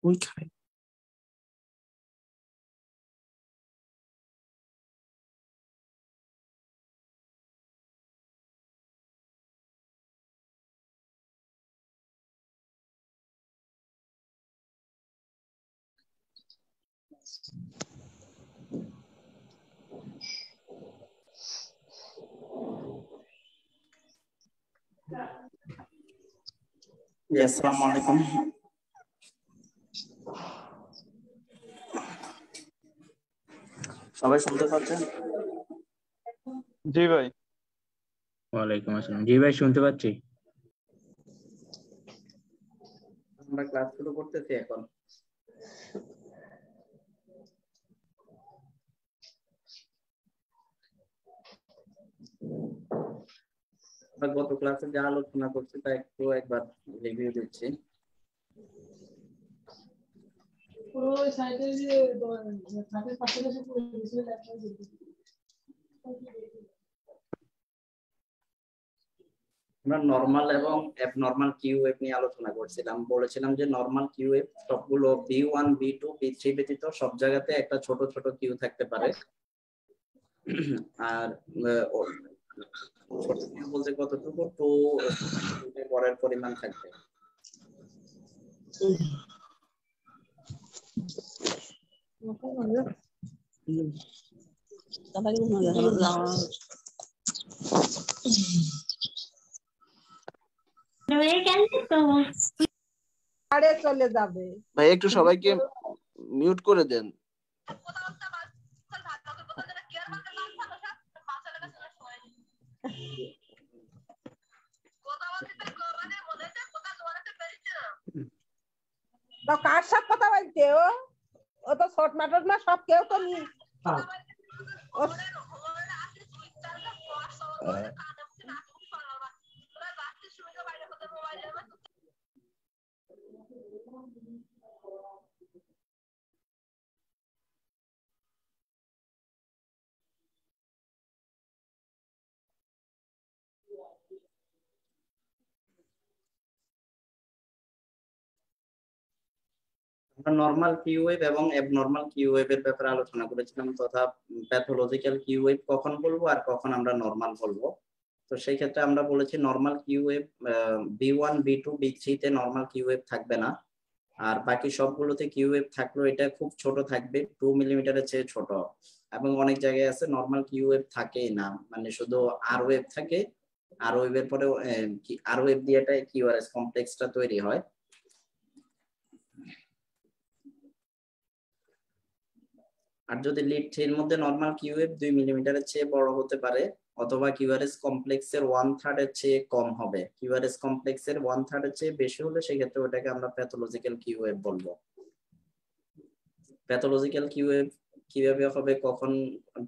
ওই খায় আসসালামু আলাইকুম। সবাই শুনতে পাচ্ছেন? জি ভাই। ওয়ালাইকুম আসসালাম। জি ভাই শুনতে পাচ্ছি। আমরা ক্লাস শুরু করতেছি এখন। আমরা গত ক্লাসে যা আলোচনা করছি তা একটু একবার রিভিউ দিচ্ছি। আমরা নরমাল এবং অ্যাবনরমাল কিউ ওয়েভ নিয়ে আলোচনা করছিলাম। বলেছিলাম যে নরমাল কিউ ওয়েভ সবগুলো B1 B2 B3 ব্যতীত সব জায়গাতে একটা ছোট ছোট কিউ থাকতে পারে। আর ছোট কিউ বলতে কতটুকু, টু পরের পরিমাণ থাকবে। চলে যাবে ভাই, একটু সবাইকে মিউট করে দেন। কার সাথে কথা বলছে? ও তো ছোট নাটক না, সব কেউ তো নি। আমরা নরমাল কিউ ওয়েভ এবং অ্যাবনরমাল কিউ ওয়েভ এর ব্যাপারে আলোচনা করেছিলাম, তথা প্যাথোলজিক্যাল কিউ ওয়েভ কখন বলবো আর কখন আমরা নরমাল বলবো। তো সেই ক্ষেত্রে আমরা বলেছি normal Q wave B1 B2 B3 তে নরমাল কিউ ওয়েভ থাকবে না, আর বাকি সবগুলোতে কিউ ওয়েভ থাকলেও এটা খুব ছোট থাকবে, 2 মিলিমিটারের চেয়ে ছোট। এবং অনেক জায়গায় আছে নরমাল কিউ ওয়েভ থাকেই না, মানে শুধু আর ওয়েভ থাকে, আর ওয়েভের পরে আর ওয়েভ দিয়ে এটা কিউআরএস কমপ্লেক্সটা তৈরি হয়। আর যদি লিড থ্রির মধ্যে নরমাল কিউ ওয়েভ 2 মিলিমিটারের চেয়ে বড় হতে পারে, অথবা কিউআরএস কমপ্লেক্সের 1/3 এর চেয়ে কম হবে, কিউআরএস কমপ্লেক্সের 1/3 এর চেয়ে বেশি হলে সেক্ষেত্রে ওটাকে আমরা প্যাথোলজিক্যাল কিউ ওয়েভ বলবো। প্যাথোলজিক্যাল কিউ ওয়েভ কিভাবে হবে, কখন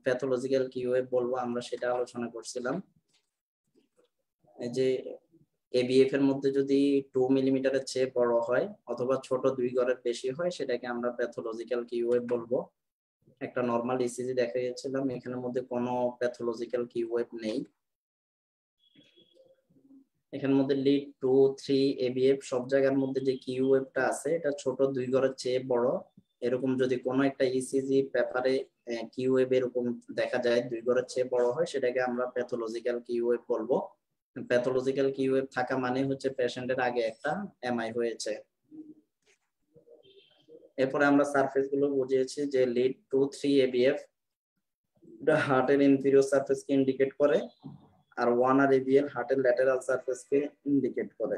প্যাথোলজিক্যাল কিউ ওয়েভ বলবো আমরা সেটা আলোচনা করছিলাম। এই যে এবিএফ এর মধ্যে যদি 2 মিলিমিটারের চেয়ে বড় হয় অথবা ছোট 2 গড়ের বেশি হয় সেটাকে আমরা প্যাথোলজিক্যাল কিউ ওয়েভ বলবো। একটা নরমাল ইসিজি দেখাইছিলাম, এখানের মধ্যে কোনো প্যাথোলজিক্যাল কিউ ওয়েভ নেই। এখানের মধ্যে লিড 2 3 এবিএফ সব জায়গার মধ্যে যে কিউ ওয়েভটা আছে এটা ছোট 2 গড়ের চেয়ে বড়। এরকম যদি কোনো একটা ইসিজি পেপারে কিউ ওয়েভ এরকম দেখা যায় 2 গড়ের চেয়ে বড় হয়, সেটাকে আমরা প্যাথোলজিক্যাল কিউ ওয়েভ বলবো। প্যাথোলজিক্যাল কিউ ওয়েভ থাকা মানে হচ্ছে পেশেন্টের আগে একটা এমআই হয়েছে। এরপরে আমরা সারফেস গুলো বুঝিয়েছি যে লিড 2 3 এবিএফ হার্টের ইনফিরিয়র সারফেসকে ইন্ডিকেট করে, আর 1 আর এবিএল হার্টের ল্যাটেরাল সারফেসকে ইন্ডিকেট করে।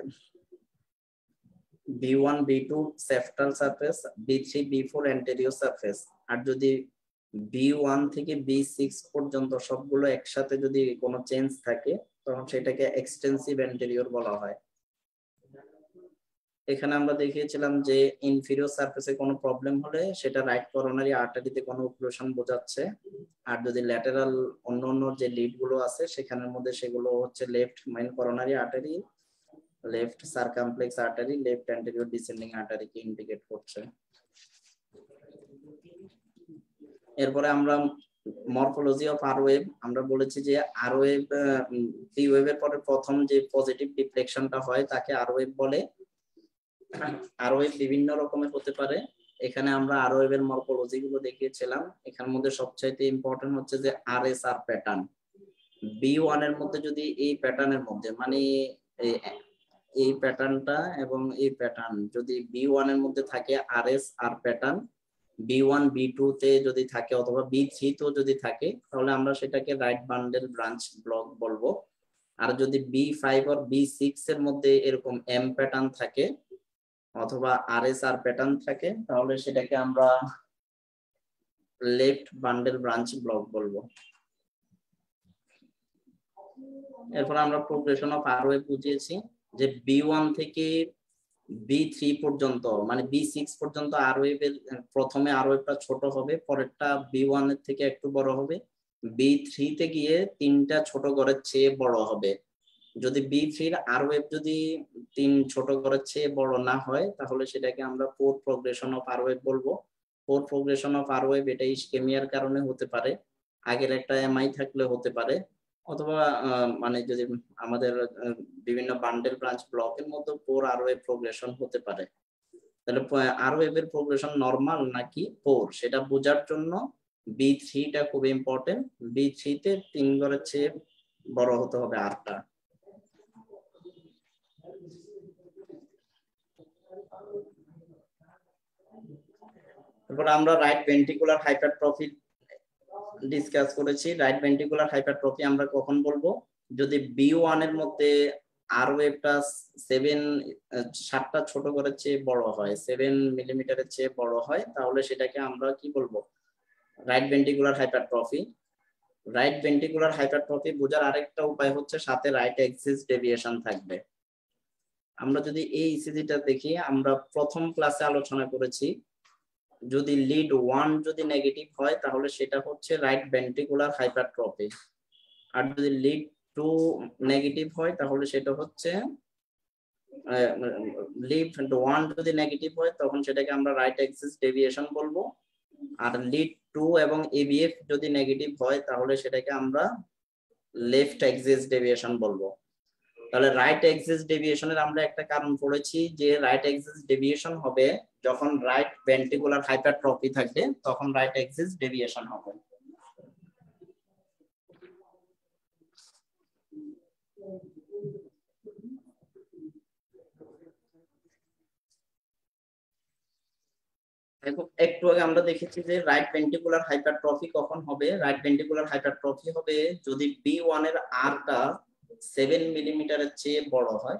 B1 B2 septal surface, B3 B4 anterior surface. আর যদি B1 থেকে B6 পর্যন্ত সবগুলো একসাথে যদি কোনো চেঞ্জ থাকে তখন সেটাকে এক্সটেন্সিভ অ্যান্টেরিয়র বলা হয়। এখানে আমরা দেখিয়েছিলাম যে ইনফিরিয়র সারফেসে কোনো প্রবলেম হলে সেটা রাইট করোনারি আর্টারিতে কোনো অক্লুশন বোঝাচ্ছে, আর যদি ল্যাটেরাল অন্য যে লিড গুলো আছে সেখানের মধ্যে সেগুলো হচ্ছে left main coronary artery, left circumflex artery, left anterior descending আর্টারিকে ইন্ডিকেট করছে। এরপরে আমরা মরফোলজি অফ আর ওয়েভ আমরা বলেছি যে আর ওয়েভ পি ওয়েভের পরে প্রথম যে পজিটিভ ডিফ্লেকশনটা হয় তাকে আর ওয়েভ বলে। আরওয়েভ বিভিন্ন রকমের হতে পারে। এখানে আমরা আরওয়েভ এর মর্ফোলজি গুলো দেখিয়েছিলাম। এখানের মধ্যে সবচাইতে ইম্পর্টেন্ট হচ্ছে যে আরএসআর প্যাটার্ন। B1 এর মধ্যে যদি এই প্যাটার্নের মধ্যে মানে এই প্যাটার্নটা এবং এই প্যাটার্ন যদি B1 এর মধ্যে থাকে আরএসআর প্যাটার্ন, B1 B2 তে যদি থাকে অথবা B3 তেও যদি থাকে তাহলে আমরা সেটাকে রাইট বান্ডেল ব্রাঞ্চ ব্লক বলবো। আর যদি B5 আর B6 এর মধ্যে এরকম M প্যাটার্ন থাকে অথবা আরএসআর প্যাটার্ন থাকে তাহলে সেটাকে আমরা লেফট বান্ডেল ব্রাঞ্চ ব্লক বলবো। এরপর আমরা প্রোগ্রেশন অফ আরওয়েভ বুঝিয়েছি যে B1 থেকে B3 পর্যন্ত মানে B6 পর্যন্ত আরওয়েভ এর প্রথমে আরওয়েভটা ছোট হবে, পরেরটা B1 এর থেকে একটু বড় হবে, B3 তে গিয়ে তিনটা ছোট ঘরের চেয়ে বড় হবে। যদি B3 এর আরওয়েভ যদি তিন ছোট ঘরের চেয়ে বড় না হয় তাহলে সেটাকে আমরা পোর প্রোগ্রেশন অফ আরওয়েভ বলবো। পোর প্রোগ্রেশন অফ আরওয়েভ এটা ইসকেমিয়ার কারণে হতে পারে, আগের একটা এমআই থাকলে হতে পারে, অথবা মানে যদি আমাদের বিভিন্ন বান্ডেল ব্রাঞ্চ ব্লকের মধ্যে পোর আরওয়েভ প্রোগ্রেশন হতে পারে। তাহলে আরওয়েভ এর প্রোগ্রেশন নরমাল নাকি পোর সেটা বোঝার জন্য B3 টা খুব ইম্পর্টেন্ট। B3 তে তিন ঘরের চেয়ে বড় হতে হবে আরটা। তারপর আমরা রাইট ভেন্ট্রিকুলার হাইপারট্রফি ডিসকাস করেছি। রাইট ভেন্ট্রিকুলার হাইপারট্রফি আমরা কখন বলবো? যদি B1 এর মধ্যে আরওয়েভটা 7টা ছোট ঘরের চেয়ে বড় হয়, 7 মিলিমিটারের চেয়ে বড় হয় তাহলে সেটাকে আমরা কি বলবো? Right ventricular hypertrophy. Right ventricular hypertrophy বোঝার আরেকটা উপায় হচ্ছে সাথে রাইট অ্যাক্সিস ডেভিয়েশন থাকবে। আমরা যদি এই ইসিজিটা দেখি, আমরা প্রথম ক্লাসে আলোচনা করেছি যদি লিড 1 যদি নেগেটিভ হয় তাহলে সেটা হচ্ছে রাইট ভেন্ট্রিকুলার হাইপারট্রফি, আর যদি লিড 2 নেগেটিভ হয় তাহলে সেটা হচ্ছে লিড 1 যদি নেগেটিভ হয় তখন সেটাকে আমরা রাইট অ্যাক্সিস ডেভিয়েশন বলবো, আর লিড 2 এবং এবিএফ যদি নেগেটিভ হয় তাহলে সেটাকে আমরা লেফট অ্যাক্সিস ডেভিয়েশন বলবো। তাহলে রাইট অ্যাক্সিস ডেভিয়েশনের আমরা একটা কারণ পড়েছি যে রাইট অ্যাক্সিস ডেভিয়েশন হবে যখন রাইট ভেন্ট্রিকুলার হাইপারট্রফি থাকবে তখন রাইট অ্যাক্সিস ডেভিয়েশন হবে। একটু আগে আমরা দেখেছি যে রাইট ভেন্ট্রিকুলার হাইপারট্রফি কখন হবে। রাইট ভেন্ট্রিকুলার হাইপারট্রফি হবে যদি B1 এর আরটা 7 মিলিমিটারের চেয়ে বড় হয়।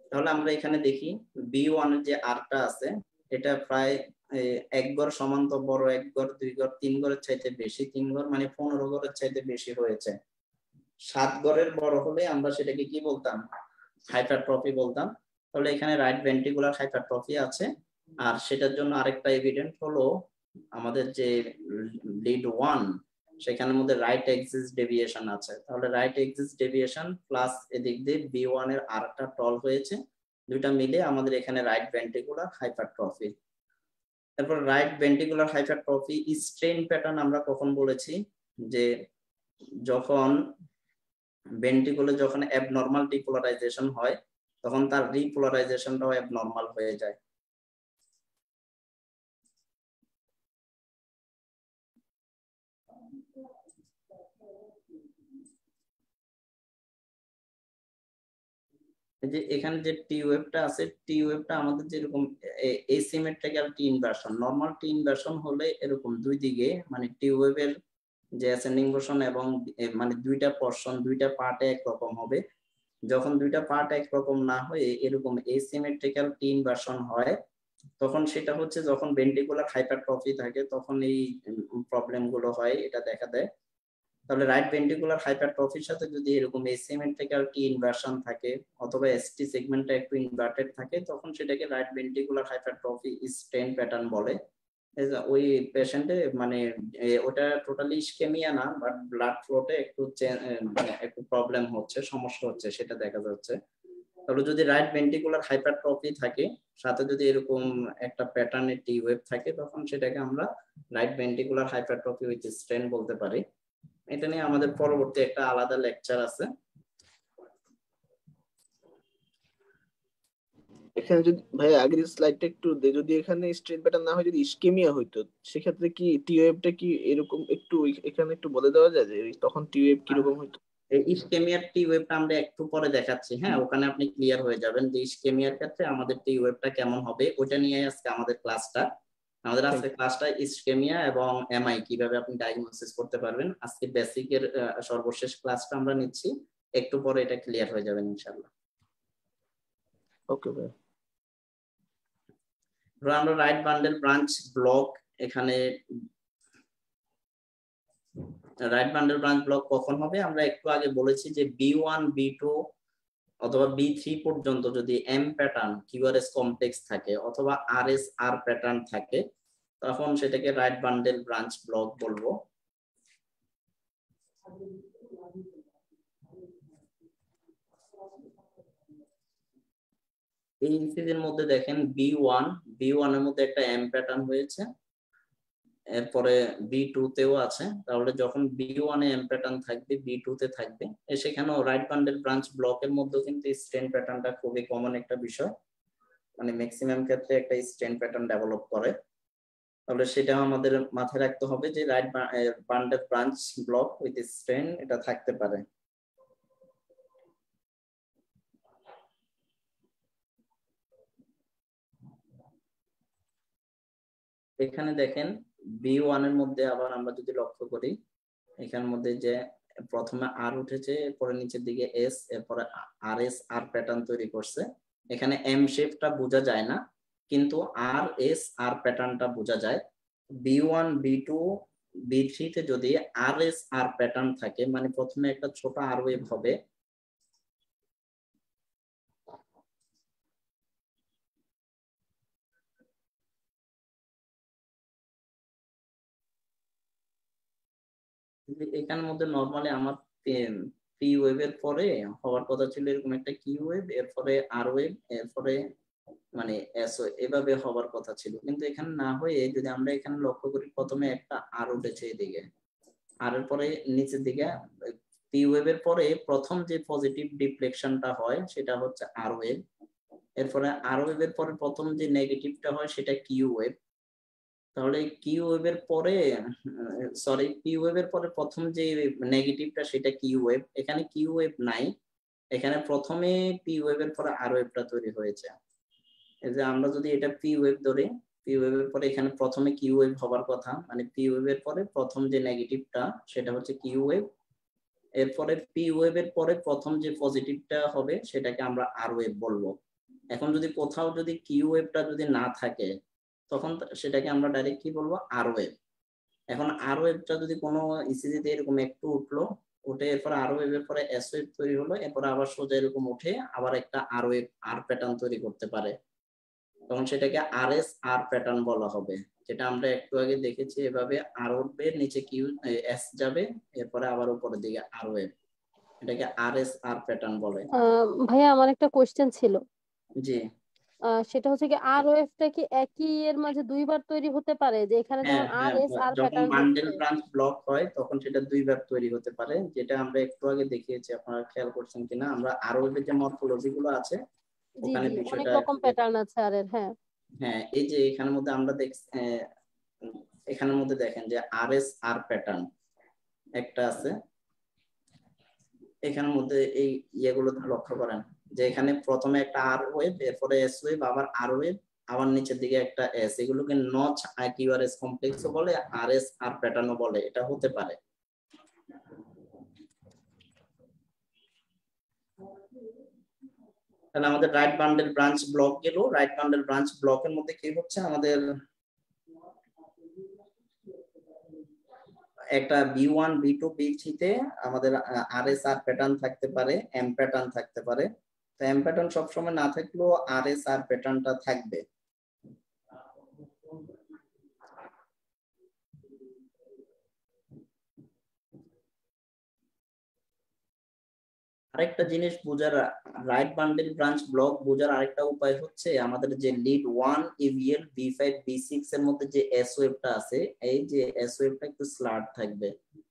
তাহলে আমরা এখানে দেখি B1 এর যে আরটা আছে এটা প্রায় 1 ঘর সমান্ত বড়, 1 ঘর 2 ঘর 3 ঘরের চাইতে বেশি, 3 ঘর মানে 15 ঘরের চাইতে বেশি হয়েছে। 7 ঘরের বড় হলে আমরা সেটাকে কি বলতাম? হাইপারট্রফি বলতাম। তাহলে এখানে রাইট ভেন্ট্রিকুলার হাইপারট্রফি আছে। আর সেটার জন্য আরেকটা এভিডেন্ট হলো আমাদের যে লিড 1 সেখানের মধ্যে রাইট অ্যাক্সিস ডেভিয়েশন আছে। তাহলে রাইট অ্যাক্সিস ডেভিয়েশন প্লাস এদিক দিয়ে B1 এর আরটা টল হয়েছে, দুইটা মিলে আমাদের এখানে রাইট ভেন্ট্রিকুলার হাইপারট্রফি। তারপর right ventricular hypertrophy strain pattern আমরা কখন বলেছি যে যখন ভেন্ট্রিকুলে যখন অ্যাবনর্মাল ডিপোলারাইজেশন হয় তখন তার রিপোলারাইজেশনটাও অ্যাবনর্মাল হয়ে যায়। যে এখানে যে টি ওয়েভটা আছে, টি ওয়েভটা আমাদের যেরকম এসিমেট্রিক্যাল টি ইনভার্সন, নরমাল টি ইনভার্সন হলে এরকম দুই দিকে মানে টি ওয়েভের যে অ্যাসেন্ডিং মোশন এবং মানে দুইটা পোরশন দুইটা পার্টে একরকম হবে। যখন দুইটা পার্ট একরকম না হয়ে এরকম এসিমেট্রিক্যাল টি ইনভার্সন হয় তখন সেটা হচ্ছে যখন ভেন্ট্রিকুলার হাইপারট্রফি থাকে তখন এই প্রবলেম গুলো হয়, এটা দেখা দেয়। তাহলে রাইট ভেন্ট্রিকুলার হাইপারট্রফির সাথে যদি এরকম এসিমেট্রিক্যাল টি ইনভার্সন থাকে অথবা এসটি সেগমেন্টটা একটু ইনভার্টেড থাকে তখন সেটাকে right ventricular hypertrophy strain pattern বলে। ওই পেশেন্টে মানে ওটা টোটালি ইসকেমিয়া না, বাট ব্লাড ফ্লোতে একটু প্রবলেম হচ্ছে, সমস্যা হচ্ছে সেটা দেখা যাচ্ছে। তাহলে যদি রাইট ভেন্ট্রিকুলার হাইপারট্রফি থাকে সাথে যদি এরকম একটা প্যাটার্নের টি ওয়েভ থাকে তখন সেটাকে আমরা right ventricular hypertrophy with strain বলতে পারি। এটা নিয়ে আমাদের পরবর্তী একটা আলাদা লেকচার আছে। এখানে যদি ভাই আগের স্লাইডটা একটু যদি এখানে স্ট্রেট প্যাটার্ন না হয় যদি ইস্কেমিয়া হইতো সেক্ষেত্রে কি টি ওয়েভটা কি এরকম একটু এখানে একটু বলে দেওয়া যায় যে তখন টি ওয়েভ কিরকম হইতো? এই ইসকেমিয়ার টি ওয়েভটা আমরা একটু পরে দেখাচ্ছি, হ্যাঁ, ওখানে আপনি ক্লিয়ার হয়ে যাবেন যে ইসকেমিয়ার ক্ষেত্রে আমাদের টি ওয়েভটা কেমন হবে, ওটা নিয়ে আজকে আমাদের ক্লাসটা। আমাদের আজকে ক্লাসটা ইসকেমিয়া এবং এমআই কিভাবে আপনি ডায়াগনোসিস করতে পারবেন, আজকে বেসিকের সর্বশেষ ক্লাসটা আমরা নিচ্ছি, একটু পরে এটা ক্লিয়ার হয়ে যাবেন ইনশাআল্লাহ। ওকে ভাই। আমরা রাইট বান্ডেল ব্রাঞ্চ ব্লক, এখানে রাইট বান্ডেল ব্রাঞ্চ ব্লক কখন হবে আমরা একটু আগে বলেছি যে B1 B2 অথবা B3 পর্যন্ত যদি এম প্যাটার্ন কিউআরএস কমপ্লেক্স থাকে অথবা আরএস আর প্যাটার্ন থাকে তখন সেটাকে রাইট বান্ডেল ব্রাঞ্চ ব্লক বলবো। এই ইনসিডেন্টের মধ্যে দেখেন B1 এর মধ্যে একটা এম প্যাটার্ন হয়েছে, এরপরে B2 তেও আছে, তাহলে যখন B1 এ এম প্যাটার্ন থাকবে B2 তে থাকবে, সেখানেও রাইট বান্ডেল ব্রাঞ্চ ব্লকের মধ্যে কিন্তু স্ট্রেন প্যাটার্নটা খুবই কমন একটা বিষয়, মানে ম্যাক্সিমাম ক্ষেত্রে একটা স্ট্রেন প্যাটার্ন ডেভেলপ করে। তাহলে সেটা আমাদের মাথায় রাখতে হবে যে right bundle branch block with strain এটা থাকতে পারে। এখানে দেখেন B1 এর মধ্যে আবার আমরা যদি লক্ষ্য করি, এখানের মধ্যে যে প্রথমে আর উঠেছে, এরপরে নিচের দিকে এস, এরপরে আর এস আর প্যাটার্ন তৈরি করছে। এখানে এম শেপটা বোঝা যায় না, কিন্তু আর এস আর প্যাটার্নটা বোঝা যায়। B1 B2 B3 তে যদি আর এস আর প্যাটার্ন থাকে, মানে প্রথমে একটা ছোট আর ওয়েভ হবে, এখানের মধ্যে নরমালি আমার পি ওয়েভের পরে হওয়ার কথা ছিল এরকম একটা কিউ ওয়েভ, এরপরে আর ওয়েভ, এরপরে মানে এস ওয়েভ, এভাবে হওয়ার কথা ছিল, কিন্তু এখানে না হয়ে যদি আমরা এখানে লক্ষ্য করি প্রথমে একটা আর উঠেছে এদিকে, আর এর পরে নিচের দিকে পি ওয়েভের পরে প্রথম যে পজিটিভ ডিফ্লেকশনটা হয় সেটা হচ্ছে আর ওয়েভ, এরপরে আর ওয়েভের পরে প্রথম যে নেগেটিভটা হয় সেটা কিউ ওয়েভ। তাহলে কিউ ওয়েভের পরে কিউ ওয়েভের পরে প্রথম যে নেগেটিভটা সেটা কিউ ওয়েভ, এখানে কিউ ওয়েভ নাই, এখানে প্রথমে পি ওয়েভের পরে আর ওয়েভটা তৈরি হয়েছে। এই যে আমরা যদি এটা পি ওয়েভ ধরি, পি ওয়েভের পরে এখানে প্রথমে কিউ ওয়েভ হবার কথা, মানে পি ওয়েভের পরে প্রথম যে নেগেটিভটা সেটা হচ্ছে কিউ ওয়েভ, এরপরে পি ওয়েভের পরে প্রথম যে পজিটিভটা হবে সেটাকে আমরা আর ওয়েভ বলবো। এখন যদি কোথাও যদি কিউ ওয়েভটা যদি না থাকে তখন সেটাকে আমরা ডাইরেক্ট কি বলবো, আর ওয়েভ। এখন আর ওয়েভটা যদি কোনো ইসিজিতে এরকম একটু উঠলো, উঠে এরপর আর ওয়েভের পরে এস ওয়েভ তৈরি হলো, এরপর আবার সোজা এরকম উঠে আবার একটা আর ওয়েভ আর প্যাটার্ন তৈরি করতে পারে, তখন সেটাকে আর এস আর প্যাটার্ন বলা হবে, যেটা আমরা একটু আগে দেখেছি এভাবে আর উঠবে, নিচে কিউ এস যাবে, এরপরে আবার উপরের দিকে আর ওয়েভ, এটাকে আর এস আর প্যাটার্ন বলে। ভাইয়া আমার একটা কোশ্চেন ছিল, জি সেটা হচ্ছে কি আর ওয়েভটা কি একই এর মাঝে দুইবার তৈরি হতে পারে, যে এখানে হ্যাঁ যেমন আর হ্যাঁ, এস আর যখন প্যাটার্ন বান্ডেল হচ্ছে। ব্রাঞ্চ ব্লক হয় তখন সেটা দুইবার তৈরি হতে পারে, যেটা আমরা একটু আগে দেখিয়েছি, আপনারা খেয়াল করছেন কিনা, আমরা আরো যে মরফোলজি গুলো আছে জি ওখানে জি, অনেক বিষয়টা রকম প্যাটার্ন আছে আর এর। হ্যাঁ হ্যাঁ, এই যে এখানের মধ্যে আমরা এখানের মধ্যে দেখেন যে আর এস আর প্যাটার্ন একটা আছে, এখানের মধ্যে এই ইয়েগুলো লক্ষ্য করেন যে এখানে প্রথমে একটা আর ওয়েভ, এরপরে এস ওয়েভ, আবার আর ওয়েভ, আবার নিচের দিকে একটা এস, এগুলোকে নচ কিউআরএস কমপ্লেক্সও বলে, আর এস আর প্যাটার্নও বলে, এটা হতে পারে। তাহলে আমাদের রাইট বান্ডেল ব্রাঞ্চ ব্লক গেল, রাইট বান্ডেল ব্রাঞ্চ ব্লকের মধ্যে কি হচ্ছে, আমাদের একটা B1 B2 B3 তে আমাদের আর এস আর প্যাটার্ন থাকতে পারে, এম প্যাটার্ন থাকতে পারে, তো এম প্যাটার্ন সবসময় না থাকলেও আর এস আর প্যাটার্নটা থাকবে। আরেকটা জিনিস বোঝার, রাইট বান্ডেল ব্রাঞ্চ ব্লক বোঝার আরেকটা উপায় হচ্ছে আমাদের যে লিড 1 ইভিএল B5 B6 এর মধ্যে যে এস ওয়েভটা আছে, এই যে এস ওয়েভটা একটু স্লার্ট থাকবে,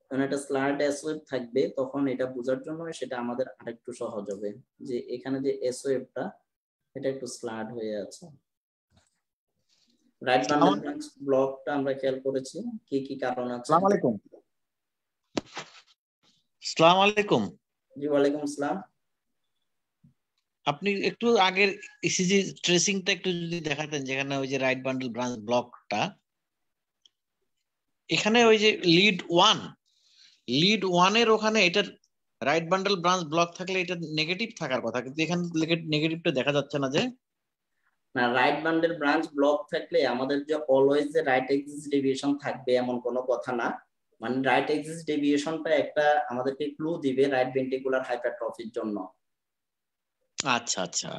কারণ এটা স্লার্ট এস ওয়েভ থাকবে, তখন এটা বোঝার জন্য সেটা আমাদের আরেকটু সহজ হবে যে এখানে যে এস ওয়েভটা এটা একটু স্লাড হয়ে আছে। রাইট বান্ডেল ব্রাঞ্চ ব্লকটা আমরা খেয়াল করেছি, কি কি কারণ আছে? আসসালামু আলাইকুম। আসসালামু আলাইকুম। জি ওয়ালাইকুম আসসালাম। আপনি একটু আগের ইসিজি ট্রেসিংটা একটু যদি দেখাতেন, যেখানে ওই যে রাইট বান্ডেল ব্রাঞ্চ ব্লকটা, এখানে ওই যে লিড ওয়ান এর ওখানে এটার রাইট বান্ডেল ব্রাঞ্চ ব্লক থাকলে এটা নেগেটিভ থাকার কথা, কিন্তু এখানে নেগেটিভটা দেখা যাচ্ছে না। যে না, রাইট বান্ডেল ব্রাঞ্চ ব্লক থাকলে আমাদের যে অলওয়েজ যে রাইট এক্সিস ডেভিয়েশন থাকবে এমন কোনো কথা না। মানে রাইট এক্সিস ডেভিয়েশনটা একটা আমাদেরকে ক্লু দিবে রাইট ভেন্ট্রিকুলার হাইপারট্রফির জন্য। আচ্ছা আচ্ছা,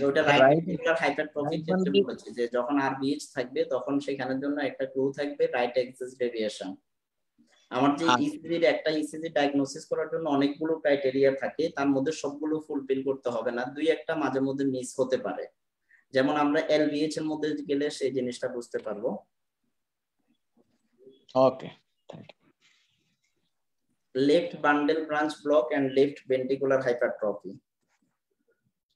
ওটা রাইট ভেন্ট্রিকুলার হাইপারট্রফির ক্ষেত্রে বলেছি যে যখন আরবিএইচ থাকবে তখন সেখানের জন্য একটা ক্লু থাকবে রাইট এক্সিস ডেভিয়েশন। আমার যে ইসিজির একটা ইসিজি ডায়াগনোসিস করার জন্য অনেকগুলো ক্রাইটেরিয়া থাকে, তার মধ্যে সবগুলো ফুলফিল করতে হবে না, দুই একটা মাঝে মধ্যে মিস হতে পারে। যেমন আমরা এলভিএইচ এর মধ্যে গেলে সেই জিনিসটা বুঝতে পারবো। Okay, left bundle branch block and left ventricular hypertrophy.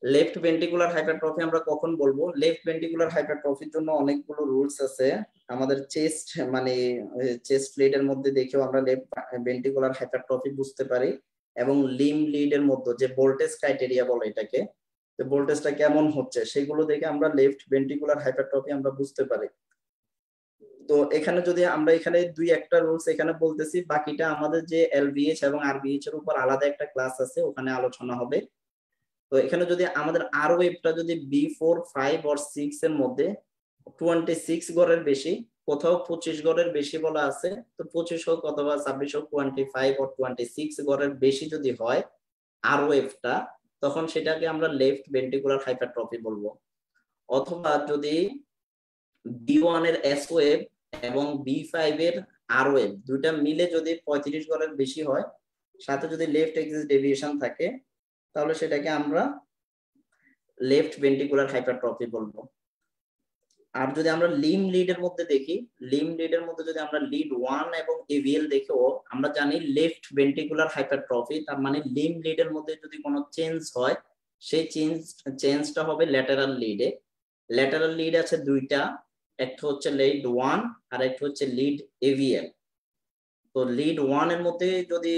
Left ventricular hypertrophy আমরা কখন বলবো? লেফট ভেন্ট্রিকুলার হাইপারট্রফির জন্য অনেকগুলো রুলস আছে। আমাদের চেস্ট মানে চেস্ট লিডের মধ্যে দেখেও আমরা লেফট ভেন্ট্রিকুলার হাইপারট্রফি বুঝতে পারি, এবং লিম লিডের মধ্যে যে ভোল্টেজ ক্রাইটেরিয়া বলে এটাকে, তো ভোল্টেজটা কেমন হচ্ছে সেগুলো দেখে আমরা লেফট ভেন্ট্রিকুলার হাইপারট্রফি আমরা বুঝতে পারি। তো এখানে যদি আমরা এখানে দুই একটা রুলস এখানে বলতেছি, বাকিটা আমাদের যে এলভিএইচ এবং আরবিএইচ এর উপর আলাদা একটা ক্লাস আছে, ওখানে আলোচনা হবে। তো এখানে যদি আমাদের আর ওয়েভটা যদি B4, 5 or 6 এর মধ্যে 26 গড়ের বেশি, কোথাও 25 গড়ের বেশি বলা আছে, তো 25 হোক অথবা 26 হোক, 25 or 26 গড়ের বেশি যদি হয় আর ওয়েভটা, তখন সেটাকে আমরা লেফট ভেন্ট্রিকুলার হাইপারট্রফি বলবো। অথবা যদি B1 এর এস ওয়েভ এবং B5 এর আর ওয়েভ দুইটা মিলে যদি 35 গড়ের বেশি হয়, সাথে যদি লেফট এক্সিস ডেভিয়েশন থাকে, তাহলে সেটাকে আমরা লেফট ভেন্ট্রিকুলার হাইপারট্রফি বলবো। আর যদি আমরা লিম লিডের মধ্যে দেখি, লিম লিডের মধ্যে যদি আমরা লিড 1 এবং এভিএল দেখেও আমরা জানি লেফট ভেন্ট্রিকুলার হাইপারট্রফি, তার মানে লিম লিডের মধ্যে যদি কোনো চেঞ্জ হয়, সেই চেঞ্জটা হবে ল্যাটারাল লিডে। ল্যাটারাল লিড আছে দুইটা, একটা হচ্ছে লিড 1 আর একটা হচ্ছে লিড এভিএল। তো লিড 1 এর মধ্যে যদি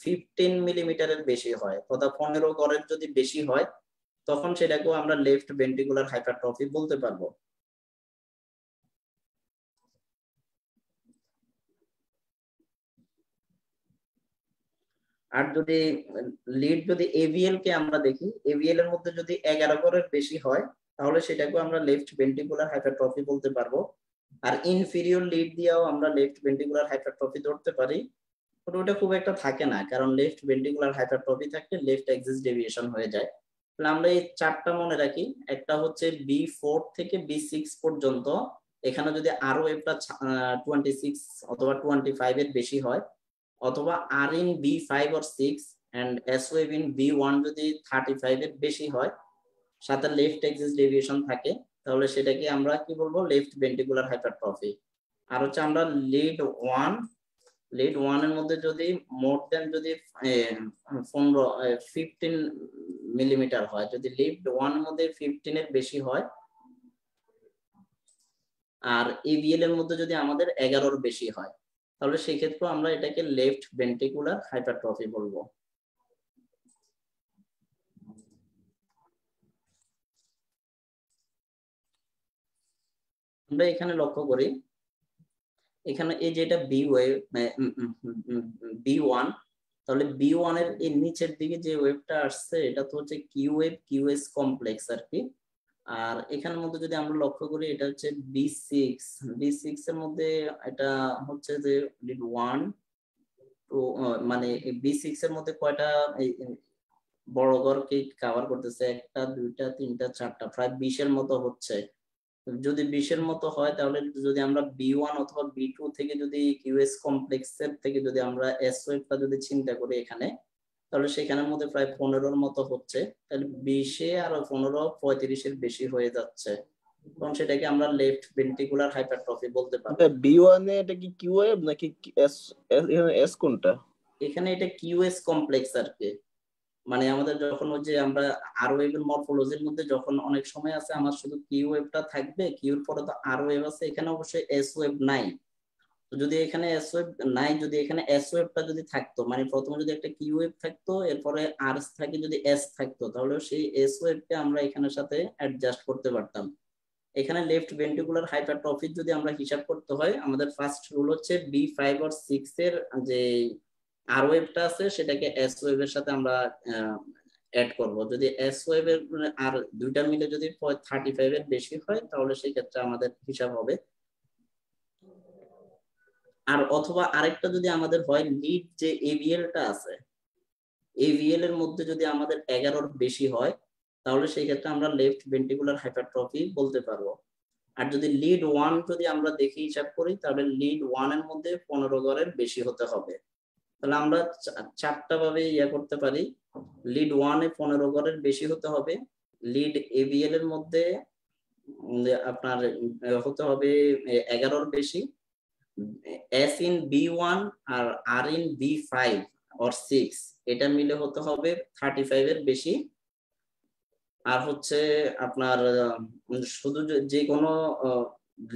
15 মিলিমিটারের বেশি হয় তথা 15 গড়ের যদি বেশি হয়, তখন সেটাকেও আমরা লেফট ভেন্ট্রিকুলার হাইপারট্রফি বলতে পারবো। আর যদি লিড যদি এভিএল কে আমরা দেখি, এভিএল এর মধ্যে যদি 11 গড়ের বেশি হয়, তাহলে সেটাকেও আমরা লেফট ভেন্ট্রিকুলার হাইপারট্রফি বলতে পারবো। আর ইনফেরিয়র লিড দিয়েও আমরা লেফট ভেন্ট্রিকুলার হাইপারট্রফি ধরতে পারি, ওটা খুব একটা থাকে না, কারণ লেফট ভেন্ট্রিকুলার হাইপারট্রফি থাকলে লেফট এক্সিস ডেভিয়েশন হয়ে যায়। তাহলে আমরা এই চারটা মনে রাখি। একটা হচ্ছে B4 থেকে B6 পর্যন্ত, এখানে যদি আরো একটা 26 অথবা 25 এর বেশি হয়, অথবা আর in B5 or 6 and S wave in B1 যদি 35 এর বেশি হয়, সাথে লেফট এক্সিস ডেভিয়েশন থাকে, তাহলে সেটাকে আমরা কি বলবো? Left ventricular hypertrophy. আর হচ্ছে আমরা লিড 1 এর মধ্যে যদি মোর দেন যদি 15 মিলিমিটার হয়, যদি লিড 1 এর মধ্যে 15 এর বেশি হয়, আর এভিএল এর মধ্যে যদি আমাদের 11 এর বেশি হয়, তাহলে সেই ক্ষেত্রে আমরা এটাকে লেফট ভেন্ট্রিকুলার হাইপারট্রফি বলবো। আমরা এখানে লক্ষ্য করি, এখানে এই যেটা B1, তাহলে B1 এর এই নিচের দিকে যে ওয়েভটা আসছে, এটা তো হচ্ছে কিউ ওয়েভ, কিউএস কমপ্লেক্স আর কি। আর এখানের মধ্যে যদি আমরা লক্ষ্য করি, এটা হচ্ছে B6 এর মধ্যে এটা হচ্ছে যে লিড 1 তো মানে B6 এর মধ্যে কয়টা বড় গড়কে কভার করতেছে? একটা, দুইটা, তিনটা, চারটা, প্রায় 20 এর মতো হচ্ছে। যদি 20 এর মতো হয়, তাহলে যদি আমরা B1 অথবা B2 থেকে যদি কিউএস কমপ্লেক্সের থেকে যদি আমরা এস ওয়েভটা যদি চিন্তা করি এখানে, তাহলে সেখানের মধ্যে প্রায় 15 এর মতো হচ্ছে। তাহলে 20 আর 15 35 এর বেশি হয়ে যাচ্ছে, তখন সেটাকে আমরা লেফট ভেন্ট্রিকুলার হাইপারট্রফি বলতে পারবো। B1 এ এটা কি কিউ ওয়েভ নাকি এস? এস কোনটা? এখানে এটা কিউএস কমপ্লেক্স আর কি, মানে আমাদের যখন ওই যে আমরা আর ওয়েভের মরফোলজির মধ্যে যখন অনেক সময় আছে আমার শুধু কিউ ওয়েভটা থাকবে, কিউর পরে তো আর ওয়েভ আছে, এখানে অবশ্যই এস ওয়েভ নাই। তো যদি এখানে এস ওয়েভ নাই, যদি এখানে এস ওয়েভটা যদি থাকতো, মানে প্রথমে যদি একটা কিউ ওয়েভ থাকতো এরপরে আর থাকে যদি এস থাকতো, তাহলে সেই এস ওয়েভকে আমরা এখানের সাথে অ্যাডজাস্ট করতে পারতাম। এখানে লেফট ভেন্ট্রিকুলার হাইপারট্রফি যদি আমরা হিসাব করতে হয়, আমাদের ফার্স্ট রুল হচ্ছে B5 আর 6 এর যে আর ওয়েভটা আছে সেটাকে এস ওয়েভের সাথে আমরা অ্যাড করব। যদি এস ওয়েভের আর দুইটা মিলে যদি 35 এর বেশি হয় তাহলে সেই ক্ষেত্রে আমাদের হিসাব হবে। আর অথবা আরেকটা যদি আমাদের হয় লিড যে এভিএলটা আছে, এভিএল এর মধ্যে যদি আমাদের 11 বেশি হয় তাহলে সেই ক্ষেত্রে আমরা লেফট ভেন্ট্রিকুলার হাইপারট্রফি বলতে পারবো। আর যদি লিড 1 যদি আমরা দেখি হিসাব করি তাহলে লিড 1 এর মধ্যে 15 গড়ের বেশি হতে হবে। তাহলে আমরা চারটা ভাবে ইয়া করতে পারি। লিড 1 এ 15 গড়ের বেশি হতে হবে, লিড এভিএল এর মধ্যে আপনার হতে হবে 11 বেশি, এস ইন B1 আর আর ইন B5 or 6 এটা মিলে হতে হবে 35 এর বেশি। আর হচ্ছে আপনার শুধু যে কোনো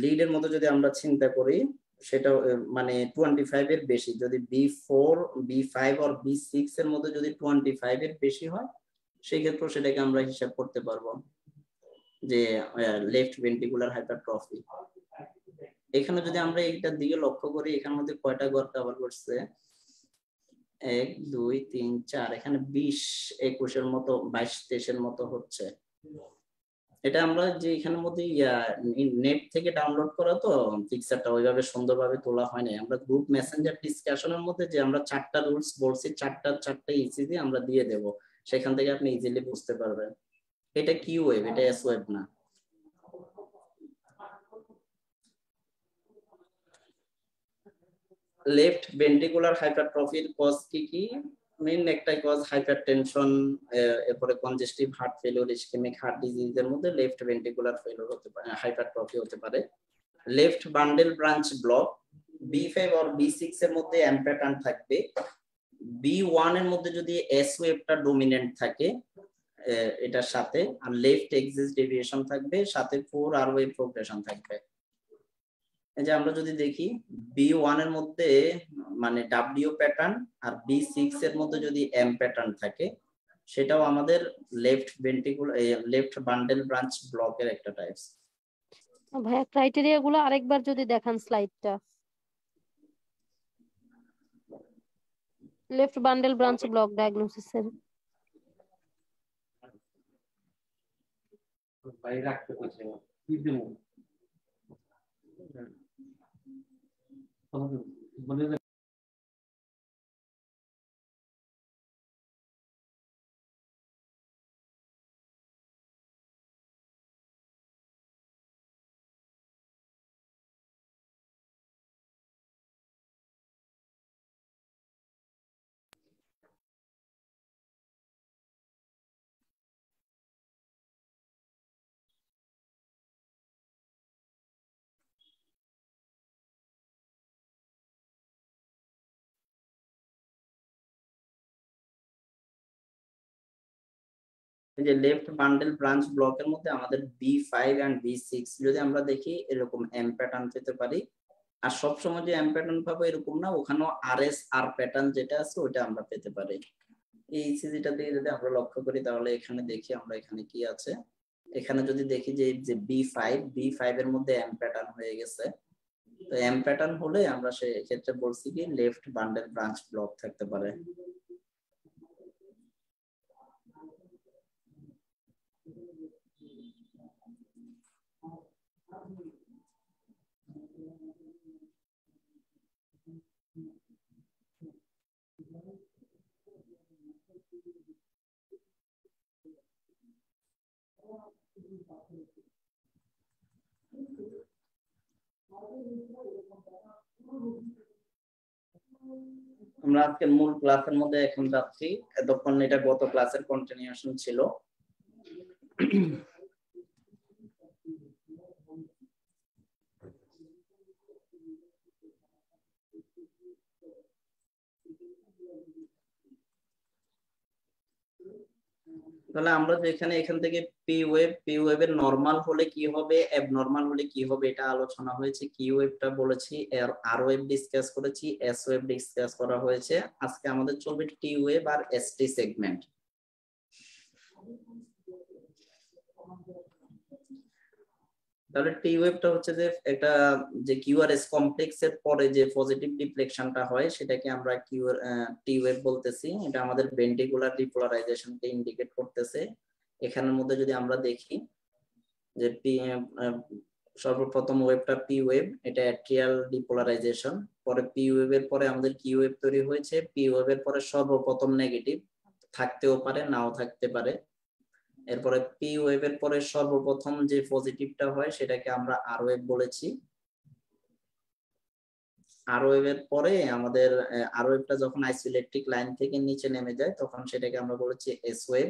লিডের মতো যদি আমরা চিন্তা করি সেটা মানে 25 এর বেশি, যদি B4 B5 আর B6 এর মধ্যে যদি 25 এর বেশি হয় সেই ক্ষেত্রে সেটাকে আমরা হিসাব করতে পারবো যে লেফট ভেন্ট্রিকুলার হাইপারট্রফি। এখানে যদি আমরা এইটার দিকে লক্ষ্য করি এখানের মধ্যে কয়টা ঘর কভার করছে, 1 2 3 4, এখানে 20 21 এর মতো 22 23 এর মতো হচ্ছে। এটা আমরা যে এখানের মধ্যে নেট থেকে ডাউনলোড করা তো পিকচারটা ওইভাবে সুন্দরভাবে তোলা হয় না। আমরা গ্রুপ মেসেঞ্জার ডিসকাশনের মধ্যে যে আমরা 4টা রুলস বলছি, 4টা ইজিলি আমরা দিয়ে দেব, সেখান থেকে আপনি ইজিলি বুঝতে পারবেন। এটা কিউ ওয়েভ, এটা এস ওয়েভ না। লেফট ভেন্ট্রিকুলার হাইপারট্রফির কজ কি কি? মেইন একটাই কজ হাইপারটেনশন, এরপরে congestive heart failure, ischaemic heart ডিজিজের মধ্যে লেফট ভেন্ট্রিকুলার ফেলিওর হতে পারে, হাইপারট্রফি হতে পারে। Left bundle branch block, B5 আর B6 এর মধ্যে এম প্যাটার্ন থাকবে, B1 এর মধ্যে যদি এস ওয়েভটা ডমিনেন্ট থাকে এটার সাথে, আর লেফট এক্সিস ডেভিয়েশন থাকবে, সাথে 4 আর ওয়েভ প্রোগ্রেশন থাকবে। এই যে আমরা যদি দেখি B1 এর মধ্যে মানে W প্যাটার্ন আর B6 এর মধ্যে যদি M প্যাটার্ন থাকে সেটাও আমাদের left ventricular left bundle branch ব্লকের একটা টাইপস। ভাইয়া ক্রাইটেরিয়া গুলো আরেকবার যদি দেখান স্লাইডটা, left bundle branch block diagnosis এর। ভাই রাখতে কইছে কি দেব বলে এই যে লেফট বান্ডেল ব্রাঞ্চ ব্লকের মধ্যে আমাদের B5 এন্ড B6 যদি আমরা দেখি এরকম এম প্যাটার্ন পেতে পারি। আর সবসময় যে এম প্যাটার্ন পাবো এরকম না, ওখানেও RS আর প্যাটার্ন যেটা আছে ওটা আমরা পেতে পারি। এই ইসিজিটা দিয়ে যদি আমরা লক্ষ্য করি তাহলে এখানে দেখি আমরা এখানে কি আছে। এখানে যদি দেখি যে B5 এর মধ্যে এম প্যাটার্ন হয়ে গেছে, তো এম প্যাটার্ন হলে আমরা সেই ক্ষেত্রে বলছি কি লেফট বান্ডেল ব্রাঞ্চ ব্লক থাকতে পারে। আমরা আজকে মূল ক্লাসের মধ্যে এখন যাচ্ছি, এতক্ষণ এটা গত ক্লাসের কন্টিনিউশন ছিল। তাহলে আমরা যে এখান থেকে পি ওয়েভের নরমাল হলে কি হবে, অ্যাবনরমাল হলে কি হবে এটা আলোচনা হয়েছে। কি ওয়েভটা বলেছি, আর ওয়েভ ডিসকাস করেছি, এস ওয়েভ ডিসকাস করা হয়েছে। আজকে আমাদের চলবে টি ওয়েভ আর এসটি সেগমেন্ট। তাহলে টি ওয়েভটা হচ্ছে যে একটা যে কিউআরএস কমপ্লেক্স এর পরে যে পজিটিভ ডিফ্লেকশনটা হয় সেটাকে আমরা টি ওয়েভ বলতেছি। এটা আমাদের ভেন্ট্রিকুলার ডিপোলারাইজেশনকে ইন্ডিকেট করতেছে। এখানের মধ্যে যদি আমরা দেখি যে সর্বপ্রথম ওয়েভটা পি ওয়েভ, এটা অ্যাট্রিয়াল ডিপোলারাইজেশন। পরে পি ওয়েভের পরে আমাদের কিউ ওয়েভ তৈরি হয়েছে। পি ওয়েভের পরে সর্বপ্রথম নেগেটিভ, থাকতেও পারে নাও থাকতে পারে। এরপরে পি ওয়েভের পরে সর্বপ্রথম যে পজিটিভটা হয় সেটাকে আমরা আর ওয়েভ বলেছি। আর ওয়েভের পরে আমাদের আর ওয়েভটা যখন আইসোইলেকট্রিক লাইন থেকে নিচে নেমে যায় তখন সেটাকে আমরা বলেছি এস ওয়েভ।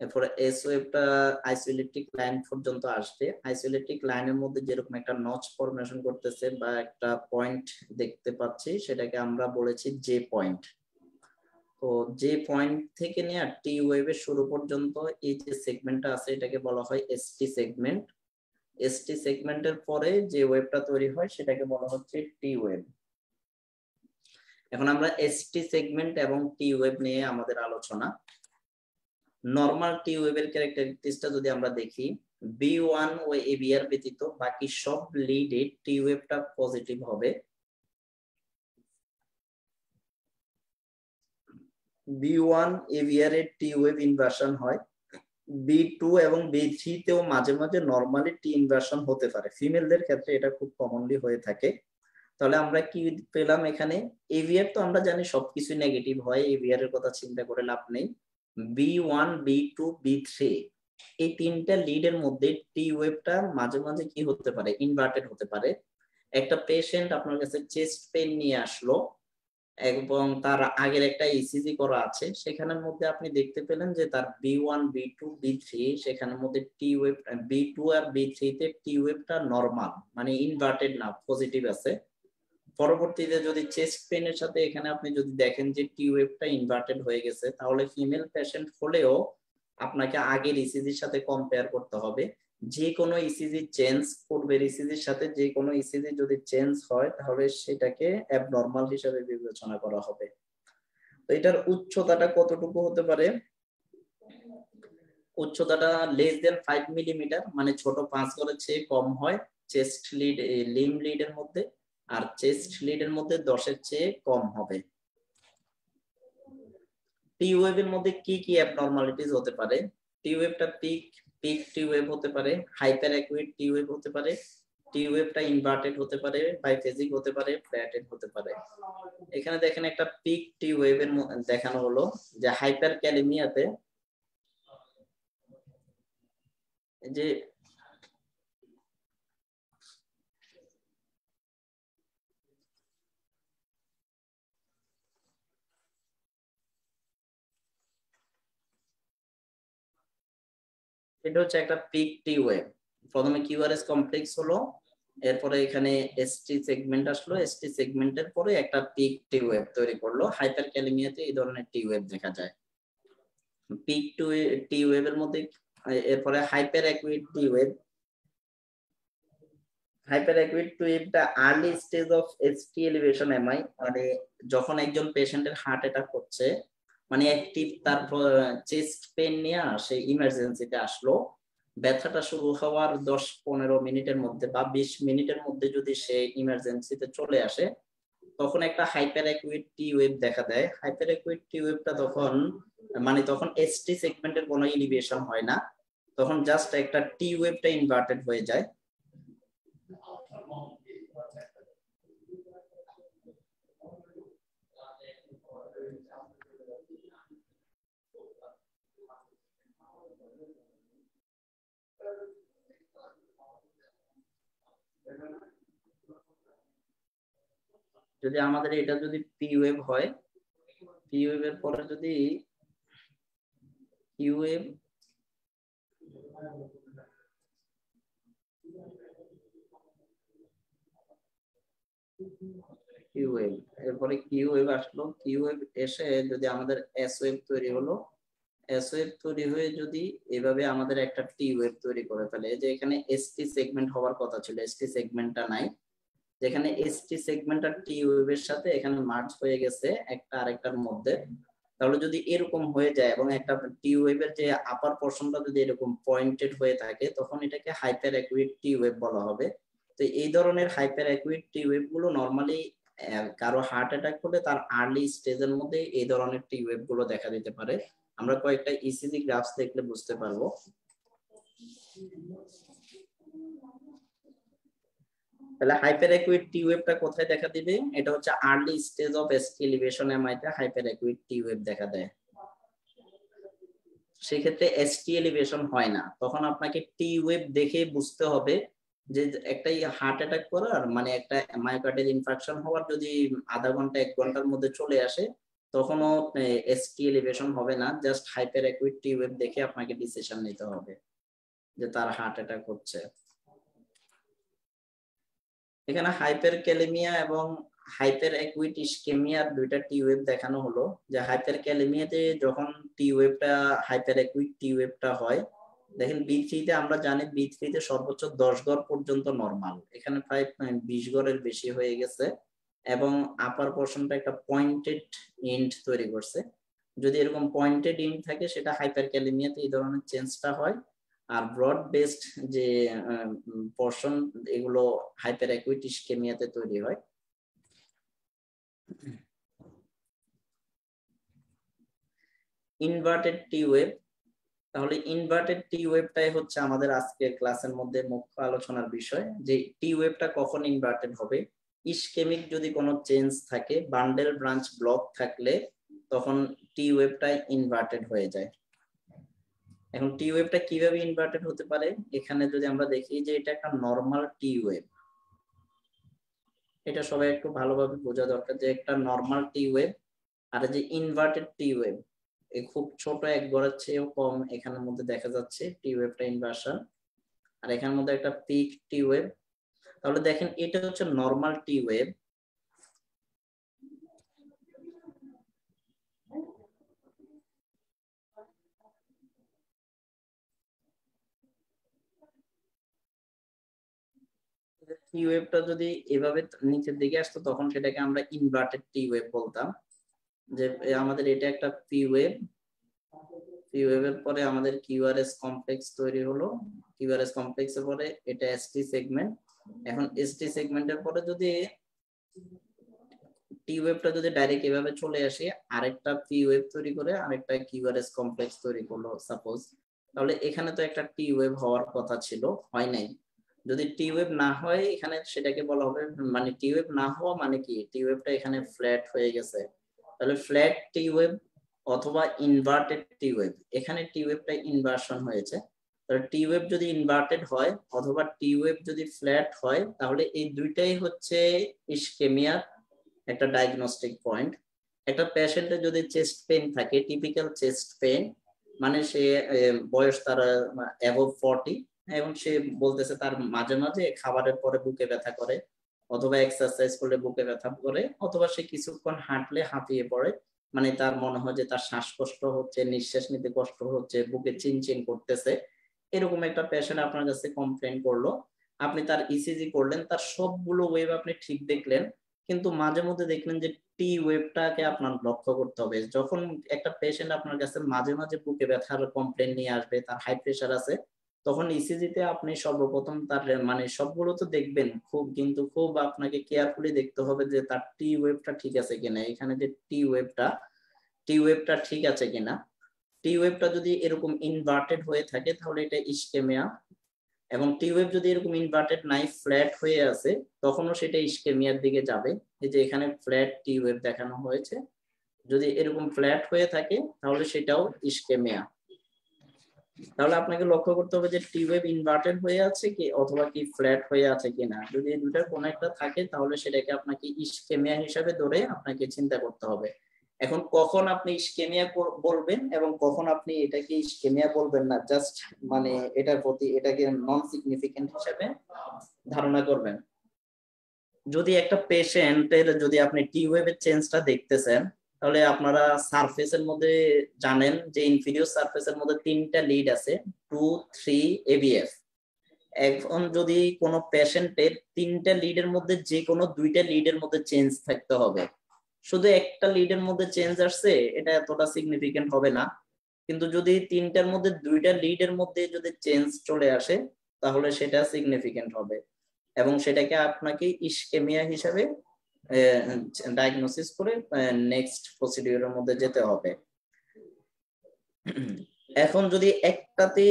এরপরে এস ওয়েভটা আইসোইলেকট্রিক লাইন পর্যন্ত আসবে। আইসোইলেকট্রিক লাইনের মধ্যে যেরকম একটা নচ ফরমেশন করতেছে বা একটা পয়েন্ট দেখতে পাচ্ছি সেটাকে আমরা বলেছি জে পয়েন্ট। তো যে পয়েন্ট থেকে নিয়ে টি ওয়েভের শুরু পর্যন্ত এই যে সেগমেন্টটা আছে এটাকে বলা হয় এসটি সেগমেন্ট। এসটি সেগমেন্টের পরে যে ওয়েভটা তৈরি হয় সেটাকে বলা হচ্ছে টি ওয়েভ। এখন আমরা এসটি সেগমেন্ট এবং টি ওয়েভ নিয়ে আমাদের আলোচনা। নরমাল টি ওয়েভের ক্যারেক্টারিস্টিক্সটা যদি আমরা দেখি, বি1 ও এবিআর ব্যতীত বাকি সব লিডে টি ওয়েভটা পজিটিভ হবে। বি1 এবিআর এর টি ওয়েভ ইনভার্সন হয়। বি2 এবং বি3 তেও মাঝে মাঝে নরমালি টি ইনভার্সন হতে পারে। ফিমেলদের ক্ষেত্রে এটা খুব কমনলি হয়ে থাকে। তাহলে আমরা কি পেলাম এখানে, এভিআর তো আমরা জানি সবকিছু নেগেটিভ হয়, এভিআর এর কথা চিন্তা করে লাভ নেই। বি1, বি2, বি3 এই তিনটা লিডের মধ্যে টি ওয়েভটা মাঝে মাঝে কি হতে পারে, ইনভার্টেড হতে পারে। একটা পেশেন্ট আপনার কাছে চেস্ট পেইন নিয়ে আসলো এবং তার আগের একটা ইসিজি করা আছে, সেখানের মধ্যে আপনি দেখতে পেলেন যে তার বি1, বি2, বি3 সেখানের মধ্যে টি ওয়েভ, বি2 আর বি3 তে টি ওয়েভটা নরমাল মানে ইনভার্টেড না, পজিটিভ আছে। পরবর্তীতে যদি চেস্ট পেনের সাথে এখানে আপনি যদি দেখেন যে টি ওয়েভটা ইনভার্টেড হয়ে গেছে, তাহলে ফিমেল পেশেন্ট হলেও আপনাকে আগের ইসিজির সাথে কম্পেয়ার করতে হবে। যে কোনো ইসিজি চেঞ্জ পূর্বের ইসিজির সাথে যে কোনো ইসিজি যদি চেঞ্জ হয় তাহলে সেটাকে অ্যাবনরমাল হিসেবে বিবেচনা করা হবে। তো এটার উচ্চতাটা কতটুকু হতে পারে, উচ্চতাটা লেস দেন 5 মিলিমিটার, মানে ছোট 5 ঘরের চেয়ে কম হয় চেস্ট লিড, লিম লিডের মধ্যে, আর চেস্ট লিডের মধ্যে 10 এর চেয়ে কম হবে। টি ওয়েভের মধ্যে কি কি অ্যাবনরমালিটিস হতে পারে, টি ওয়েভটা পিক টি ওয়েভ হতে পারে, হাইপার অ্যাকুইট টি ওয়েভ হতে পারে, টি ওয়েভটা ইনভার্টেড হতে পারে, বাইফেজিক হতে পারে, ফ্ল্যাটেড হতে পারে। এখানে দেখেন একটা পিক টি ওয়েভের দেখানো হলো যে হাইপার ক্যালেমিয়াতে যে এটা হচ্ছে একটা পিক টি ওয়েভ। প্রথমে কিউআরএস কমপ্লেক্স হলো, এরপরে এখানে এসটি সেগমেন্ট আসলো, এসটি সেগমেন্টের পরে একটা পিক টি ওয়েভ তৈরি করলো। হাইপার ক্যালেমিয়াতে এই ধরনের টি ওয়েভ দেখা যায়। পিক টি ওয়েভের মধ্যে এরপরে hyper acute T wave. Hyper acute T ওয়েভটা early stage of ST elevation MI, মানে যখন একজন পেশেন্টের হার্ট অ্যাটাক হচ্ছে, মানে অ্যাক্টিভ, তার চেস্ট পেন নিয়ে সে ইমার্জেন্সিতে আসলো, ব্যথাটা শুরু হওয়ার 10-15 মিনিটের মধ্যে বা 20 মিনিটের মধ্যে যদি সে ইমার্জেন্সিতে চলে আসে, তখন একটা হাইপার অ্যাকুইট টি ওয়েভ দেখা দেয়। হাইপার অ্যাকুইট টি ওয়েভটা তখন মানে তখন এসটি সেগমেন্টের কোনো এলিভেশন হয় না, তখন জাস্ট একটা টি ওয়েভটা ইনভার্টেড হয়ে যায়। যদি আমাদের এটা যদি পি ওয়েভ হয়, পি ওয়েভের পরে যদি কিউ ওয়েভ, কিউ ওয়েভ, এরপরে কিউ ওয়েভ আসলো, কিউ ওয়েভ এসে যদি আমাদের এস ওয়েভ তৈরি হলো, এস ওয়েভ তৈরি হয়ে যদি এভাবে আমাদের একটা টি ওয়েভ তৈরি করে ফেলে, যে এখানে এসটি সেগমেন্ট হওয়ার কথা ছিল, এসটি সেগমেন্টটা নাই, যেখানে এসটি সেগমেন্টটা টি ওয়েভের সাথে এখানে মার্জ হয়ে গেছে একটা আরেকটার মধ্যে, তাহলে যদি এরকম হয়ে যায় এবং একটা টি ওয়েভের যে আপার পোরশনটা যদি এরকম পয়েন্টেড হয়ে থাকে, তখন এটাকে হাইপার অ্যাকুইট টি ওয়েভ বলা হবে। তো এই ধরনের হাইপার অ্যাকুইট টি ওয়েভ গুলো নরমালি কারো হার্ট অ্যাটাক হলে তার আর্লি স্টেজের মধ্যে এই ধরনের টি ওয়েভ গুলো দেখা দিতে পারে। আমরা কয়েকটা ইসিজি গ্রাফস দেখলে বুঝতে পারবো। তাহলে হাইপার অ্যাকুইট টি ওয়েভটা কোথায় দেখা দিবে? এটা হচ্ছে early stage of ST elevation এমআইতে হাইপার অ্যাকুইট টি ওয়েভ দেখা দেয়। সেক্ষেত্রে এসটি এলিভেশন হয় না, তখন আপনাকে টি ওয়েভ দেখে বুঝতে হবে যে একটা হার্ট অ্যাটাক করার মানে একটা মায়োকার্ডিয়াল ইনফার্কশন হওয়ার যদি আধা ঘন্টা 1 ঘন্টার মধ্যে চলে আসে, তখনও এসটি এলিভেশন হবে না। Just hyper acute T wave দেখে আপনাকে ডিসিশন নিতে হবে যে তার হার্ট অ্যাটাক হচ্ছে। এখানে হাইপার ক্যালেমিয়া এবং হাইপার অ্যাকুইট ইসকেমিয়ার দুইটা টি ওয়েভ দেখানো হলো। যে হাইপার ক্যালেমিয়াতে যখন টি ওয়েভটা হাইপার অ্যাকুইট টি ওয়েভটা হয়, দেখেন B3 তে আমরা জানি B3 তে সর্বোচ্চ 10 গড় পর্যন্ত নরমাল, এখানে প্রায় 20 গড়ের বেশি হয়ে গেছে এবং আপার পোরশনটা একটা পয়েন্টেড এন্ড তৈরি করছে। যদি এরকম পয়েন্টেড এন্ড থাকে সেটা হাইপার ক্যালেমিয়াতে এই ধরনের চেঞ্জটা হয়, আর ব্রড বেসড যে পোরশন এগুলো হাইপার অ্যাকুইট ইসকেমিয়াতে তৈরি হয়। ইনভার্টেড টি ওয়েভ, তাহলে ইনভার্টেড টি ওয়েভটাই হচ্ছে আমাদের আজকের ক্লাসের মধ্যে মুখ্য আলোচনার বিষয়, যে টি ওয়েভটা কখন ইনভার্টেড হবে। ইসকেমিক যদি কোনো চেঞ্জ থাকে, বান্ডেল ব্রাঞ্চ ব্লক থাকলে তখন টি ওয়েভটা ইনভার্টেড হয়ে যায়। এখন টি ওয়েভটা কিভাবে ইনভার্টেড হতে পারে, এখানে যদি আমরা দেখি যে এটা একটা নরমাল টি ওয়েভ, এটা সবাই একটু ভালোভাবে বোঝা দরকার যে একটা নরমাল টি ওয়েভ আর যে ইনভার্টেড টি ওয়েভ, এই খুব ছোট 1 গড়ের চেয়েও কম এখানের মধ্যে দেখা যাচ্ছে টি ওয়েভটা ইনভার্সন, আর এখানের মধ্যে একটা পিক টি ওয়েভ। তাহলে দেখেন এটা হচ্ছে নরমাল টি ওয়েভ, টি ওয়েভটা যদি এভাবে নিচের দিকে আসতো তখন সেটাকে আমরা ইনভার্টেড টি ওয়েভ বলতাম। যে আমাদের এটা একটা পি ওয়েভ, পি ওয়েভের পরে আমাদের কিউআরএস কমপ্লেক্স তৈরি হলো, কিউআরএস কমপ্লেক্সের পরে এটা এসটি সেগমেন্ট। এখন এসটি সেগমেন্টের পরে যদি টি ওয়েভটা যদি ডাইরেক্ট এভাবে চলে আসে, আরেকটা পি ওয়েভ তৈরি করে আরেকটা কিউআরএস কমপ্লেক্স তৈরি করলো সাপোজ, তাহলে এখানে তো একটা টি ওয়েভ হওয়ার কথা ছিল, হয় নাই। যদি টি ওয়েভ না হয় এখানে সেটাকে বলা হবে, মানে টি ওয়েভ না হওয়া মানে কি, টি ওয়েভটা এখানে ফ্ল্যাট হয়ে গেছে, তাহলে ফ্ল্যাট টি ওয়েভ অথবা ইনভার্টেড টি ওয়েভ, এখানে টি ওয়েভটা ইনভার্সন হয়েছে। তাহলে টি ওয়েভ যদি ইনভার্টেড হয় অথবা টি ওয়েভ যদি ফ্ল্যাট হয়, তাহলে এই দুইটাই হচ্ছে ইসকেমিয়ার একটা ডায়াগনস্টিক পয়েন্ট। একটা পেশেন্টের যদি চেস্ট পেইন থাকে, টিপিক্যাল চেস্ট পেইন, মানে সে বয়স তার অ্যাবভ 40 এবং সে বলতেছে তার মাঝে মাঝে খাবারের পরে বুকে ব্যথা করে, অথবা এক্সারসাইজ করলে বুকে ব্যথা করে, অথবা সে কিছুক্ষণ হাঁটলে হাঁপিয়ে পড়ে, মানে তার মনে হয় যে তার শ্বাসকষ্ট হচ্ছে, নিঃশ্বাস নিতে কষ্ট হচ্ছে, বুকে চিনচিন করতেছে, এরকম একটা পেশেন্ট আপনার কাছে কমপ্লেন করলো। আপনি তার ইসিজি করলেন, তার সবগুলো ওয়েভ আপনি ঠিক দেখলেন, কিন্তু মাঝে মধ্যে দেখলেন যে টি ওয়েভটাকে আপনার লক্ষ্য করতে হবে। যখন একটা পেশেন্ট আপনার কাছে মাঝে মাঝে বুকে ব্যথার কমপ্লেন নিয়ে আসবে, তার হাই প্রেশার আছে, তখন ইসিজিতে আপনি সর্বপ্রথম তার মানে সবগুলো তো দেখবেন খুব, কিন্তু খুব আপনাকে কেয়ারফুলি দেখতে হবে যে তার টি ওয়েভটা ঠিক আছে কিনা। এখানে যে টি ওয়েভটা ঠিক আছে কিনা। টি ওয়েভটা যদি এরকম ইনভার্টেড হয়ে থাকে তাহলে এটা ইসকেমিয়া, এবং টি ওয়েভ যদি এরকম ইনভার্টেড নাই, ফ্ল্যাট হয়ে আছে, তখনও সেটা ইসকেমিয়ার দিকে যাবে। এই যে এখানে ফ্ল্যাট টি ওয়েভ দেখানো হয়েছে, যদি এরকম ফ্ল্যাট হয়ে থাকে তাহলে সেটাও ইসকেমিয়া। তাহলে আপনাকে লক্ষ্য করতে হবে যে টি ওয়েভ ইনভার্টেড হয়ে আছে কি অথবা কি ফ্ল্যাট হয়ে আছে কিনা। যদি এই দুটার কোনো একটা থাকে তাহলে সেটাকে আপনাকে ইসকেমিয়া হিসাবে ধরে আপনাকে চিন্তা করতে হবে। এখন কখন আপনি ইসকেমিয়া বলবেন এবং কখন আপনি এটাকে ইসকেমিয়া বলবেন না, জাস্ট মানে এটার প্রতি এটাকে নন সিগনিফিকেন্ট হিসেবে ধারণা করবেন। যদি একটা পেশেন্টের যদি আপনি টি ওয়েভের চেঞ্জটা দেখতেছেন, তাহলে আপনারা সারফেসের মধ্যে জানেন যে ইনফিরিয়র সারফেসের মধ্যে 3টা লিড আছে, 2, 3 ABF। এখন যদি কোনো পেশেন্টের 3টা লিডের মধ্যে যে কোনো 2টা লিডের মধ্যে চেঞ্জ থাকতে হবে। শুধু একটা লিডের মধ্যে চেঞ্জ আসছে এটা এতটা সিগনিফিকেন্ট হবে না, কিন্তু যদি 3টার মধ্যে 2টা লিডের মধ্যে যদি চেঞ্জ চলে আসে তাহলে সেটা সিগনিফিকেন্ট হবে, এবং সেটাকে আপনাকে ইসকেমিয়া হিসাবে ডায়াগনোসিস করে নেক্সট প্রসিডিউরের মধ্যে যেতে হবে। এখন যদি একটাতে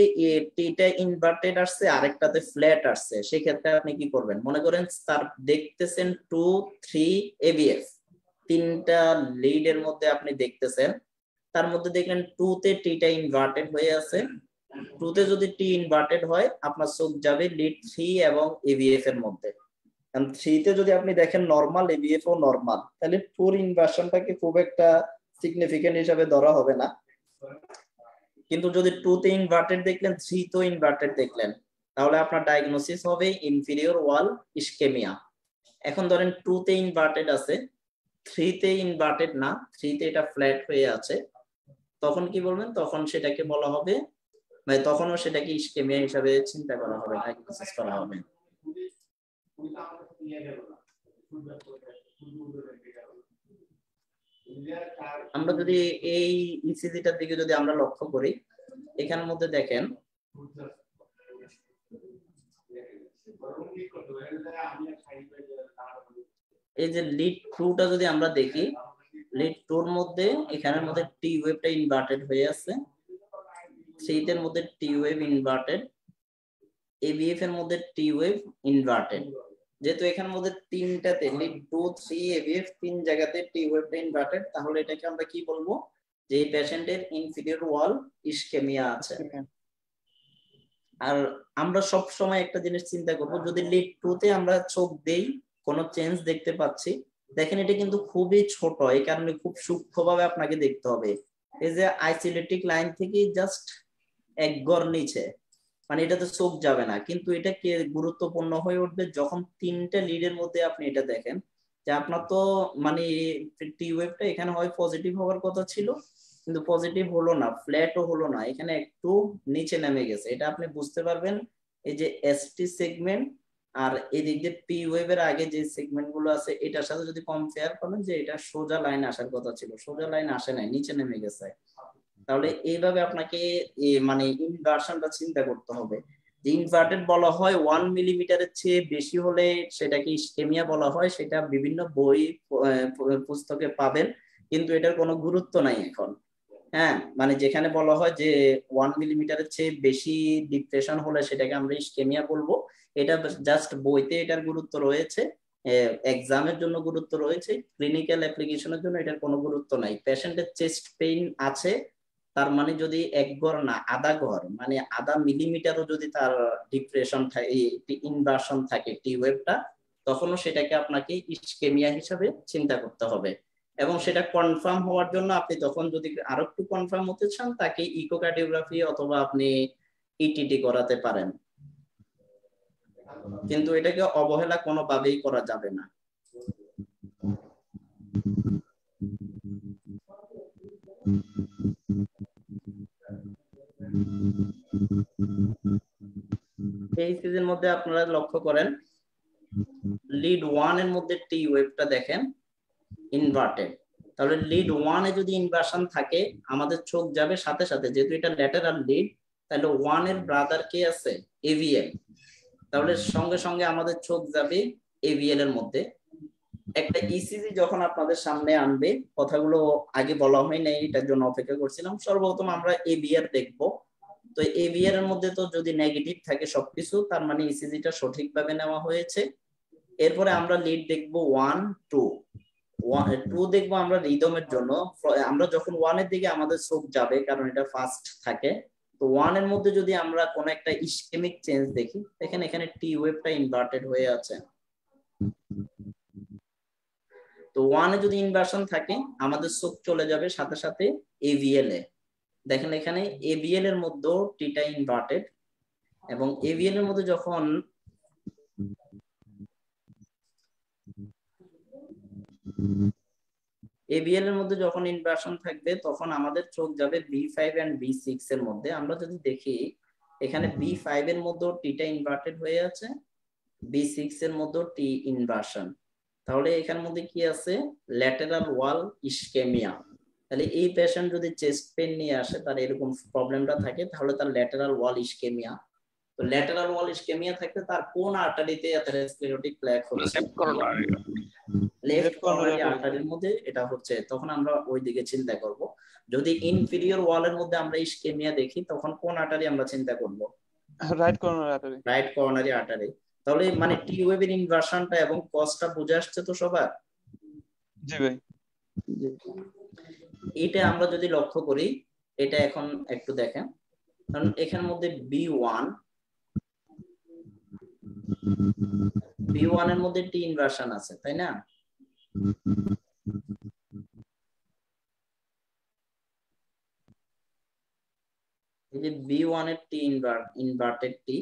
টিটা ইনভার্টেড আসছে আরেকটাতে ফ্ল্যাট আসছে, সেক্ষেত্রে আপনি কি করবেন? মনে করেন তার দেখতেছেন 2, 3 ABF, 3টা লিডের মধ্যে আপনি দেখতেছেন, তার মধ্যে দেখলেন 2তে টিটা ইনভার্টেড হয়ে আছে। 2তে যদি টি ইনভার্টেড হয় আপনার চোখ যাবে লিড 3 এবং ABF এর মধ্যে। 3তে যদি আপনি দেখেন নরমাল, ABF ও নরমাল, তাহলে 4 ইনভার্সনটাকে খুব একটা সিগনিফিকেন্ট হিসাবে ধরা হবে না। কিন্তু যদি 2তে ইনভার্টেড দেখলেন, 3তেও ইনভার্টেড দেখলেন, তাহলে আপনার ডায়াগনোসিস হবে ইনফিরিয়র ওয়াল ইসকেমিয়া। এখন ধরেন 2তে ইনভার্টেড আছে, 3তে ইনভার্টেড না, 3তে এটা ফ্ল্যাট হয়ে আছে, তখন কি বলবেন? তখন সেটাকে বলা হবে, মানে তখনও সেটাকে ইসকেমিয়া হিসাবে চিন্তা করা হবে, ডায়াগনোসিস করা হবে। আমরা যদি এই ইসিজিটার দিকে যদি আমরা লক্ষ্য করি, এখানের মধ্যে দেখেন এই যে লিড 2টা যদি আমরা দেখি, লিড 2 এর মধ্যে এখানের মধ্যে টি ওয়েভটা ইনভার্টেড হয়ে আছে, 3 এর মধ্যে টি ওয়েভ ইনভার্টেড, ABF এর মধ্যে টি ওয়েভ ইনভার্টেড। যেহেতু এখানের মধ্যে 3টাতে লিড 2, 3 ABF 3 জায়গাতে টি ওয়েভটা ইনভার্টেড, তাহলে এটাকে আমরা কি বলবো? যে এই পেশেন্টের ইনফিরিয়র ওয়াল ইসকেমিয়া আছে। আর আমরা সব সময় একটা জিনিস চিন্তা করব, যদি লিড 2তে আমরা চোখ দেই কোনো চেঞ্জ দেখতে পাচ্ছি, দেখেন এটা কিন্তু খুবই ছোট, এই কারণে খুব সূক্ষ্মভাবে আপনাকে দেখতে হবে। এই যে আইসোলেটিক লাইন থেকে জাস্ট 1 গড় নিচে, মানে এটাতে চোখ যাবে না, কিন্তু এটা কি গুরুত্বপূর্ণ হয়ে উঠবে যখন 3টা লিডের মধ্যে আপনি এটা দেখেন যে আপনার তো মানে টি ওয়েভটা এখানে হয় পজিটিভ হওয়ার কথা ছিল, কিন্তু পজিটিভ হলো না, ফ্ল্যাটও হলো না, এখানে একটু নিচে নেমে গেছে। এটা আপনি বুঝতে পারবেন এই যে এসটি সেগমেন্ট আর এদিক দিয়ে পি ওয়েভের আগে যে সেগমেন্ট গুলো আছে এটার সাথে যদি কম্পেয়ার করেন, যে এটা সোজা লাইন আসার কথা ছিল, সোজা লাইন আসে নাই, নিচে নেমে গেছে। তাহলে এইভাবে আপনাকে মানে ইনভার্সনটা চিন্তা করতে হবে। যে ইনভার্টেড বলা হয় 1 মিলিমিটারের চেয়ে বেশি হলে সেটাকে ইসকেমিয়া বলা হয়, সেটা বিভিন্ন বই পুস্তকে পাবেন, কিন্তু এটার কোনো গুরুত্ব নাই এখন। হ্যাঁ, মানে যেখানে বলা হয় যে 1 মিলিমিটারের চেয়ে বেশি ডিপ্রেশন হলে সেটাকে আমরা ইসকেমিয়া বলবো, এটা জাস্ট বইতে এটার গুরুত্ব রয়েছে, এক্সামের জন্য গুরুত্ব রয়েছে, ক্লিনিক্যাল অ্যাপ্লিকেশনের জন্য এটার কোনো গুরুত্ব নাই। পেশেন্টের চেস্ট পেইন আছে, তার মানে যদি 1 গড় না আধা গড়, মানে আধা মিলিমিটারও যদি তার ডিপ্রেশন থাকে, ইনভার্সন থাকে টি ওয়েভটা, তখনও সেটাকে আপনাকে ইসকেমিয়া হিসাবে চিন্তা করতে হবে। এবং সেটা কনফার্ম হওয়ার জন্য আপনি তখন যদি আরো একটু কনফার্ম হতে চান, তাকে ইকোকার্ডিওগ্রাফি অথবা আপনি ইটিটি করাতে পারেন, কিন্তু এটাকে অবহেলা কোনোভাবেই করা যাবে না। এই সিজনের মধ্যে আপনারা লক্ষ্য করেন লিড 1 এর মধ্যে টি ওয়েভটা দেখেন ইনভার্টেড, তাহলে লিড 1 এ যদি ইনভার্সন থাকে আমাদের চোখ যাবে সাথে সাথে, যেহেতু এটা ল্যাটারাল লিড, তাহলে 1 এর ব্রাদার কে আছে? AVL, তাহলে সঙ্গে সঙ্গে আমাদের চোখ যাবে AVL এর মধ্যে। একটা ইসিজি যখন আপনাদের সামনে আনবে, কথাগুলো আগে বলা হয় নাই, এটার জন্য অপেক্ষা করছিলাম। সর্বপ্রথম আমরা AVR দেখবো, তো AVR এর মধ্যে তো যদি নেগেটিভ থাকে সবকিছু, তার মানে ইসিজিটা সঠিকভাবে নেওয়া হয়েছে। এরপরে আমরা লিড দেখবো 1, 2, 2 দেখবো আমরা রিদমের জন্য। আমরা যখন 1 এর দিকে আমাদের চোখ যাবে, কারণ এটা ফাস্ট থাকে, তো 1 এর মধ্যে যদি আমরা কোন একটা ইসকেমিক চেঞ্জ দেখি, দেখেন এখানে টি ওয়েভটা ইনভার্টেড হয়ে আছে, তো 1 এ যদি ইনভার্সন থাকে আমাদের চোখ চলে যাবে সাথে সাথে AVL এ। দেখেন এখানে AVL এর মধ্যে টিটা ইনভার্টেড, এবং AVL এর মধ্যে যখন ABL এর মধ্যে যখন ইনভার্সন থাকবে তখন আমাদের চোখ যাবে B5 এন্ড B6 এর মধ্যে। আমরা যদি দেখি এখানে B5 এর মধ্যেও টিটা ইনভার্টেড হয়ে আছে, B6 এর মধ্যেও টি ইনভার্সন। তাহলে এখানের মধ্যে কি আছে? ল্যাটেরাল ওয়াল ইসকেমিয়া। তাহলে এই পেশেন্ট যদি চেস্ট পেন নিয়ে আসে, তার এরকম প্রবলেমটা থাকে, তাহলে তার ল্যাটেরাল ওয়াল ইসকেমিয়া। তো ল্যাটেরাল ওয়াল ইসকেমিয়া থাকলে তার কোন আর্টারিতে অ্যাথেরোস্ক্লেরোটিক প্লেক হচ্ছে? লেফট করোনারি আর্টারির মধ্যে এটা হচ্ছে। তখন আমরা ওই দিকে চিন্তা করব। যদি ইনফেরিয়র ওয়ালের মধ্যে আমরা ইসকেমিয়া দেখি, তখন কোন আর্টারি আমরা চিন্তা করব? Right coronary artery. Right coronary artery. তাহলে মানে টি ওয়েভের ইনভার্সনটা এবং কজটা বুঝে আসছে তো সবার? জি ভাই। এটা আমরা যদি লক্ষ্য করি, এটা এখন একটু দেখেন, কারণ এখানের মধ্যে B1 এর মধ্যে টি ইনভার্সন আছে, তাই না? এই যে B1 এর টি ইনভার্টেড টি,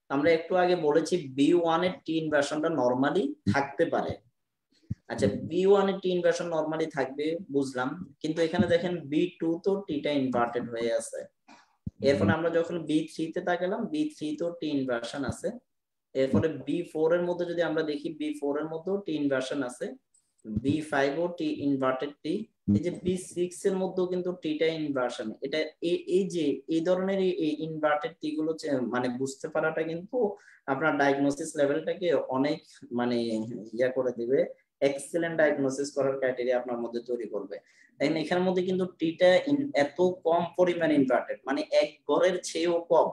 আমরা একটু আগে বলেছি B1 এর টি ইনভার্সনটা নরমালি থাকতে পারে। আচ্ছা, B1 এর টি ইনভার্সন নরমালি থাকবে বুঝলাম, কিন্তু এখানে দেখেন B2 তো টিটা ইনভার্টেড হয়ে আছে। এরপর আমরা যখন B3 তে তাকালাম, B3 তো টি ইনভার্সন আছে। এরপরে B4 এর মধ্যে যদি আমরা দেখি, B4 এর মধ্যেও টি ইনভার্সন আছে, B5 ও টি ইনভার্টেড টি। এই যে B6 এর মধ্যেও কিন্তু টিটা ইনভার্সন। এটা এই যে এই ধরনের এই ইনভার্টেড টি গুলো মানে বুঝতে পারাটা কিন্তু আপনার ডায়াগনোসিস লেভেলটাকে অনেক মানে ইয়া করে দিবে, এক্সেলেন্ট ডায়াগনোসিস করার ক্রাইটেরিয়া আপনার মধ্যে তৈরি করবে। তাই এখানের মধ্যে কিন্তু টিটা এত কম পরিমাণ ইনভার্টেড, মানে এক গড়ের চেয়েও কম।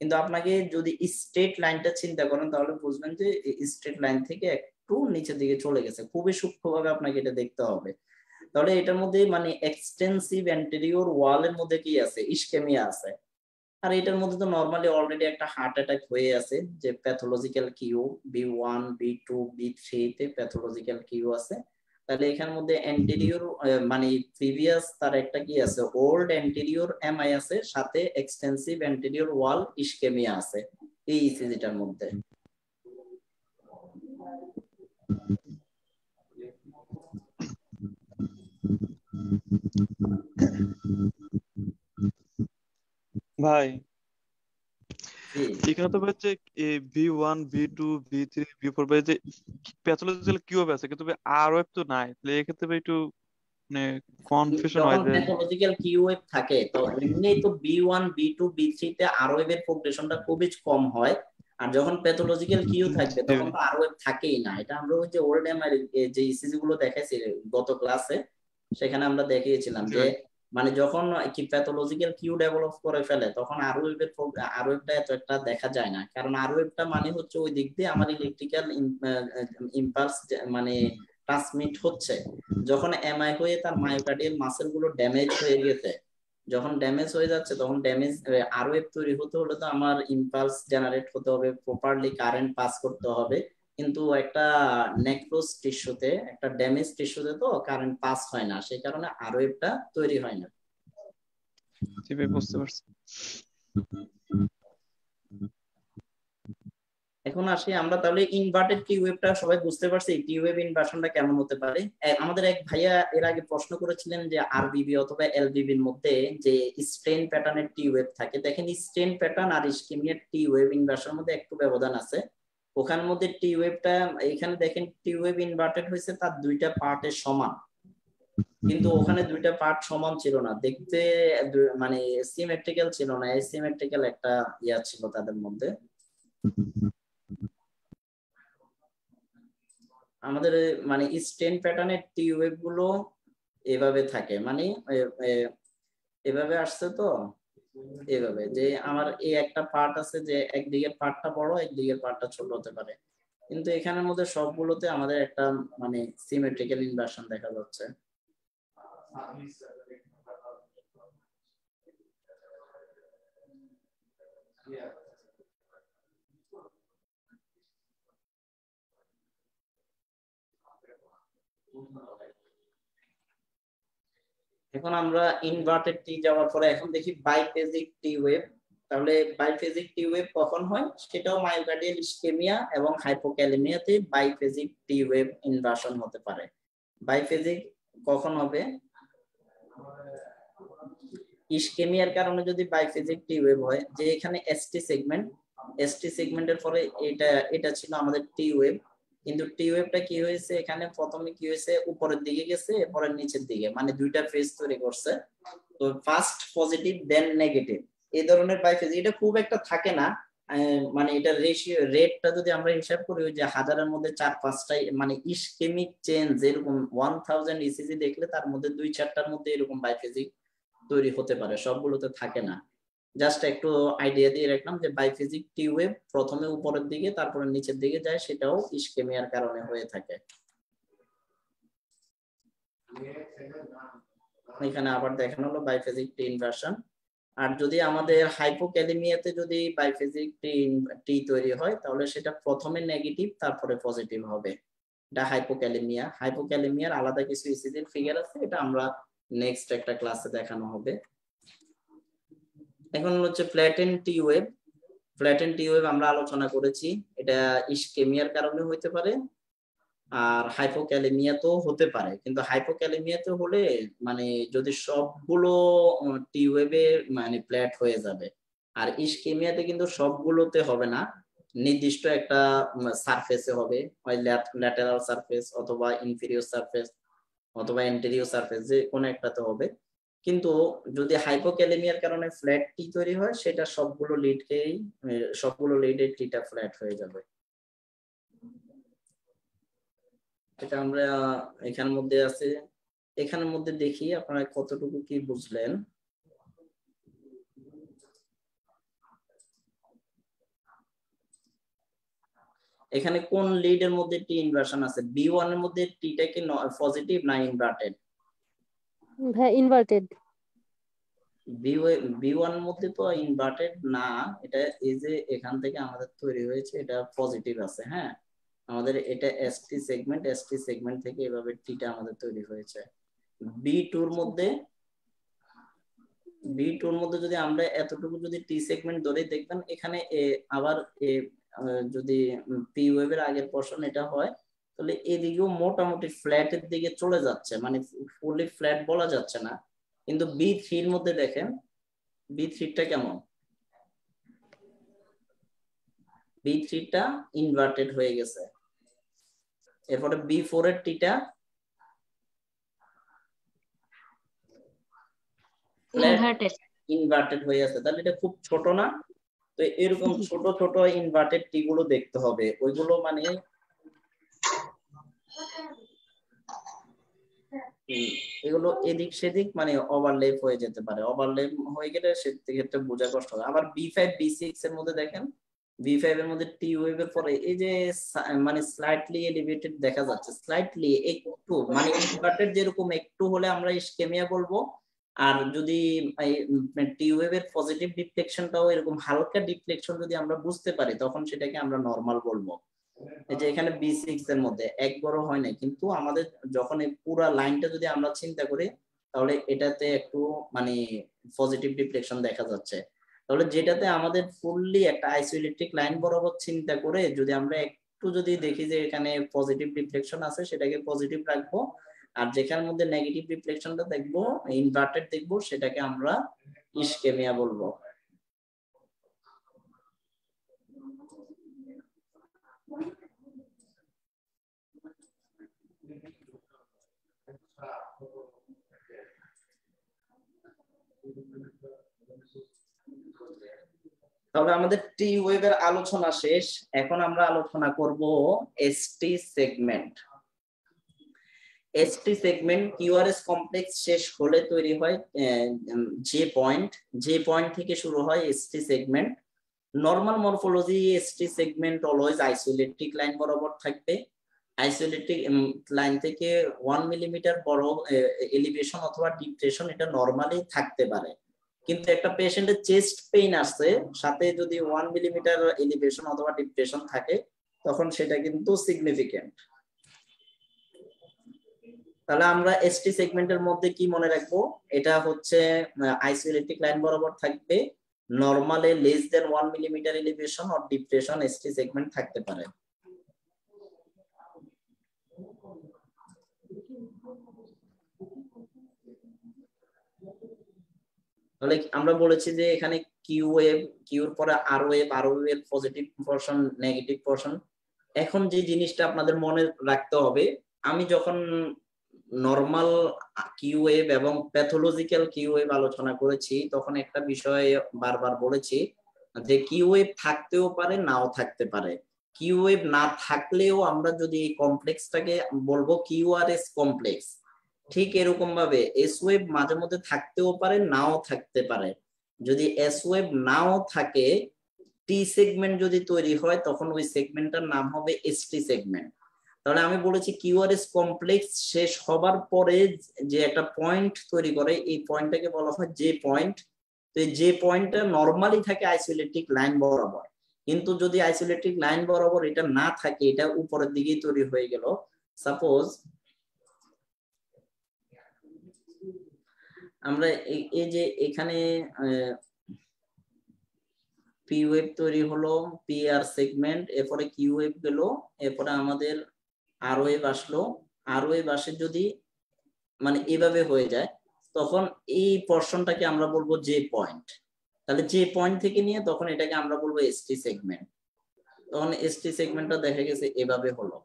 কিন্তু আপনাকে যদি স্ট্রেট লাইনটা চিন্তা করেন, তাহলে বুঝবেন যে স্ট্রেট লাইন থেকে একটু নিচের দিকে চলে গেছে। খুবই সূক্ষ্মভাবে আপনাকে এটা দেখতে হবে। তাহলে এটার মধ্যে মানে এক্সটেন্সিভ অ্যান্টেরিয়র ওয়ালের মধ্যে কি আছে? ইসকেমিয়া আছে। আর এটার মধ্যে তো নরমালি অলরেডি একটা হার্ট অ্যাটাক হয়ে আছে, যে pathological Q B1 B2 B3 তে প্যাথোলজিক্যাল কিউ আছে। তাহলে এখানের মধ্যে অ্যান্টেরিয়র মানে প্রিভিয়াস তার একটা কি আছে? ওল্ড অ্যান্টেরিয়র এমআই আছে, সাথে এক্সটেন্সিভ অ্যান্টেরিয়র ওয়াল ইসকেমিয়া আছে এই ইসিজিটার মধ্যে। ভাই এখানে তো হচ্ছে B1 B2 B3 B4 ভাই যে প্যাথোলজিক্যাল কিউব আছে, কিন্তু আরওএফ তো নাই। তাহলে এক্ষেত্রে ভাই একটু মানে কনফিউশন হয় যখন যে প্যাথোলজিক্যাল কিউএফ থাকে, তো এমনি তো B1 B2 B3 তে আরওএফ এর প্রোগ্রেশনটা খুবই কম হয়। আর যখন প্যাথোলজিক্যাল কিউ থাকবে, তখন তো আরওএফ থাকেই না। এটা আমরা ওই যে ওল্ড এমআর যে ইসিজি গুলো দেখাইছি গত ক্লাসে, সেখানে আমরা দেখিয়েছিলাম যে মানে যখন কি প্যাথোলজিক্যাল কিউ ডেভেলপ করে ফেলে, তখন আরওএফটা এত একটা দেখা যায় না। কারণ আরওএফটা মানে হচ্ছে ওই দিক দিয়ে আমার ইলেকট্রিক্যাল ইম্পালস মানে ট্রান্সমিট হচ্ছে। যখন এমআই হয়ে তার মায়োকার্ডিয়াল মাসেল গুলো ড্যামেজ হয়ে গেছে, যখন ড্যামেজ হয়ে যাচ্ছে, তখন ড্যামেজ আরওএফ তৈরি হতে হলে তো আমার ইম্পালস জেনারেট হতে হবে, প্রপারলি কারেন্ট পাস করতে হবে। কিন্তু একটা নেক্রোস টিস্যুতে, একটা ড্যামেজ টিস্যুতে তো কারেন্ট পাস হয় না, সেই কারণে আরওএফটা তৈরি হয় না। জি ভাই, বুঝতে পারছি। এখন আসি আমরা তাহলে ইনভার্টেড টি ওয়েভটা সবাই বুঝতে পারছি, টি ওয়েভ ইনভার্সনটা কেমন হতে পারে। আমাদের এক ভাইয়া এর আগে প্রশ্ন করেছিলেন যে আরবিবি অথবা এলবিবির মধ্যে যে স্ট্রেন প্যাটার্নের টি ওয়েভ থাকে। দেখেন স্ট্রেন প্যাটার্ন আর ইসকেমিয়ার টি ওয়েভ ইনভার্সনের মধ্যে একটু ব্যবধান আছে। ওখানের মধ্যে টি ওয়েভটা, এখানে দেখেন টি ওয়েভ ইনভার্টেড হয়েছে তার দুইটা পার্টের সমান, কিন্তু ওখানে দুইটা পার্ট সমান ছিল না, দেখতে মানে সিমেট্রিক্যাল ছিল না, এসিমেট্রিক্যাল একটা ইয়া ছিল তাদের মধ্যে। আমাদের মানে স্ট্রেন প্যাটার্নের টি ওয়েভ গুলো এভাবে থাকে, মানে এভাবে আসছে তো, এভাবে যে আমার এই একটা পার্ট আছে যে একদিকের পার্টটা বড়, একদিকের পার্টটা ছোট হতে পারে, কিন্তু এখানের মধ্যে সবগুলোতে আমাদের একটা মানে সিমেট্রিক্যাল ইনভার্সন দেখা যাচ্ছে। এখন আমরা ইনভার্টেড টি যাওয়ার পরে এখন দেখি বাইফেজিক টি ওয়েভ। তাহলে বাইফেজিক টি ওয়েভ কখন হয়? সেটাও মায়োকার্ডিয়াল ইসকেমিয়া এবং হাইপোক্যালেমিয়াতে বাইফেজিক টি ওয়েভ ইনভার্সন হতে পারে। বাইফেজিক কখন হবে? ইসকেমিয়ার কারণে যদি বাইফেজিক টি ওয়েভ হয়, যে এখানে এসটি সেগমেন্টের পরে এটা ছিল আমাদের টি ওয়েভ, কিন্তু টি ওয়েভটা কি হয়েছে এখানে প্রথমে কি হয়েছে উপরের দিকে গেছে, এরপরে নিচের দিকে, মানে দুইটা ফেজ তৈরি করছে। তো ফার্স্ট পজিটিভ দেন নেগেটিভ, এই ধরনের বাইফেজ এটা খুব একটা থাকে না। মানে এটা রেটটা যদি আমরা হিসাব করি, ওই যে হাজারের মধ্যে 4-5টাই মানে ইসকেমিক চেঞ্জ, এরকম 1000 ইসিজি দেখলে তার মধ্যে 2-4টার মধ্যে এরকম বাইফেজিক তৈরি হতে পারে, সবগুলোতে থাকে না। জাস্ট একটু আইডিয়া দিয়ে রাখলাম যে বাইফেজিক টি ওয়েভ প্রথমে উপরের দিকে তারপরে নিচের দিকে যায়, সেটাও ইসকেমিয়ার কারণে হয়ে থাকে। এখানে আবার দেখানো হলো বাইফেজিক টি ইনভার্সন। আর যদি আমাদের হাইপোক্যালেমিয়াতে যদি বাইফেজিক টি তৈরি হয়, তাহলে সেটা প্রথমে নেগেটিভ তারপরে পজিটিভ হবে। এটা হাইপোক্যালেমিয়ার আলাদা কিছু ইসিজির ফিগার আছে, এটা আমরা নেক্সট একটা ক্লাসে দেখানো হবে। এখন হচ্ছে ফ্ল্যাটেন টি ওয়েভ আমরা আলোচনা করেছি, এটা ইসকেমিয়ার কারণে হতে পারে আর হাইপোক্যালেমিয়াতেও হতে পারে। কিন্তু হাইপোক্যালেমিয়াতে হলে মানে যদি সবগুলো টি ওয়েভে মানে ফ্ল্যাট হয়ে যাবে, আর ইসকেমিয়াতে কিন্তু সবগুলোতে হবে না, নির্দিষ্ট একটা সারফেসে হবে, হয় ল্যাটেরাল সারফেস অথবা ইনফেরিয়র সারফেস অথবা এন্টেরিয়র সারফেস, যে কোনো একটাতে হবে। কিন্তু যদি হাইপোক্যালেমিয়ার কারণে ফ্ল্যাট টি তৈরি হয়, সেটা সবগুলো লিডের টিটা ফ্ল্যাট হয়ে যাবে। এটা আমরা এখানের মধ্যে আছে, এখানের মধ্যে দেখি আপনারা কতটুকু কি বুঝলেন। এখানে কোন লিডের মধ্যে টি ইনভার্সন আছে? B1 এর মধ্যে টিটা কি পজিটিভ না ইনভার্টেড? হ্যাঁ ইনভার্টেড। B1 এর মধ্যে তো ইনভার্টেড না, এটা এই যে এখান থেকে আমাদের তৈরি হয়েছে, এটা পজিটিভ আছে। হ্যাঁ, আমাদের এটা এসটি সেগমেন্ট থেকে এভাবে টিটা আমাদের তৈরি হয়েছে। B2 এর মধ্যে যদি আমরা এতটুকু যদি টি সেগমেন্ট ধরে দেখবেন, এখানে আবার যদি পি ওয়েভের আগের পোরশন এটা হয়, তাহলে এদিকেও মোটামুটি ফ্ল্যাটের দিকে চলে যাচ্ছে, মানে ফুলি ফ্ল্যাট বলা যাচ্ছে না। কিন্তু B3 এর মধ্যে দেখেন, B3টা কেমন? B3টা ইনভার্টেড হয়ে গেছে। এরপরে B4 এর টিটা ইনভার্টেড হয়ে আছে, তাহলে এটা খুব ছোট না? তো এরকম ছোট ছোট ইনভার্টেড টি গুলো দেখতে হবে, ওইগুলো মানে এগুলো এদিক সেদিক মানে ওভারলেপ হয়ে যেতে পারে, ওভারলেপ হয়ে গেলে সেক্ষেত্রে বোঝা কষ্ট হবে। আবার B5 B6 এর মধ্যে দেখেন, B5 এর মধ্যে টি ওয়েভের পরে এই যে মানে স্লাইটলি এলিভেটেড দেখা যাচ্ছে, স্লাইটলি একটু মানে ইনভার্টেড যেরকম একটু হলে আমরা ইসকেমিয়া বলবো, আর যদি টি ওয়েভের পজিটিভ ডিফ্লেকশনটাও এরকম হালকা ডিফ্লেকশন যদি আমরা বুঝতে পারি, তখন সেটাকে আমরা নরমাল বলবো। এই যে এখানে B6 এর মধ্যে এক বড় হয় না, কিন্তু আমাদের যখন এই পুরো লাইনটা যদি আমরা চিন্তা করি, তাহলে এটাতে একটু মানে পজিটিভ ডিফ্লেকশন দেখা যাচ্ছে। তাহলে যেটাতে আমাদের ফুললি একটা আইসোইলেট্রিক লাইন বরাবর চিন্তা করে যদি আমরা একটু যদি দেখি যে এখানে পজিটিভ ডিফ্লেকশন আছে, সেটাকে পজিটিভ রাখবো, আর যেখানের মধ্যে নেগেটিভ ডিফ্লেকশনটা দেখবো, ইনভার্টেড দেখবো, সেটাকে আমরা ইসকেমিয়া বলবো। তাহলে আমাদের টি ওয়েভের আলোচনা শেষ, এখন আমরা আলোচনা করব ST segment. ST segment QRS complex শেষ হলে তৈরি হয় যে পয়েন্ট থেকে শুরু হয় ST segment. Normal morphology ST segment always isoelectric line বরাবর থাকবে। আইসোইলেট্রিক লাইন থেকে 1 মিলিমিটার বড় এলিভেশন অথবা ডিপ্রেশন এটা নরমালি থাকতে পারে, কিন্তু একটা পেশেন্টের চেস্ট পেইন আসছে, সাথে যদি 1 মিলিমিটার এলিভেশন অথবা ডিপ্রেশন থাকে, তখন সেটা কিন্তু সিগনিফিকেন্ট। তাহলে আমরা এসটি সেগমেন্টের মধ্যে কি মনে রাখবো? এটা হচ্ছে আইসোইলেট্রিক লাইন বরাবর থাকবে, নরমালে less than 1 millimetre elevation or depression ST segment থাকতে পারে। তাহলে আমরা বলেছি যে এখানে কিউ ওয়েভ, কিউর পরে আর ওয়েভ, আর ওয়েভের পজিটিভ পোরশন, নেগেটিভ পোরশন। এখন যে জিনিসটা আপনাদের মনে রাখতে হবে, আমি যখন নরমাল কিউ ওয়েভ এবং প্যাথোলজিক্যাল কিউ ওয়েভ আলোচনা করেছি তখন একটা বিষয় বারবার বলেছি যে কিউ ওয়েভ থাকতেও পারে, নাও থাকতে পারে। কিউ ওয়েভ না থাকলেও আমরা যদি এই কমপ্লেক্সটাকে বলবো কিউআরএস কমপ্লেক্স, ঠিক এরকম ভাবে এস ওয়েভ মাঝে মধ্যে থাকতেও পারে, নাও থাকতে পারে। যদি এস ওয়েভ নাও থাকে, টি সেগমেন্ট যদি তৈরি হয় তখন ওই সেগমেন্টটার নাম হবে এসটি সেগমেন্ট। তাহলে আমি বলেছি কিউআরএস কমপ্লেক্স শেষ হবার পরে যে একটা পয়েন্ট তৈরি করে, এই পয়েন্টটাকে বলা হয় জে পয়েন্ট। তো এই জে পয়েন্টটা নরমালি থাকে আইসোলেটিক লাইন বরাবর, কিন্তু যদি আইসোলেটিক লাইন বরাবর এটা না থাকে, এটা উপরের দিকেই তৈরি হয়ে গেল। সাপোজ আমরা এই যে এখানে পি ওয়েভ তৈরি হলো, পি আর সেগমেন্ট, এরপরে কিউ ওয়েভ গেল, এরপরে আমাদের আর ওয়েভ আসলো। আর ওয়েভ আসে যদি মানে এভাবে হয়ে যায়, তখন এই পোরশনটাকে আমরা বলবো জে পয়েন্ট। তাহলে জে পয়েন্ট থেকে নিয়ে তখন এটাকে আমরা বলবো এসটি সেগমেন্ট। তখন এসটি সেগমেন্টটা দেখা গেছে এভাবে হলো।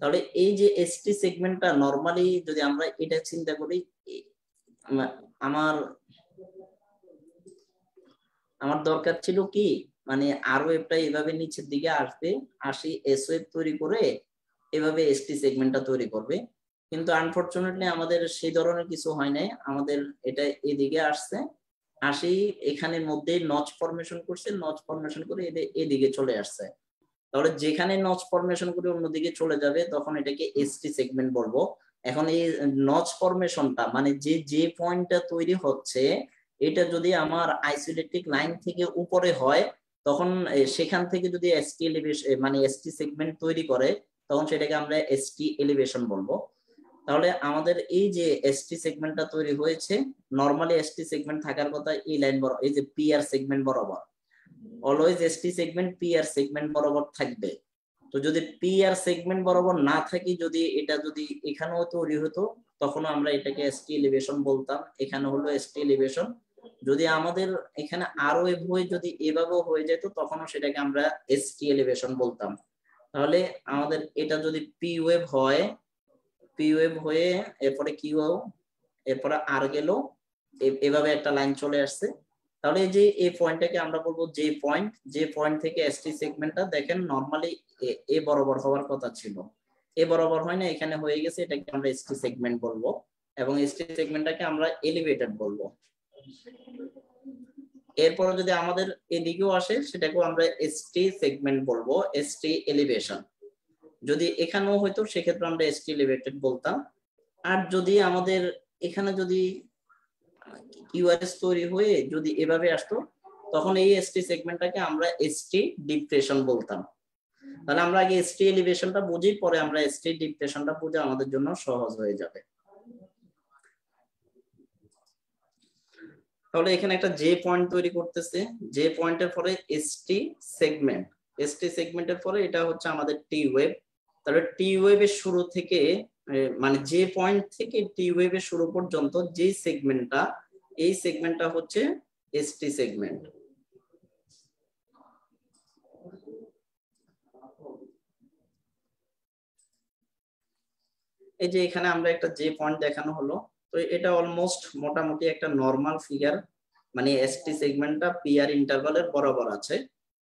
তাহলে এই যে এসটি সেগমেন্টটা নরমালি যদি আমরা এটা চিন্তা করি, আমার দরকার ছিল কি, মানে আর ওয়েভটা এভাবে নিচের দিকে আসবে, আসি এস ওয়েভ তৈরি করে এভাবে এসটি সেগমেন্টটা তৈরি করবে। কিন্তু আনফরচুনেটলি আমাদের সেই ধরনের কিছু হয় নাই, আমাদের এটা এদিকে আসছে, আসি এখানে মধ্যে নচ ফরমেশন করছে, নচ ফরমেশন করে এদিকে চলে আসছে। তাহলে যেখানে নচ ফরমেশন করে অন্যদিকে চলে যাবে তখন এটাকে এসটি সেগমেন্ট বলবো। এখন এই নচ ফরমেশনটা মানে যে পয়েন্টটা তৈরি হচ্ছে, এটা যদি আমার আইসোলেটিক লাইন থেকে উপরে হয়, তখন সেখান থেকে যদি এসটি এলিভেশন মানে এসটি সেগমেন্ট তৈরি করে, তখন সেটাকে আমরা এসটি এলিভেশন বলবো। তাহলে আমাদের এই যে এসটি সেগমেন্টটা তৈরি হয়েছে, নরমালি এসটি সেগমেন্ট থাকার কথা এই লাইন বরাবর, এই যে পি আর সেগমেন্ট বরাবর, always ST segment P R segment বরাবর থাকবে। তো যদি পি আর সেগমেন্ট বরাবর না থাকি, যদি এটা যদি এখানেও তৈরি হতো, তখন আমরা এটাকে এসটি এলিভেশন বলতাম। এখানে হলো এসটি এলিভেশন। যদি আমাদের এখানে আরো ওয়েভ হয়ে যদি এভাবেও হয়ে যেত, তখনও সেটাকে আমরা এসটি এলিভেশন বলতাম। তাহলে আমাদের এটা যদি পি ওয়েভ হয়, পি ওয়েভ হয়ে এরপরে কিউ, এরপরে আর গেল, এভাবে একটা লাইন চলে আসছে। তাহলে এই যে এই পয়েন্টটাকে আমরা বলবো যে পয়েন্ট, যে পয়েন্ট থেকে এসটি সেগমেন্টটা দেখেন নরমালি এ বরাবর হওয়ার কথা ছিল, এ বরাবর হয় না, এখানে হয়ে গেছে, এটাকে আমরা এসটি সেগমেন্ট বলবো। এবং এসটি সেগমেন্টটাকে আমরা এলিভেটেড বলবো। এরপরে যদি আমাদের এদিকেও আসে, সেটাকেও আমরা এসটি সেগমেন্ট বলবো, এসটি এলিভেশন। যদি এখানেও হয়তো সেক্ষেত্রে আমরা এসটি এলিভেটেড বলতাম। আর যদি আমাদের এখানে যদি কিউআরএস তৈরি হয়ে যদি এভাবে আসতো, তখন এই এসটি সেগমেন্টটাকে আমরা এসটি ডিপ্রেশন বলতাম। তাহলে আমরা আগে এসটি এলিভেশনটা বুঝি, পরে আমরা এসটি ডিপ্রেশনটা বুঝে আমাদের জন্য সহজ হয়ে যাবে। তাহলে এখানে একটা জে পয়েন্ট তৈরি করতেছে, জে পয়েন্টের পরে এসটি সেগমেন্ট, এসটি সেগমেন্টের পরে এটা হচ্ছে আমাদের টি ওয়েভ। তাহলে টি ওয়েভের শুরু থেকে মানে যে পয়েন্ট থেকে টি ওয়েভের শুরু পর্যন্ত যে সেগমেন্টটা, এই সেগমেন্টটা হচ্ছে এসটি সেগমেন্ট। এই যে এখানে আমরা একটা যে পয়েন্ট দেখানো হলো, তো এটা অলমোস্ট মোটামুটি একটা নরমাল ফিগার, মানে এসটি সেগমেন্টটা পি আর ইন্টারভালের বরাবর আছে।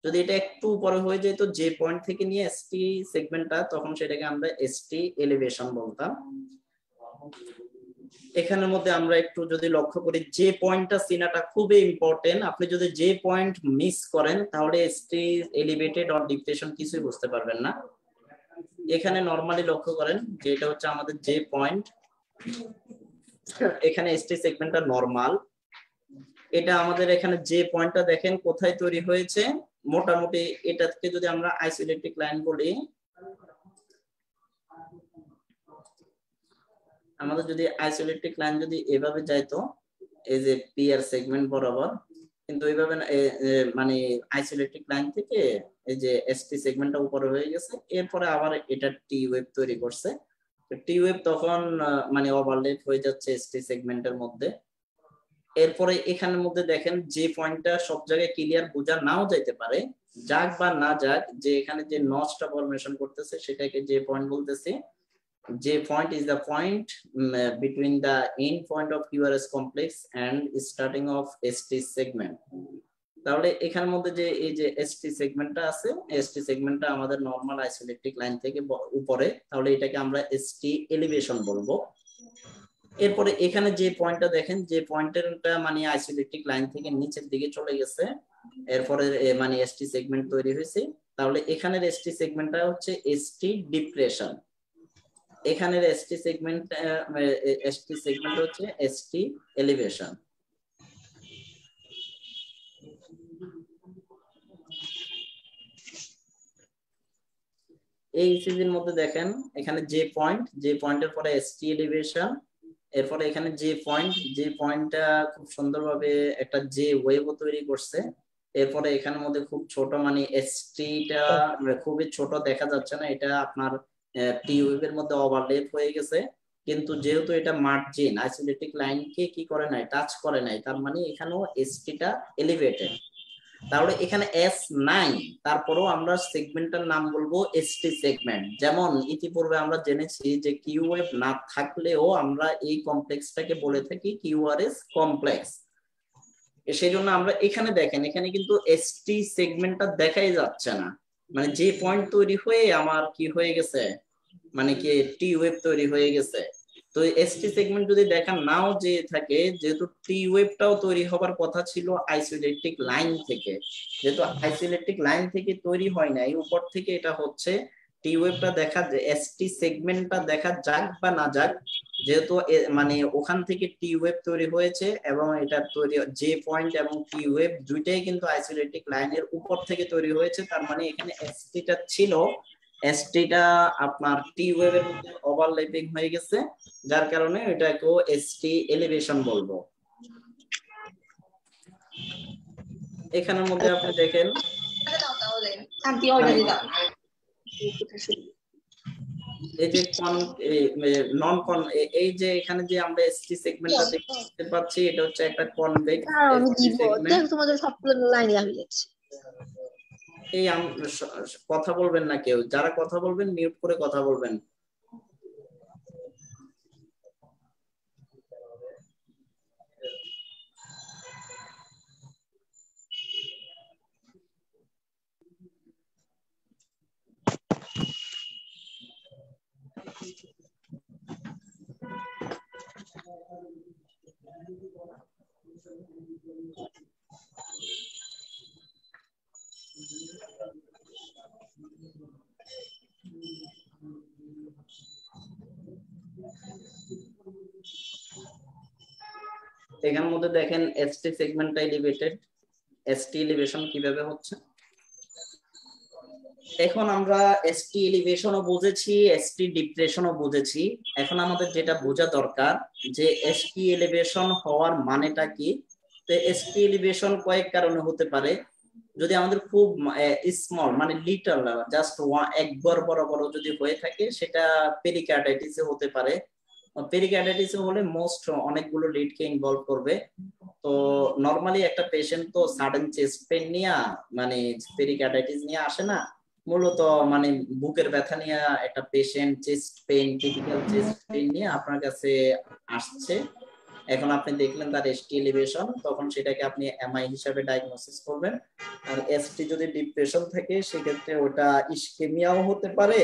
যদি এটা একটু উপরে হয়ে যেত যে পয়েন্ট থেকে নিয়ে এসটি সেগমেন্টটা, তখন সেটাকে আমরা এসটি এলিভেশন বলতাম। এখানের মধ্যে আমরা একটু যদি লক্ষ্য করি, যে পয়েন্টটা চিনাটা খুবই ইম্পর্টেন্ট। আপনি যদি যে পয়েন্ট মিস করেন, তাহলে এসটি এলিভেটেড অর ডিপ্রেশন কিছুই বুঝতে পারবেন না। এখানে নরমালি লক্ষ্য করেন যে এটা হচ্ছে আমাদের যে পয়েন্ট, এখানে এসটি সেগমেন্টটা নরমাল। এটা আমাদের এখানে যে পয়েন্টটা দেখেন কোথায় তৈরি হয়েছে, মোটামুটি এটাকে যদি আমরা আইসোলেটিক লাইন বলি, আমাদের যদি আইসোলেটিক লাইন যদি এভাবে যাইতো, এই যে পি আর সেগমেন্ট বরাবর, কিন্তু এইভাবে মানে আইসোলেটিক লাইন থেকে এই যে এসটি সেগমেন্টটা উপরে হয়ে গেছে, এরপরে আবার এটা টি ওয়েভ তৈরি করছে। টি ওয়েভ তখন মানে ওভারল্যাপ হয়ে যাচ্ছে এসটি সেগমেন্টের মধ্যে। এরপরে এখানের মধ্যে দেখেন যে পয়েন্টটা সব জায়গায় ক্লিয়ার বোঝা নাও যেতে পারে, যাক বা না যাক, যে এখানে যে নচটা ফরমেশন করতেছে সেটাকে যে পয়েন্ট বলতেছে, যে point is the point between the end point of QRS complex and starting of ST segment. তাহলে এখানের মধ্যে যে এই যে এসটি সেগমেন্টটা আছে, এসটি সেগমেন্টটা আমাদের নরমাল আইসোলেট্রিক লাইন থেকে উপরে, তাহলে এটাকে আমরা এসটি এলিভেশন বলবো। এরপরে এখানে যে পয়েন্টটা দেখেন, যে পয়েন্টটা মানে আইসোলেট্রিক লাইন থেকে নিচের দিকে চলে গেছে, এরপরে মানে এসটি সেগমেন্ট তৈরি হয়েছে, তাহলে এখানের এসটি সেগমেন্টটা হচ্ছে এসটি ডিপ্রেশন, এখানের এসটি সেগমেন্ট হচ্ছে এসটি এলিভেশন। এই সিজির মধ্যে দেখেন এখানে যে পয়েন্টের পরে এসটি এলিভেশন, এরপরে এখানে যে পয়েন্টটা খুব সুন্দরভাবে একটা যে ওয়েভ তৈরি করছে, এরপরে এখানের মধ্যে খুব ছোট মানে এসটিটা খুবই ছোট দেখা যাচ্ছে না, এটা আপনার টি ওয়েভের মধ্যে ওভারলেপ হয়ে গেছে, কিন্তু যেহেতু এটা মার্জিন আইসোলেটিক লাইনকে কি করে নাই, টাচ করে নাই, তার মানে এখানেও এসটিটা এলিভেটেড। তাহলে এখানে এস নাই, তারপরেও আমরা সেগমেন্টের নাম বলবো এসটি সেগমেন্ট। যেমন ইতিপূর্বে আমরা জেনেছি যে কিউ ওয়েভ না থাকলেও আমরা এই কমপ্লেক্সটাকে বলে থাকি কিউআরএস কমপ্লেক্স। সেই জন্য আমরা এখানে দেখেন, এখানে কিন্তু এসটি সেগমেন্টটা দেখাই যাচ্ছে না, মানে যে পয়েন্ট তৈরি হয়ে আমার কি হয়ে গেছে, মানে কি টি ওয়েভ তৈরি হয়ে গেছে। তো এসটি সেগমেন্ট যদি দেখা নাও যে থাকে, যেহেতু টি ওয়েভটাও তৈরি হবার কথা ছিল আইসোলেট্রিক লাইন থেকে, যেহেতু আইসোলেট্রিক লাইন থেকে তৈরি হয় নাই, উপর থেকে এটা হচ্ছে টি ওয়েভটা দেখা, এসটি সেগমেন্টটা দেখা যাক বা না যাক, যেহেতু মানে ওখান থেকে টি ওয়েভ তৈরি হয়েছে এবং এটা তৈরি যে পয়েন্ট এবং টি ওয়েভ দুইটাই কিন্তু আইসোলেট্রিক লাইনের উপর থেকে তৈরি হয়েছে, তার মানে এখানে এসটিটা ছিল, এসটিটা আপনার টি ওয়েভের মধ্যে ওভারল্যাপিং হয়ে গেছে, যার কারণে এটাকে এসটি এলিভেশন বলবো। এখানের মধ্যে আপনি দেখেন এই যে নন কন, এই যে এখানে যে আমরা এসটি সেগমেন্টটা দেখতে পাচ্ছি, এটা হচ্ছে একটা কনভেক্স সেগমেন্ট। তোমাদের সবগুলো লাইনে আমি যাচ্ছি। এই কথা বলবেন না কেউ, যারা কথা বলবেন মিউট করে কথা বলবেন। এখানের মধ্যে দেখেন এসটি সেগমেন্টটা এলিভেটেড, এসটি এলিভেশন কিভাবে হচ্ছে। এখন আমরা এসটি এলিভেশনও বুঝেছি, এসটি ডিপ্রেশনও বুঝেছি, এখন আমাদের যেটা বোঝা দরকার যে এসটি এলিভেশন হওয়ার মানেটা কি। তো এসটি এলিভেশন কয়েক কারণে হতে পারে, যদি আমাদের খুব স্মল মানে লিটল জাস্ট এক গড় বরাবর যদি হয়ে থাকে, সেটা পেরিকার্ডাইটিসে হতে পারে। পেরিকার্ডাইটিসে হলে মোস্ট অনেকগুলো লিডকে ইনভলভ করবে। তো নরমালি একটা পেশেন্ট তো সাডেন চেস্ট পেইন নিয়ে মানে পেরিকার্ডাইটিস নিয়ে আসে না, মূলত মানে বুকের ব্যথা নিয়ে একটা patient chest pain, critical chest pain নিয়ে আপনার কাছে আসছে। এখন আপনি দেখলেন তার এসটি এলিভেশন, তখন সেটাকে আপনি এমআই হিসাবে ডায়াগনোসিস করবেন। আর এসটি যদি ডিপ্রেশন থাকে সেক্ষেত্রে ওটা ইসকেমিয়াও হতে পারে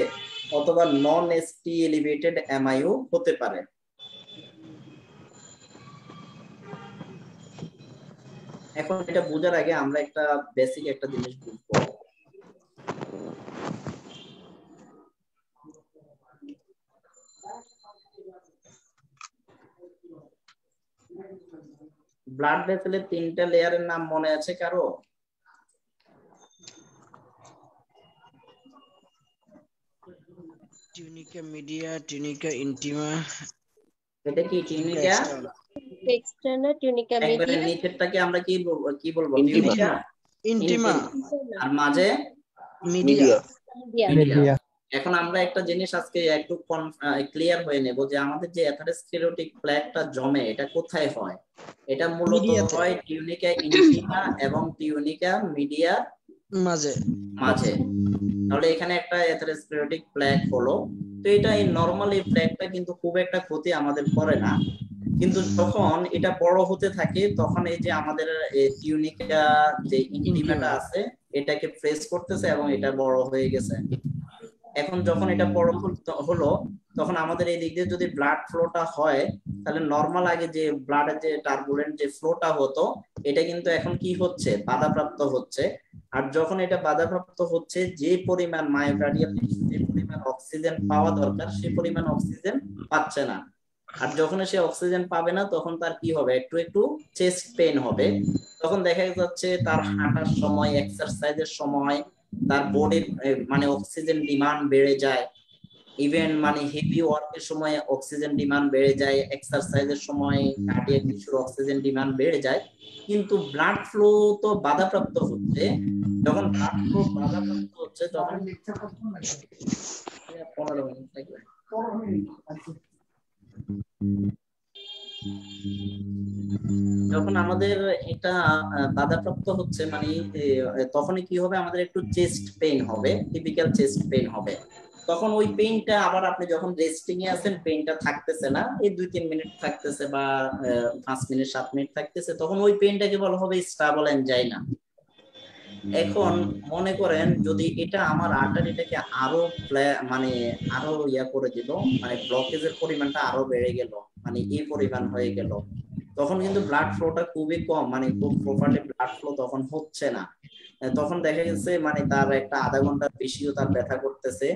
অথবা নন এসটি এলিভেটেড এমআইও হতে পারে। এখন এটা বোঝার আগে আমরা একটা বেসিক একটা জিনিস বুঝবো। ব্লাড ভেসেলের তিনটা লেয়ারের নাম মনে আছে কারো? Tunica media, tunica intima. এটা কি টিউনিকা এক্সটার্নাল, টিউনিকা একবারে মিডিয়া, নিচেরটাকে আমরা কি বলবো? Tunica intima. আর মাঝে মিডিয়া। মিডিয়া। এখন আমরা একটা জিনিস আজকে একটু ক্লিয়ার হয়ে নেব যে আমাদের যে অ্যাথারোস্ক্লেরোটিক প্লেকটা জমে এটা কোথায় হয়। এটা মূলত হয় টিউনিকা ইনটিমা এবং টিউনিকা মিডিয়া মাঝে। তাহলে এখানে একটা অ্যাথারোস্ক্লেরোটিক প্লেক হলো। তো এটা এই নরমাল এই প্লেকটা কিন্তু খুব একটা ক্ষতি আমাদের করে না, কিন্তু যখন এটা বড় হতে থাকে তখন এই যে আমাদের টিউনিকা যে ইনটিমাটা আছে এটাকে প্রেস করতেছে এবং এটা বড় হয়ে গেছে। এখন যখন এটা বড় হলো তখন আমাদের এই দিক দিয়ে যদি ব্লাড ফ্লোটা হয় তাহলে নরমাল আগে যে ব্লাডের যে টার্বুলেন্ট যে ফ্লোটা হতো এটা কিন্তু এখন কি হচ্ছে, বাধাপ্রাপ্ত হচ্ছে। আর যখন এটা বাধাপ্রাপ্ত হচ্ছে যে পরিমাণ মায়োকার্ডিয়াল যে পরিমাণ অক্সিজেন পাওয়া দরকার সেই পরিমাণ অক্সিজেন পাচ্ছে না। আর যখন সে অক্সিজেন পাবে না তখন তার কি হবে, একটু একটু চেস্ট পেইন হবে। তখন দেখা যাচ্ছে তার হাঁটার সময়, এক্সারসাইজের সময় তার বডির মানে অক্সিজেন ডিমান্ড বেড়ে যায়। ইভেন মানে হেভি ওয়ার্কের সময় অক্সিজেন ডিমান্ড বেড়ে যায়, এক্সারসাইজের সময় কার্ডিয়াক টিস্যুর অক্সিজেন ডিমান্ড বেড়ে যায়। কিন্তু ব্লাড ফ্লো তো বাধাপ্রাপ্ত হচ্ছে। যখন ব্লাড ফ্লো বাধাপ্রাপ্ত হচ্ছে তখন 15 মিনিট লাগবে। যখন আমাদের এটা বাধাপ্রাপ্ত হচ্ছে মানে তখনই কি হবে, আমাদের একটু চেস্ট পেইন হবে, টিপিক্যাল চেস্ট পেইন হবে। তখন ওই পেইনটা আবার আপনি যখন রেস্টিং এ আছেন পেইনটা থাকতেছে না, এই 2-3 মিনিট থাকতেছে বা 5 মিনিট 7 মিনিট থাকতেছে, তখন ওই পেইনটাকে বলা হবে স্টেবল অ্যানজাইনা। এখন মনে করেন যদি এটা আমার আর্টারিটাকে আরো মানে আরো করে দিল, মানে ব্লকেজের পরিমাণটা আরো বেড়ে গেল, মানে এই পরিমাণ হয়ে গেল, তখন কিন্তু ব্লাড ফ্লোটা খুবই কম, মানে খুব প্রপারলি ব্লাড ফ্লো তখন হচ্ছে না। তখন দেখা গেছে মানে তার একটা আধা ঘন্টার বেশিও তার ব্যথা করতেছে।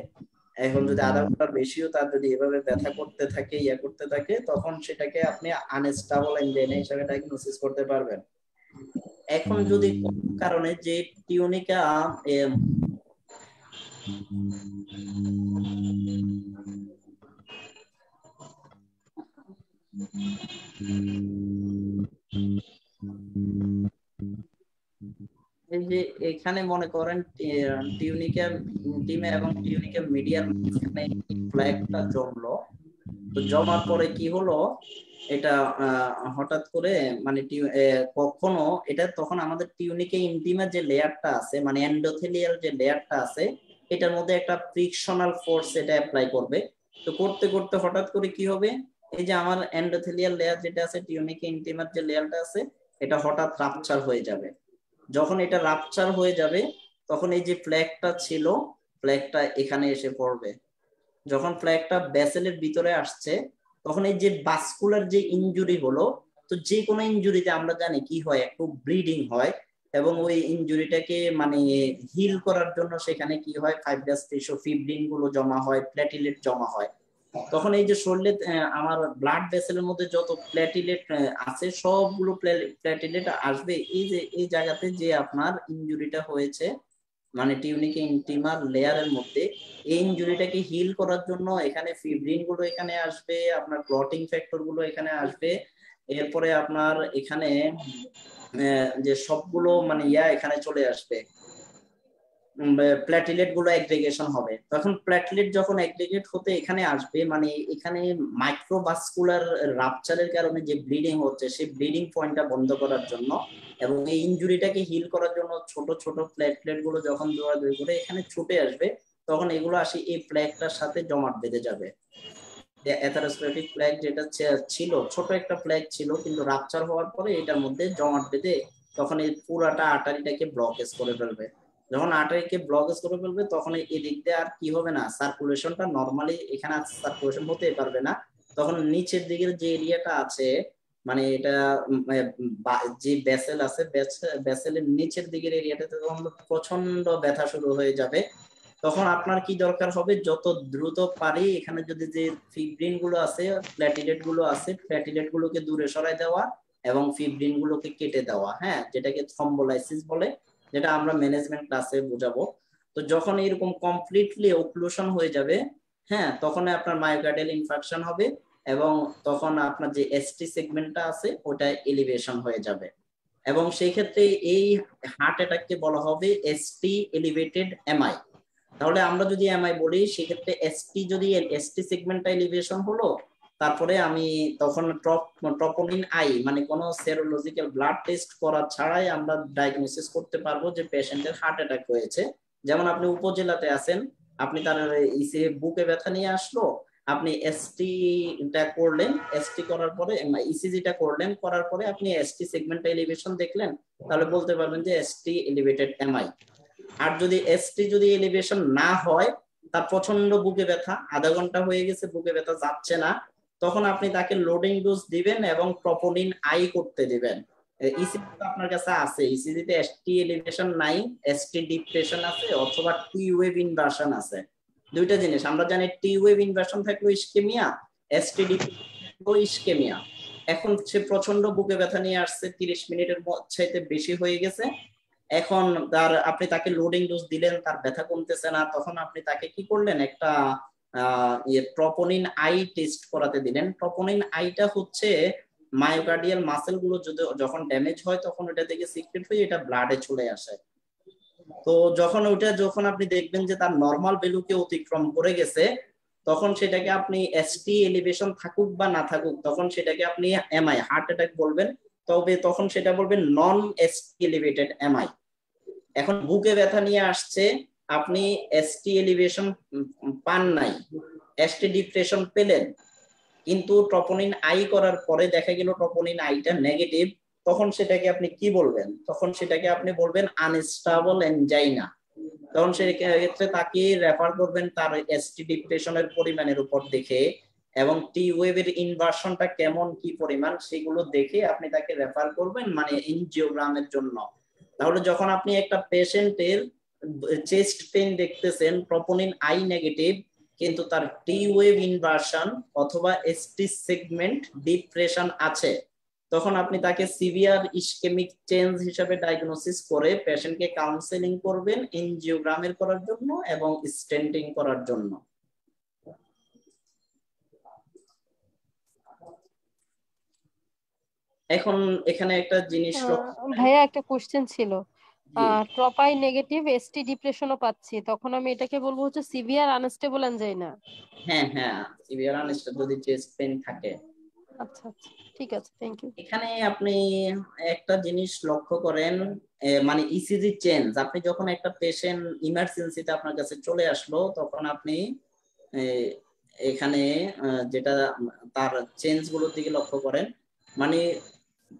এখন যদি আধা ঘন্টার বেশিও তার যদি এভাবে ব্যথা করতে থাকে করতে থাকে তখন সেটাকে আপনি আনস্টেবল এনজাইনা হিসেবে ডায়াগনোসিস করতে পারবেন। এখন যদি কোন কারণে যে টিউনিকা এই যে এখানে মনে করেন টিউনিকা ইনটিমা এবং টিউনিকা মিডিয়ার মাঝখানে প্লেকটা জমলো, তো জমার পরে কি হলো, এটা হঠাৎ করে মানে কখনো এটা তখন আমাদের টিউনিকা ইনটিমা যে লেয়ারটা আছে মানে এন্ডোথেলিয়াল যে লেয়ারটা আছে এটার মধ্যে একটা ফ্রিকশনাল ফোর্স এটা অ্যাপ্লাই করবে। তো করতে করতে হঠাৎ করে কি হবে, এই যে আমার এন্ডোথেলিয়াল লেয়ার যেটা আছে টিউনিকা ইনটিমার যে লেয়ারটা আছে এটা হঠাৎ রাপচার হয়ে যাবে। যখন এটা রাপচার হয়ে যাবে তখন এই যে প্লেকটা ছিল প্লেকটা এখানে এসে পড়বে। যখন প্লেকটা ভেসেলের ভিতরে আসছে তখন এই যে ভাস্কুলার যে ইনজুরি হলো, তো যে কোনো ইনজুরিতে আমরা জানি কি হয়, একটু ব্লিডিং হয় এবং ওই ইনজুরিটাকে মানে হিল করার জন্য সেখানে কি হয়, ফাইব্রাস টিস্যু ফিব্রিন গুলো জমা হয়, প্ল্যাটিলেট জমা হয়। তখন এই যে শরীরে আমার ব্লাড ভেসেলের মধ্যে যত প্ল্যাটিলেট আছে সবগুলো প্ল্যাটিলেট আসবে এই জায়গাতে যে আপনার ইনজুরিটা হয়েছে মানে টিউনিকা ইনটিমার লেয়ারের মধ্যে। এই ইনজুরিটাকে হিল করার জন্য এখানে ফিব্রিন গুলো এখানে আসবে, আপনার ক্লটিং ফ্যাক্টর গুলো এখানে আসবে, এরপরে আপনার এখানে যে সবগুলো মানে এখানে চলে আসবে, প্ল্যাটিলেট গুলো অ্যাগ্রিগেশন হবে। তখন প্ল্যাটিলেট যখন অ্যাগ্রিগেট হতে এখানে আসবে মানে এখানে মাইক্রোভাস্কুলার রাপচারের কারণে যে ব্লিডিং হচ্ছে সেই ব্লিডিং পয়েন্টটা বন্ধ করার জন্য এবং এই ইনজুরিটাকে হিল করার জন্য ছোট ছোট প্লেটলেট গুলো যখন দৌড়াদৌড়ি করে এখানে ছুটে আসবে তখন এগুলো আসে এই প্লেকটার সাথে জমাট বেঁধে যাবে। অ্যাথারোস্ক্লেরোটিক প্লেক যেটা ছিল ছোট একটা প্লেক ছিল, কিন্তু রাপচার হওয়ার পরে এটার মধ্যে জমাট বেঁধে তখন এই পুরাটা আর্টারিটাকে ব্লকেজ করে ফেলবে। যখন আর্টারিকে ব্লকেজ করে ফেলবে তখন এই দিক দিয়ে আর কি হবে না, সার্কুলেশনটা নরমালি এখানে সার্কুলেশন হতে পারবে না। তখন নিচের দিকের যে এরিয়াটা আছে মানে এটা যে ভেসেল আছে ভেসেলের নিচের দিকের এরিয়াটাতে তখন প্রচন্ড ব্যথা শুরু হয়ে যাবে। তখন আপনার কি দরকার হবে, যত দ্রুত পারি এখানে যদি যে ফিব্রিন গুলো আছে প্ল্যাটিলেট গুলো আছে প্ল্যাটিলেট গুলোকে দূরে সরাই দেওয়া এবং ফিব্রিন গুলোকে কেটে দেওয়া, হ্যাঁ, যেটাকে থ্রম্বোলাইসিস বলে, যেটা আমরা ম্যানেজমেন্ট ক্লাসে বোঝাবো। তো যখন এরকম কমপ্লিটলি অক্লুশন হয়ে যাবে, হ্যাঁ, তখন আপনার মায়োকার্ডিয়াল ইনফার্কশন হবে এবং তখন আপনার যে এসটি সেগমেন্টটা আছে ওটা এলিভেশন হয়ে যাবে এবং সেই ক্ষেত্রে এই হার্ট অ্যাটাককে বলা হবে এসটি এলিভেটেড এমআই। তাহলে আমরা যদি এমআই বলি সেক্ষেত্রে এসটি যদি এসটি সেগমেন্টটা এলিভেশন হলো, তারপরে আমি তখন ট্রপোনিন আই মানে কোনো সেরোলজিক্যাল ব্লাড টেস্ট করা ছাড়াই আমরা ডায়াগনোসিস করতে পারবো যে পেশেন্টের হার্ট অ্যাটাক হয়েছে। যেমন আপনি উপজেলাতে আছেন, আপনি তার বুকে ব্যথা নিয়ে আসলো, আপনি এসটিটা করলেন, এসটি করার পরে ইসিজিটা করলেন, করার পরে আপনি এসটি সেগমেন্ট এলিভেশন দেখলেন, তাহলে বলতে পারবেন যে এসটি এলিভেটেড এমআই। আর যদি এসটি যদি এলিভেশন না হয়, তার প্রচন্ড বুকে ব্যথা, আধা ঘন্টা হয়ে গেছে বুকে ব্যথা যাচ্ছে না, তখন আপনি তাকে লোডিং ডোজ দিবেন এবং ট্রপোনিন আই করতে দিবেন। ইসিজি তো আপনার কাছে আছে, ইসিজিতে এসটি এলিভেশন নাই, এসটি ডিপ্রেশন আছে অথবা টি ওয়েভ ইনভার্সন আছে। দুইটা জিনিস আমরা জানি, টি ওয়েভ ইনভার্সন থাকলো ইসকেমিয়া, এসটি ডিপ্রেশন ইসকেমিয়া। এখন সে প্রচন্ড বুকে ব্যথা নিয়ে আসছে, 30 মিনিটের চাইতে বেশি হয়ে গেছে, এখন আপনি তাকে লোডিং ডোজ দিলেন, তার ব্যথা কমতেছে না, তখন আপনি তাকে কি করলেন, একটা ট্রপোনিন আই টেস্ট করাতে দিলেন। ট্রপোনিন আইটা হচ্ছে মায়োকার্ডিয়াল মাসেল গুলো যখন ড্যামেজ হয় তখন ওটা থেকে সিক্রেট হয়ে এটা ব্লাডে চলে আসে। তো যখন আপনি দেখবেন যে তার নরমাল ভ্যালুকে অতিক্রম করে গেছে, তখন সেটাকে আপনি এসটি এলিভেশন থাকুক বা না থাকুক, তখন সেটাকে আপনি এমআই হার্ট অ্যাটাক বলবেন, তবে তখন সেটা বলবেন নন এসটি এলিভেটেড এমআই। এখন বুকে ব্যথা নিয়ে আসছে, আপনি এসটি এলিভেশন পান নাই, এসটি ডিপ্রেশন পেলেন, কিন্তু ট্রপোনিন আই করার পরে দেখা গেল ট্রপোনিন আইটা নেগেটিভ, তখন সেটাকে আপনি কি বলবেন, তখন সেটাকে আপনি বলবেন আনস্টেবল এনজাইনা। তখন সেক্ষেত্রে তাকে রেফার করবেন তার এসটি ডিপ্রেশনের পরিমাণের উপর দেখে এবং টি ওয়েভের ইনভার্সনটা কেমন কি পরিমাণ সেগুলো দেখে আপনি তাকে রেফার করবেন মানে এনজিওগ্রামের জন্য। তাহলে যখন আপনি একটা পেশেন্টের চেস্ট পেইন দেখতেছেন ট্রপোনিন আই নেগেটিভ, কিন্তু তার টি ওয়েভ ইনভার্সন অথবা এসটি সেগমেন্ট ডিপ্রেশন আছে, তখন আপনি তাকে সিভিয়ার ইসকেমিক চেঞ্জ হিসেবে ডায়াগনোসিস করে পেশেন্টকে কাউন্সেলিং করবেন এনজিওগ্রামের করার জন্য এবং স্টেন্টিং করার জন্য। এখন এখানে একটা জিনিস ভাইয়া একটা কোশ্চেন ছিল, ট্রপাই নেগেটিভ এসটি ডিপ্রেশনও পাচ্ছি, তখন আমি এটাকে বলবো হচ্ছে সিভিয়ার আনস্টেবল এনজাইনা। হ্যাঁ হ্যাঁ, সিভিয়ার আনস্টেবল যদি চেস্ট পেইন থাকে। আচ্ছা আচ্ছা, ঠিক আছে, থ্যাংক ইউ। এখানে আপনি একটা জিনিস লক্ষ্য করেন, মানে ইসিজি চেঞ্জ, আপনি যখন একটা পেশেন্ট ইমার্জেন্সিতে আপনার কাছে চলে আসলো, তখন আপনি এখানে যেটা তার চেঞ্জ গুলোর দিকে লক্ষ্য করেন, মানে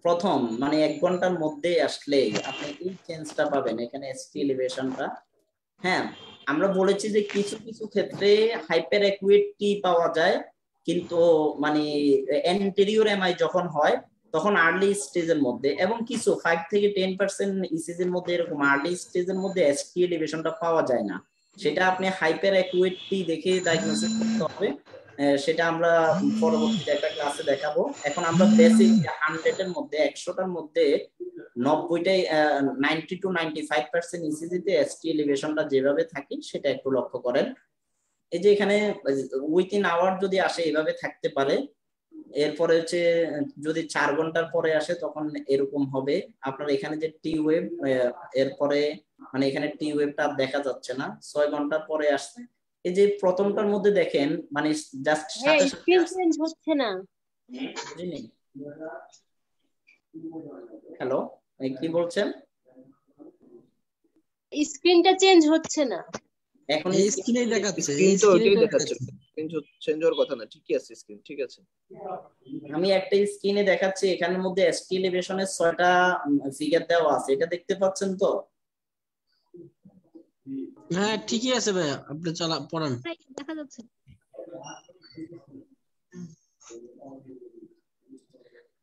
প্রথম মানে 1 ঘন্টার মধ্যে আসলে আপনি এই চেঞ্জটা পাবেন এখানে এসটি এলিভেশনটা। হ্যাঁ, আমরা বলেছি যে কিছু কিছু ক্ষেত্রে হাইপার অ্যাকুয়েট টি পাওয়া যায়, কিন্তু মানে অ্যান্টেরিয়র এমআই যখন হয় তখন আর্লি স্টেজের মধ্যে এবং কিছু 5 থেকে 10% ইসিজির মধ্যে এরকম আর্লি স্টেজের মধ্যে এসটি এলিভেশনটা পাওয়া যায় না, সেটা আপনি হাইপার অ্যাকুয়েট টি দেখে ডায়াগনোসিস করতে হবে। সেটা আমরা পরবর্তীতে একটা ক্লাসে দেখাবো। এখন আমরা বেসিক 100 এর মধ্যে 100টার মধ্যে 90টাই 90 to 95% ইসিজিতে এসটি এলিভেশনটা যেভাবে থাকে সেটা একটু লক্ষ্য করেন। এই যে এখানে উইথিন আওয়ার যদি আসে এভাবে থাকতে পারে, এরপরে হচ্ছে যদি 4 ঘন্টার পরে আসে তখন এরকম হবে। আপনার এখানে যে টি ওয়েভ এরপরে মানে এখানে টি ওয়েভটা দেখা যাচ্ছে না, 6 ঘন্টার পরে আসছে। এই যে প্রথমটার মধ্যে দেখেন মানে জাস্ট সাথে স্ক্রিন চেঞ্জ হচ্ছে না। হ্যালো, কি বলছেন? স্ক্রিনটা চেঞ্জ হচ্ছে না, এখন এই স্ক্রিনে দেখাচ্ছে, স্ক্রিন তো ওইটাই দেখাচ্ছে, স্ক্রিন চেঞ্জ হওয়ার কথা না, ঠিকই আছে স্ক্রিন, ঠিক আছে। আমি একটা স্ক্রিনে দেখাচ্ছি, এখানের মধ্যে এসটি এলিভেশনের 6টা ফিগার দেওয়া আছে, এটা দেখতে পাচ্ছেন তো? হ্যাঁ ঠিকই আছে ভাই, আপনি পড়ান। দেখা যাচ্ছে।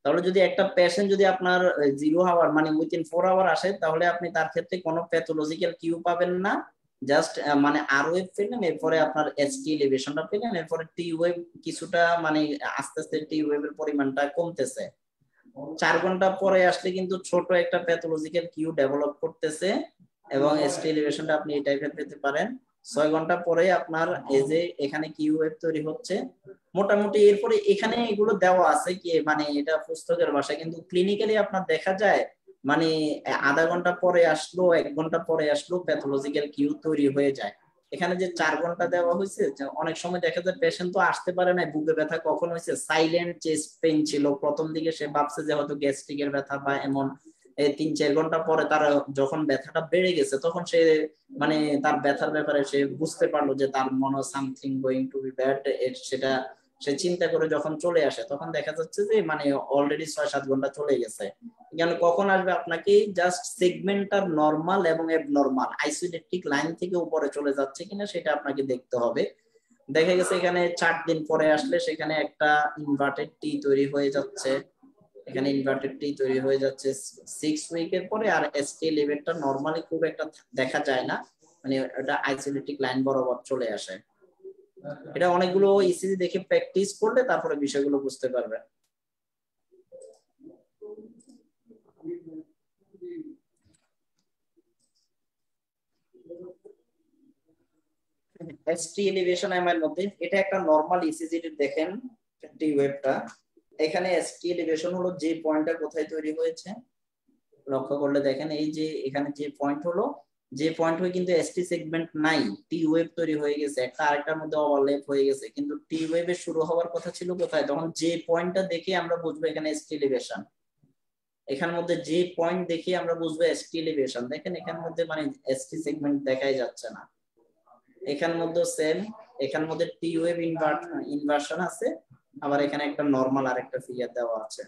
তাহলে যদি একটা পেশেন্ট যদি আপনার 0 আওয়ার মানে উইথিন 4 আওয়ার আসে, তাহলে আপনি তার ক্ষেত্রে কোনো প্যাথোলজিক্যাল কিউ পাবেন না, জাস্ট মানে আর ওয়েভ পেলেন, এরপরে আপনার এসটি এলিভেশনটা পেলেন, এরপরে টি ওয়েভ কিছুটা মানে আস্তে আস্তে টি ওয়েভের পরিমাণটা কমতেছে। 4 ঘন্টা পরে আসলে কিন্তু ছোট একটা প্যাথোলজিক্যাল কিউ ডেভেলপ করতেছে এবং এসটি এলিভেশনটা আপনি এই টাইপের পেতে পারেন। 6 ঘন্টা পরে আপনার এই যে এখানে কিউ ওয়েভ তৈরি হচ্ছে মোটামুটি। এরপরে এখানে এগুলো দেওয়া আছে কি মানে এটা পুস্তকের ভাষায়, কিন্তু ক্লিনিক্যালি আপনার দেখা যায় মানে আধা ঘন্টা পরে আসলো 1 ঘন্টা পরে আসলো প্যাথোলজিক্যাল কিউ তৈরি হয়ে যায়। এখানে যে 4 ঘন্টা দেওয়া হয়েছে, অনেক সময় দেখা যায় পেশেন্ট তো আসতে পারে না, বুকে ব্যথা কখন হয়েছে, সাইলেন্ট চেস্ট পেইন ছিল প্রথম দিকে, সে ভাবছে যে হয়তো গ্যাস্ট্রিকের ব্যথা বা এমন। 3-4 ঘন্টা পরে তার যখন ব্যথাটা বেড়ে গেছে তখন সে মানে তার ব্যথার ব্যাপারে সে বুঝতে পারলো যে তার মনে something going to B bad, সেটা সে চিন্তা করে যখন চলে আসে তখন দেখা যাচ্ছে যে মানে অলরেডি 6-7 ঘন্টা চলে গেছে। এখানে কখন আসবে আপনাকে জাস্ট সেগমেন্টটার নরমাল এবং এবনরমাল আইসোলেটিক লাইন থেকে উপরে চলে যাচ্ছে কিনা সেটা আপনাকে দেখতে হবে। দেখা গেছে এখানে 4 দিন পরে আসলে সেখানে একটা ইনভার্টেড টি তৈরি হয়ে যাচ্ছে, এখানে ইনভার্টেড টি তৈরি হয়ে যাচ্ছে 6 উইকের পরে, আর এসটি লেভেলটা নরমালি খুব একটা দেখা যায় না, মানে এটা আইসোলেটিক লাইন বরাবর চলে আসে। এটা অনেকগুলো ইসিজি দেখে প্র্যাকটিস করলে তারপরে বিষয়গুলো বুঝতে পারবে। এসটি এলিভেশন এর মধ্যে এটা একটা নরমাল ইসিজি দেখেন টি ওয়েভটা, এখানে এসটি এলিভেশন হলো যে পয়েন্টটা কোথায় তৈরি হয়েছে লক্ষ্য করলে দেখেন এই যে এখানে যে পয়েন্ট হলো, যে পয়েন্ট হয়ে কিন্তু এসটি সেগমেন্ট নাই, টি ওয়েভ তৈরি হয়ে গেছে, একটা আরেকটার মধ্যে ওভারল্যাপ হয়ে গেছে, কিন্তু টি ওয়েভে শুরু হওয়ার কথা ছিল কোথায়, তখন যে পয়েন্টটা দেখে আমরা বুঝবো এখানে এসটি এলিভেশন, এখানের মধ্যে যে পয়েন্ট দেখে আমরা বুঝবো এসটি এলিভেশন। দেখেন এখানের মধ্যে মানে এসটি সেগমেন্ট দেখাই যাচ্ছে না, এখানের মধ্যে সেম, এখানের মধ্যে টি ওয়েভ ইনভার্সন আছে, আবার এখানে একটা নরমাল আর একটা ফিগার দেওয়া আছে।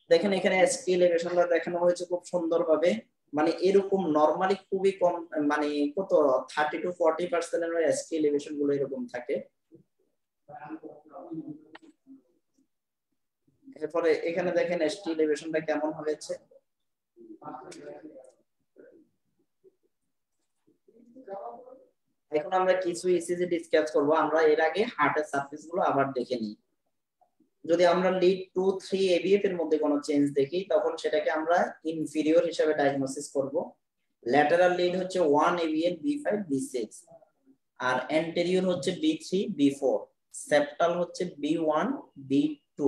দেখেন এখানে এসটি এলিভেশনটা দেখানো হয়েছে খুব সুন্দরভাবে, মানে এরকম নরমালি খুবই কম, মানে কত 30-40% এর এসটি এলিভেশন গুলো এরকম থাকে। এরপরে এখানে দেখেন এসটি এলিভেশনটা কেমন হয়েছে, এখন আমরা কিছু ইসিজি ডিসকাস করব। আমরা এর আগে হার্টের সারফেস গুলো আবার দেখে নিই। যদি আমরা লিড 2-3 এবিএফ এর মধ্যে কোনো চেঞ্জ দেখি তখন সেটাকে আমরা ইনফিরিয়র হিসেবে ডায়াগনোসিস করব। ল্যাটারাল লিড হচ্ছে 1 এবিএফ B5 B6, আর অ্যান্টেরিয়র হচ্ছে B3 B4, সেপ্টাল হচ্ছে B1 B2।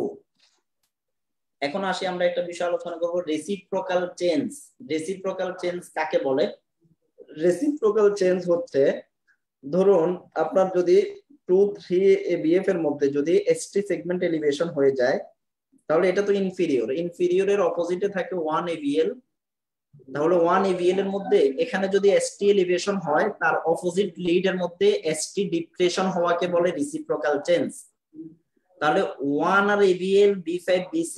এখন আসি আমরা একটা বিষয় আলোচনা করব, রেসিপ্রোকাল চেঞ্জ। রেসিপ্রোকাল চেঞ্জ কাকে বলে? রেসিপ্রোকাল চেঞ্জ হচ্ছে, ধরুন আপনার যদি 2-3 এবিএফ এর মধ্যে যদি এসটি সেগমেন্ট এলিভেশন হয়ে যায় তাহলে এটা তো ইনফিরিয়র, ইনফিরিয়রের অপোজিটে থাকে 1 এবিএল, তাহলে 1 এবিএল এর মধ্যে এখানে যদি এসটি এলিভেশন হয় তার অপোজিট লিড এর মধ্যে এসটি ডিপ্রেশন হওয়াকে বলে রেসিপ্রোকাল চেঞ্জ। তাহলে 1 আর এবিএল B5 B6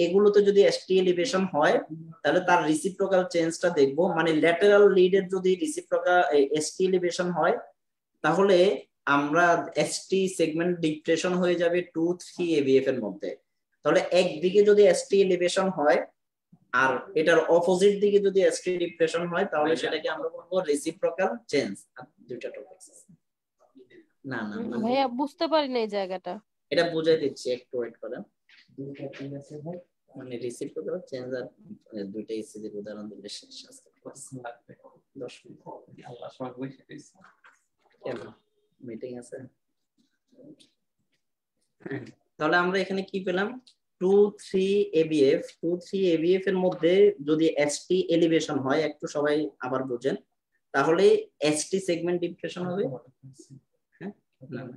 এগুলোতে যদি এসটি এলিভেশন হয় তাহলে তার রেসিপ্রোকাল চেঞ্জটা দেখবো, মানে ল্যাটারাল লিডের যদি রেসিপ্রোকাল এসটি এলিভেশন হয় তাহলে আমরা এসটি সেগমেন্ট ডিপ্রেশন হয়ে যাবে 2-3 এবিএফ এর মধ্যে। তাহলে একদিকে যদি এসটি এলিভেশন হয় আর এটার অপোজিট দিকে যদি এসটি ডিপ্রেশন হয় তাহলে সেটাকে আমরা বলবো রেসিপ্রোকাল চেঞ্জ। দুইটা টপিক না না ভাইয়া বুঝতে পারি না এই জায়গাটা, এটা বুঝাই দিচ্ছি, একটু ওয়েট করেন। মানে রেসিপ্রোকাল চেঞ্জ আর দুইটা ইসিজির উদাহরণ দিলে শেষ লাগবে 10 মিনিট। আল্লাহ সব বসে দিয়েছে, কেন মিটিং আছে? তাহলে আমরা এখানে কি পেলাম, 2-3 এবিএফ, 2-3 এবিএফ এর মধ্যে যদি এসটি এলিভেশন হয়, একটু সবাই আবার বুঝেন, তাহলে এসটি সেগমেন্ট ডিপ্রেশন হবে। হ্যাঁ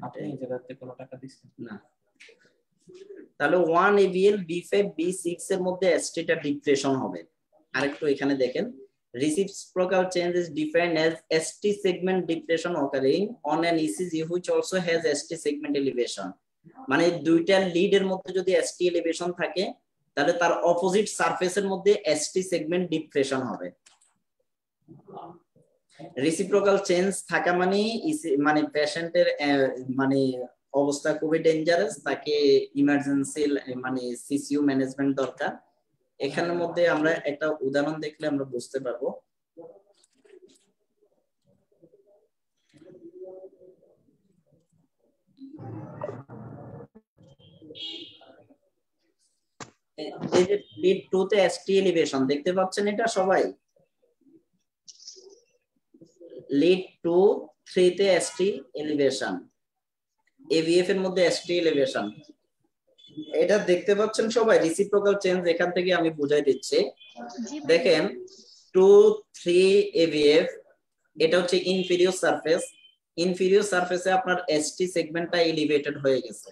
আপনি যেটাতে কোনো টাকা দিচ্ছেন না, তাহলে 1 এবিএল B5 B6 এর মধ্যে এসটিটা ডিপ্রেশন হবে। আরেকটু এখানে দেখেন, reciprocal change is defined as ST segment depression occurring on an ECG which also has ST segment elevation। মানে দুইটা লিড এর মধ্যে যদি ST elevation থাকে তাহলে তার অপোজিট সারফেসের মধ্যে ST segment ডিপ্রেশন হবে। রেসিপ্রোকাল চেঞ্জ থাকা মানে পেশেন্টের মানে অবস্থা খুবই ডেঞ্জারাস, তাকে ইমার্জেন্সি মানে সিসিইউ ম্যানেজমেন্ট দরকার। এখানের মধ্যে আমরা একটা উদাহরণ দেখলে আমরা বুঝতে পারবো। এই যে লিড 2 তে এসটি এলিভেশন দেখতে পাচ্ছেন, এটা সবাই লিড 2-3 তে এসটি এলিভেশন, এভিএফ এর মধ্যে এসটি এলিভেশন, এটা দেখতে পাচ্ছেন সবাই। রেসিপ্রোকাল চেঞ্জ এখান থেকে আমি বুঝাই দিচ্ছি। দেখেন 2-3 এভিএফ এটা হচ্ছে ইনফিরিয়র সারফেস। ইনফিরিয়র সারফেসে আপনার এসটি সেগমেন্টটা এলিভেটেড হয়ে গেছে,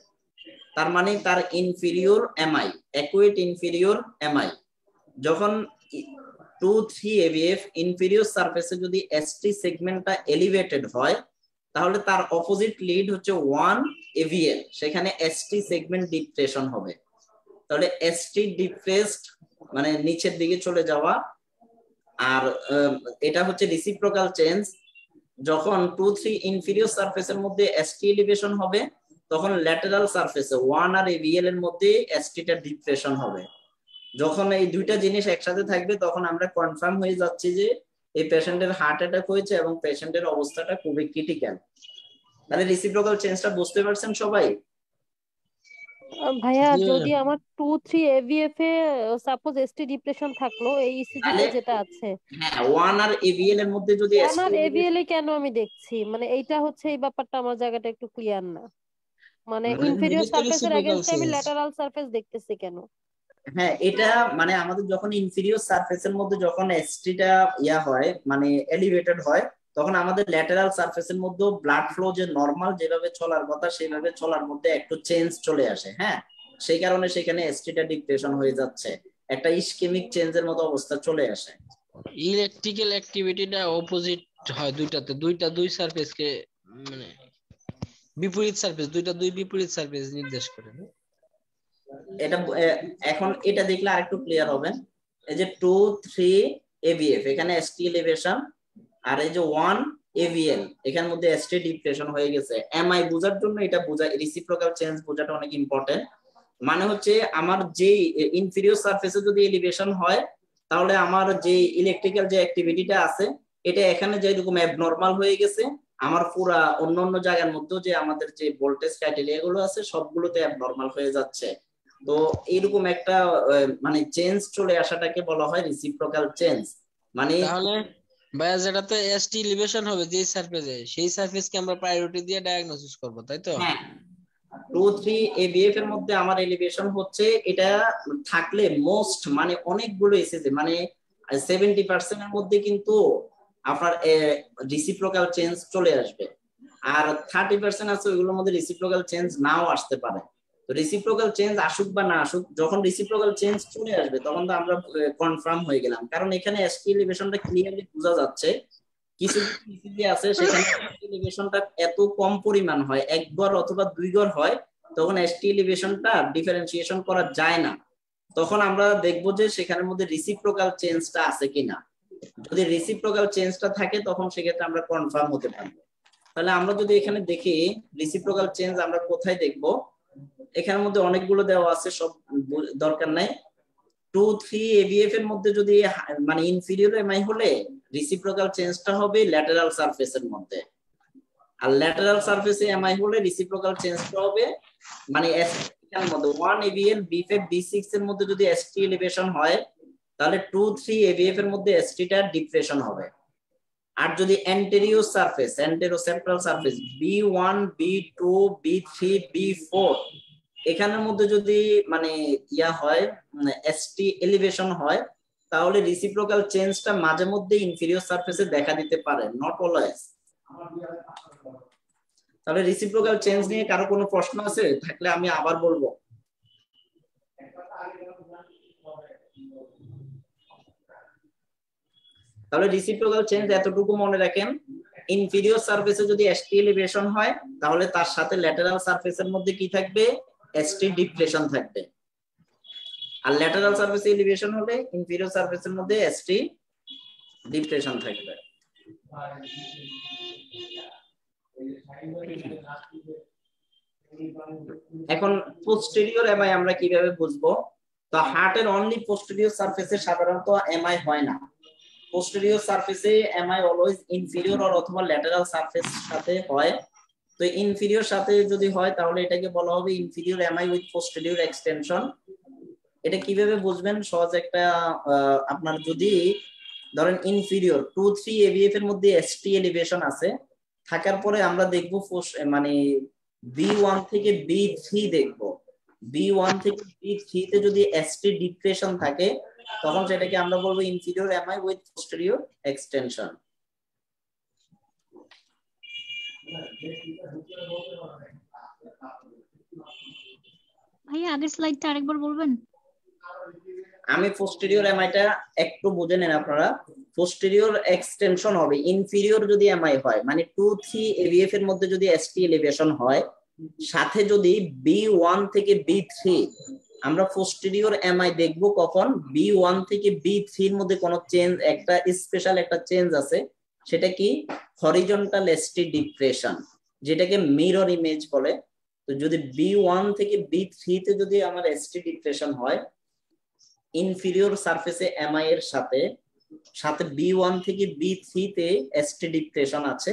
তার মানে তার ইনফিরিয়র এমআই, অ্যাকুয়েট ইনফিরিয়র এমআই। যখন 2-3 AVF ইনফিরিয়র সারফেসে যদি এসটি সেগমেন্টটা এলিভেটেড হয়, তাহলে তার অপোজিট লিড হচ্ছে 1 AVL, সেখানে এসটি সেগমেন্ট ডিপ্রেশন হবে। তাহলে এসটি ডিপ্রেসড মানে নিচের দিকে চলে যাওয়া। আর এটা হচ্ছে রিসিপ্রোকাল চেঞ্জ। যখন 2-3 ইনফিরিয়র সারফেসের মধ্যে এসটি এলিভেশন হবে, তখন ল্যাটেরাল সারফেসে 1 আর AVL এর মধ্যে এসটিটা ডিপ্রেশন হবে। যখন এই দুইটা জিনিস একসাথে থাকবে, তখন আমরা কনফার্ম হয়ে যাচ্ছি যে এই পেশেন্টের হার্ট অ্যাটাক হয়েছে এবং পেশেন্টের অবস্থাটা খুবই ক্রিটিক্যাল। তাহলে রিসিপ্রোকাল চেঞ্জটা বুঝতে পারছেন সবাই? ভাইয়া জি যদি আমার 2-3 AVF এ সাপোজ এসটি ডিপ্রেশন থাকলো এই ইসিজি তাহলে তে যেটা আছে, হ্যাঁ, 1 আর AVL এর মধ্যে যদি ওয়ান এসটি আর AVL এ কেন আমি দেখছি, মানে এইটা হচ্ছে এই ব্যাপারটা আমার জায়গাটা একটু ক্লিয়ার না। মানে মানে ইনফেরিয়র এটা তো সারফেসের রেসিপ্রোকাল এগেইনস্টে আমি চেঞ্জ। ল্যাটারাল সারফেস দেখতেছি কেন? হ্যাঁ, এটা মানে আমাদের যখন ইনফিরিয়র সারফেসের মধ্যে যখন এসটিটা হয় মানে এলিভেটেড হয়, তখন আমাদের ল্যাটেরাল সারফেসের মধ্যে ব্লাড ফ্লো যে নরমাল যেভাবে চলার কথা সেভাবে চলার মধ্যে একটু চেঞ্জ চলে আসে। হ্যাঁ, সেই কারণে সেখানে এসটিটা ডিপ্রেশন হয়ে যাচ্ছে, একটা ইসকেমিক চেঞ্জের মতো অবস্থা চলে আসে। ইলেকট্রিক্যাল অ্যাক্টিভিটিটা অপোজিট হয় দুইটাতে, দুই সারফেসকে মানে বিপরীত সারফেস, দুই বিপরীত সারফেস নির্দেশ করে। এটা এখন এটা দেখলে আরেকটু ক্লিয়ার হবেন। এই যে 2-3 AVF এখানে এসটি এলিভেশন, আর এই যে 1 AVL এখানের মধ্যে এসটি ডিপ্রেশন হয়ে গেছে। এমআই বোঝার জন্য এটা বোঝা, রিসিপ্রোকাল চেঞ্জ বোঝাটা অনেক ইম্পর্টেন্ট। মানে হচ্ছে আমার যে ইনফিরিয়র সারফেসে যদি এলিভেশন হয়, তাহলে আমার যে ইলেকট্রিক্যাল যে অ্যাক্টিভিটিটা আছে এটা এখানে যেরকম অ্যাবনর্মাল হয়ে গেছে, আমার পুরা অন্যান্য জায়গার মধ্যেও যে আমাদের যে ভোল্টেজ ক্রাইটেরিয়া গুলো আছে সবগুলোতে অ্যাবনর্মাল হয়ে যাচ্ছে। তো এইরকম একটা মানে চেঞ্জ চলে আসাটাকে বলা হয় রিসিপ্রোকাল চেঞ্জ। মানে তাহলে ভাইয়া যেটাতে এসটি এলিভেশন হবে যে সারফেসে, সেই সারফেসকে আমরা প্রায়োরিটি দিয়ে ডায়াগনোসিস করব, তাই তো? হ্যাঁ, 2-3 AVF এর মধ্যে আমার এলিভেশন হচ্ছে, এটা থাকলে মোস্ট মানে অনেকগুলো এসেছে মানে 70% এর মধ্যে কিন্তু আপনার রিসিপ্রোকাল চেঞ্জ চলে আসবে, আর 30% আছে ওইগুলোর মধ্যে রিসিপ্রোকাল চেঞ্জ নাও আসতে পারে। তো রিসিপ্রোকাল চেঞ্জ আসুক বা না আসুক, যখন রিসিপ্রোকাল চেঞ্জ চলে আসবে তখন তো আমরা কনফার্ম হয়ে গেলাম, কারণ এখানে এসটি এলিভেশনটা ক্লিয়ারলি বোঝা যাচ্ছে। কিছু ইসিজি আছে সেখানে এলিভেশনটা এত কম পরিমাণ হয়, 1 গড় অথবা 2 গড় হয়, তখন এসটি এলিভেশনটা ডিফারেন্সিয়েশন করা যায় না। তখন আমরা দেখব যে সেখানের মধ্যে রিসিপ্রোকাল চেঞ্জটা আছে কিনা। যদি রিসিপ্রোকাল চেঞ্জটা থাকে তখন সেক্ষেত্রে আমরা কনফার্ম হতে পারবো। তাহলে আমরা যদি এখানে দেখি রিসিপ্রোকাল চেঞ্জ আমরা কোথায় দেখব, এখানের মধ্যে অনেকগুলো দেওয়া আছে, সব দরকার নাই। 2-3 AVF এর মধ্যে যদি মানে ইনফিরিয়র এমআই হলে রিসিপ্রোকাল চেঞ্জটা হবে ল্যাটেরাল সারফেসের মধ্যে, আর ল্যাটেরাল সারফেসে এমআই হলে রিসিপ্রোকাল চেঞ্জটা হবে মানে এর মধ্যে 1 AVL B5 B6 এর মধ্যে যদি এসটি এলিভেশন হয়, তাহলে 2-3 AVF এর মধ্যে এসটিটা ডিপ্রেশন হবে। আর যদি anterior surface, অ্যান্টেরোসেপ্টাল surface B1 B2 B3 B4 এখানের মধ্যে যদি মানে হয় এসটি এলিভেশন হয়, তাহলে রিসিপ্রোকাল চেঞ্জটা মাঝে মধ্যে ইনফিরিয়র সারফেসে দেখা দিতে পারে, নট অলওয়েজ। তাহলে রিসিপ্রোকাল চেঞ্জ নিয়ে কারো কোনো প্রশ্ন আছে থাকলে আমি আবার বলবো। তাহলে রিসিপ্রোকাল চেঞ্জ এতটুকু মনে রাখেন, ইনফিরিয়র সারফেসে যদি এসটি এলিভেশন হয় তাহলে তার সাথে ল্যাটেরাল সারফেসের মধ্যে কি থাকবে, এসটি ডিপ্রেশন থাকবে, আর ল্যাটেরাল সারফেসে এলিভেশন হলে ইনফিরিয়র সারফেসের মধ্যে এসটি ডিপ্রেশন থাকবে। এখন পোস্টেরিয়র এমআই আমরা কিভাবে বুঝবো? তো হার্টের অনলি পোস্টেরিয়র সারফেসে সাধারণত এমআই হয় না। পোস্টেরিয়র সারফেসে এমআই অলওয়েজ ইনফিরিয়র অথবা ল্যাটেরাল সারফেস সাথে হয়। তো ইনফিরিয়র সাথে যদি হয় তাহলে এটাকে বলা হবে inferior MI with posterior extension. এটা কিভাবে বুঝবেন? সহজ একটা, আপনার যদি ধরেন ইনফিরিয়র 2-3 AVF এর মধ্যে এসটি এলিভেশন আছে, থাকার পরে আমরা দেখব মানে B1 থেকে B3 দেখব, B1 থেকে B3 তে যদি এসটি ডিপ্রেশন থাকে তখন সেটাকে আমরা বলবো inferior MI with posterior extension. ভাইয়া আগের স্লাইডটা আরেকবার বলবেন? আমি পোস্টেরিয়র এমআইটা একটু বুঝে নেন আপনারা। পোস্টেরিয়র এক্সটেনশন হবে ইনফিরিয়র যদি এমআই হয়, মানে 2-3 এবিএফ এর মধ্যে যদি এসটি এলিভেশন হয়, সাথে যদি B1 থেকে B3 আমরা পোস্টেরিয়র এমআই দেখব কখন B1 থেকে B3 এর মধ্যে কোনো চেঞ্জ, একটা স্পেশাল একটা চেঞ্জ আছে, সেটা কি হরিজন্টাল এসটি ডিপ্রেশন, যেটাকে মিরর ইমেজ বলে। তো যদি B1 থেকে B3 তে যদি আমার এসটি ডিপ্রেশন হয় ইনফিরিয়র সারফেসে এমআই এর সাথে সাথে B1 থেকে B3 তে এসটি ডিপ্রেশন আছে,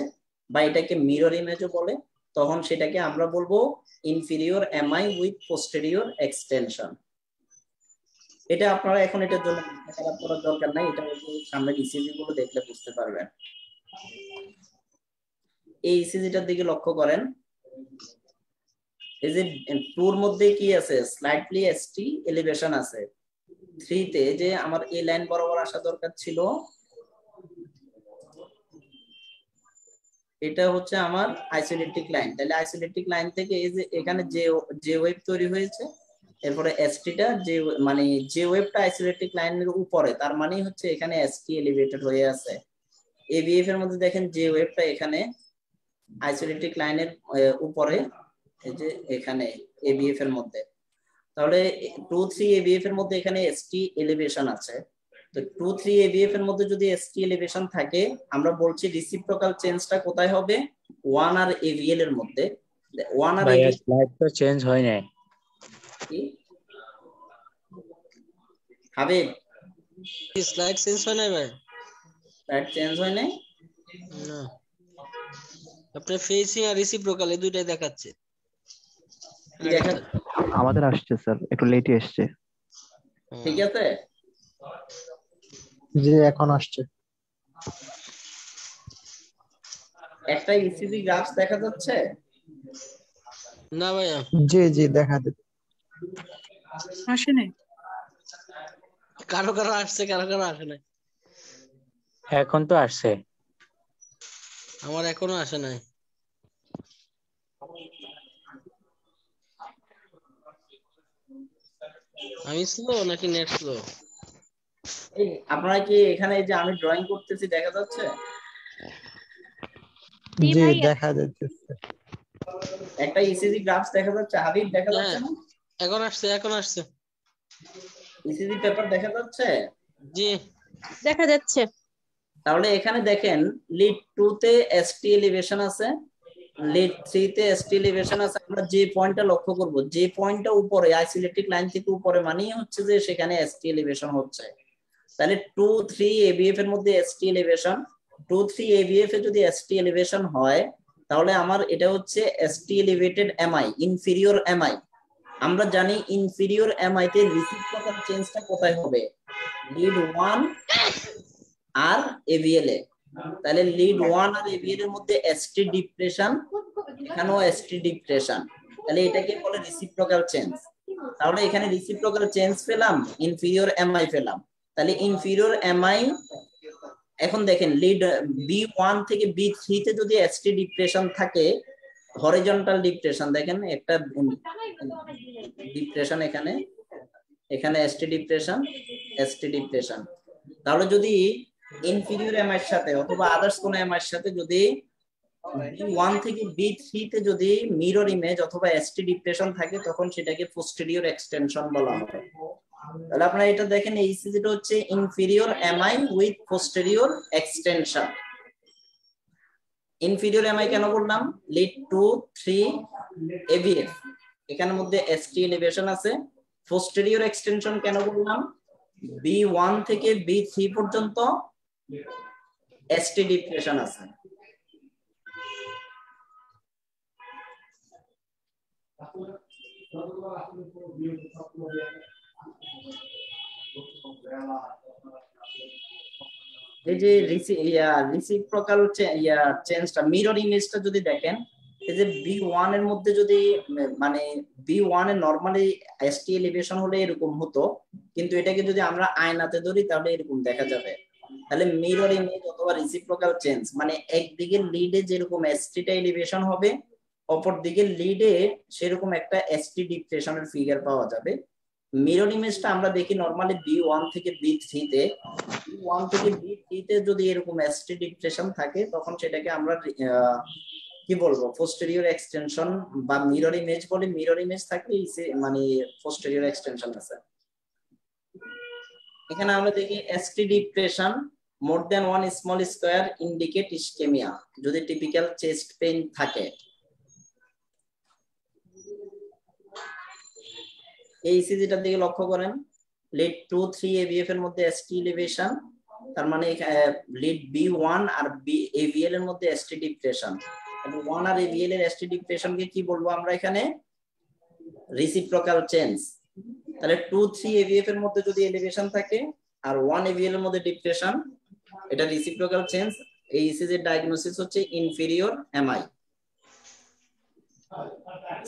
বা এটাকে মিরর ইমেজও বলে, তখন সেটাকে আমরা বলবো inferior MI with posterior extension. এটা আপনারা এখন এটার জন্য খারাপ করার দরকার নাই, এটা সামনে ইসিজি গুলো দেখলে বুঝতে পারবেন। এই ইসিজিটার দিকে লক্ষ্য করেন, এই যে 2 এর মধ্যে কি আছে, স্লাইটলি এসটি এলিভেশন আছে। 3 তে যে আমার এই লাইন বরাবর আসা দরকার ছিল, এটা হচ্ছে আমার আইসোলেটিক লাইন। তাহলে আইসোলেটিক লাইন থেকে এই যে এখানে যে ওয়েভ তৈরি হয়েছে, এরপরে এসটিটা যে মানে যে ওয়েভটা আইসোলেটিক লাইনের উপরে, তার মানে হচ্ছে এখানে এসটি এলিভেটেড হয়ে আছে। এবিএফ এর মধ্যে দেখেন যে ওয়েভটা এখানে আইসোলেটিক লাইনের উপরে, এই যে এখানে এবিএফ এর মধ্যে, তাহলে 2-3 এবিএফ এর মধ্যে এখানে এসটি এলিভেশন আছে। তো 2-3 এবিএফ এর মধ্যে যদি এসটি এলিভেশন থাকে, আমরা বলছি রেসিপ্রোকাল চেঞ্জটা কোথায় হবে, 1 আর এভিএল এর মধ্যে। 1 আর ভাইয়া স্লাইড তো চেঞ্জ হয় নাই। হাবিব স্লাইড চেঞ্জ হয় নাই ভাই? স্লাইড চেঞ্জ হয় নাই না, আপনার ফেসিং আর রেসিপ্রোকাল এই দুইটাই দেখাচ্ছে। কি দেখাচ্ছে? আমাদের আসছে স্যার, একটু লেটই আসছে। ঠিক আছে, জি এখন আসছে। একটা ইসিজি গ্রাফস দেখা যাচ্ছে না ভাইয়া? জি জি দেখা যাচ্ছে। আসে নাই। কারো কারো আসছে, কারো কারো আসে নাই। এখন তো আসছে। আমার এখনো আসে নাই। আমি স্লো নাকি নেট স্লো? এই আপনারা কি এখানে যে আমি ড্রয়িং করতেছি দেখা যাচ্ছে? জি দেখা যাচ্ছে। একটা ইসিজি গ্রাফস দেখা যাচ্ছে, হাবিব দেখা যাচ্ছে না? এখন আসছে, এখন আসছে। ইসিজি পেপার দেখা যাচ্ছে? জি দেখা যাচ্ছে। তাহলে এখানে দেখেন লিড 2 তে এসটি এলিভেশন আছে, লিড 3 তে এসটি এলিভেশন আছে। আমরা যে পয়েন্টটা লক্ষ্য করব, যে পয়েন্টটা উপরে আইসোলেটিক লাইন থেকে উপরে, মানেই হচ্ছে যে সেখানে এসটি এলিভেশন হচ্ছে। তাহলে 2-3 এবিএফ এর মধ্যে এসটি এলিভেশন, 2-3 এবিএফ এ যদি এসটি এলিভেশন হয়, তাহলে আমার এটা হচ্ছে ST elevated MI, inferior MI. আমরা জানি ইনফিরিয়র এমআই তে রেসিপ্রোকাল চেঞ্জটা কোথায় হবে, লিড 1 আর এভিএল এ। তাহলে লিড 1 আর এভিএল এর মধ্যে এসটি ডিপ্রেশন, এখানেও এসটি ডিপ্রেশন, তাহলে এটাকে বলে রেসিপ্রোকাল চেঞ্জ। তাহলে এখানে রেসিপ্রোকাল চেঞ্জ পেলাম, ইনফিরিয়র এমআই পেলাম। তাহলে ইনফিরিয়র এমআই, এখন দেখেন লিড B1 থেকে B3 তে যদি এসটি ডিপ্রেশন থাকে, হরিজন্টাল ডিপ্রেশন, দেখেন একটা ডিপ্রেশন এখানে, এখানে এসটি ডিপ্রেশন, এসটি ডিপ্রেশন। তাহলে যদি ইনফিরিয়র এমআই এর সাথে অথবা আদার্স কোন এমআই এর সাথে যদি B1 থেকে B3 তে যদি মিরর ইমেজ অথবা এসটি ডিপ্রেশন থাকে, তখন সেটাকে পোস্টেরিয়র এক্সটেনশন বলা হয়। তাহলে আপনারা এটা দেখেন, এই ইসিজিটা হচ্ছে inferior MI with posterior extension. Inferior MI কেন বললাম, লিড 2-3 এভিএফ, এখানের মধ্যে এসটি এলিভেশন আছে। পোস্টেরিয়র এক্সটেনশন কেন বললাম, B1 থেকে B3 পর্যন্ত এসটি ডিপ্রেশন আছে। এই যে রেসিপ্রোকাল চেঞ্জটা, মিরর ইমেজটা যদি দেখেন, এই যে B1 এর মধ্যে যদি মানে B1 এর নরমালি এসটি এলিভেশন হলে এরকম হতো, কিন্তু এটাকে যদি আমরা আয়নাতে ধরি তাহলে এরকম দেখা যাবে। তাহলে মিরর ইমেজ অথবা রিসিপ্রোকাল চেঞ্জ মানে একদিকে লিডে যেরকম এসটিটা এলিভেশন হবে, অপর দিকে লিডে সেরকম একটা এসটি ডিপ্রেশনের ফিগার পাওয়া যাবে। মিরর ইমেজটা আমরা দেখি নরমালি B1 থেকে B3 তে, B1 থেকে B3 তে যদি এরকম এসটি ডিপ্রেশন থাকে তখন সেটাকে আমরা কি বলবো পোস্টেরিয়র এক্সটেনশন বা মিরর ইমেজ বলে। মিরর ইমেজ থাকলে মানে পোস্টেরিয়র এক্সটেনশন আছে। এখানে আমরা দেখি ST depression more than 1 small square indicate ischaemia যদি টিপিক্যাল চেস্ট পেইন থাকে। এই ইসিজিটার দিকে লক্ষ্য করেন, লিড 2 3 AVF এর মধ্যে এসটি এলিভেশন, তার মানে লিড B1 আর AVL এর মধ্যে এসটি ডিপ্রেশন। 1 আর AVL এর এসটি ডিপ্রেশনকে কি বলবো আমরা এখানে? Reciprocal change. তাহলে 2 3 AVF এর মধ্যে যদি এলিভেশন থাকে আর 1 AVL এর মধ্যে ডিপ্রেশন, এটা রিসিপ্রোকাল চেঞ্জ। এই ইসিজির ডায়াগনোসিস হচ্ছে ইনফেরিয়র এমআই।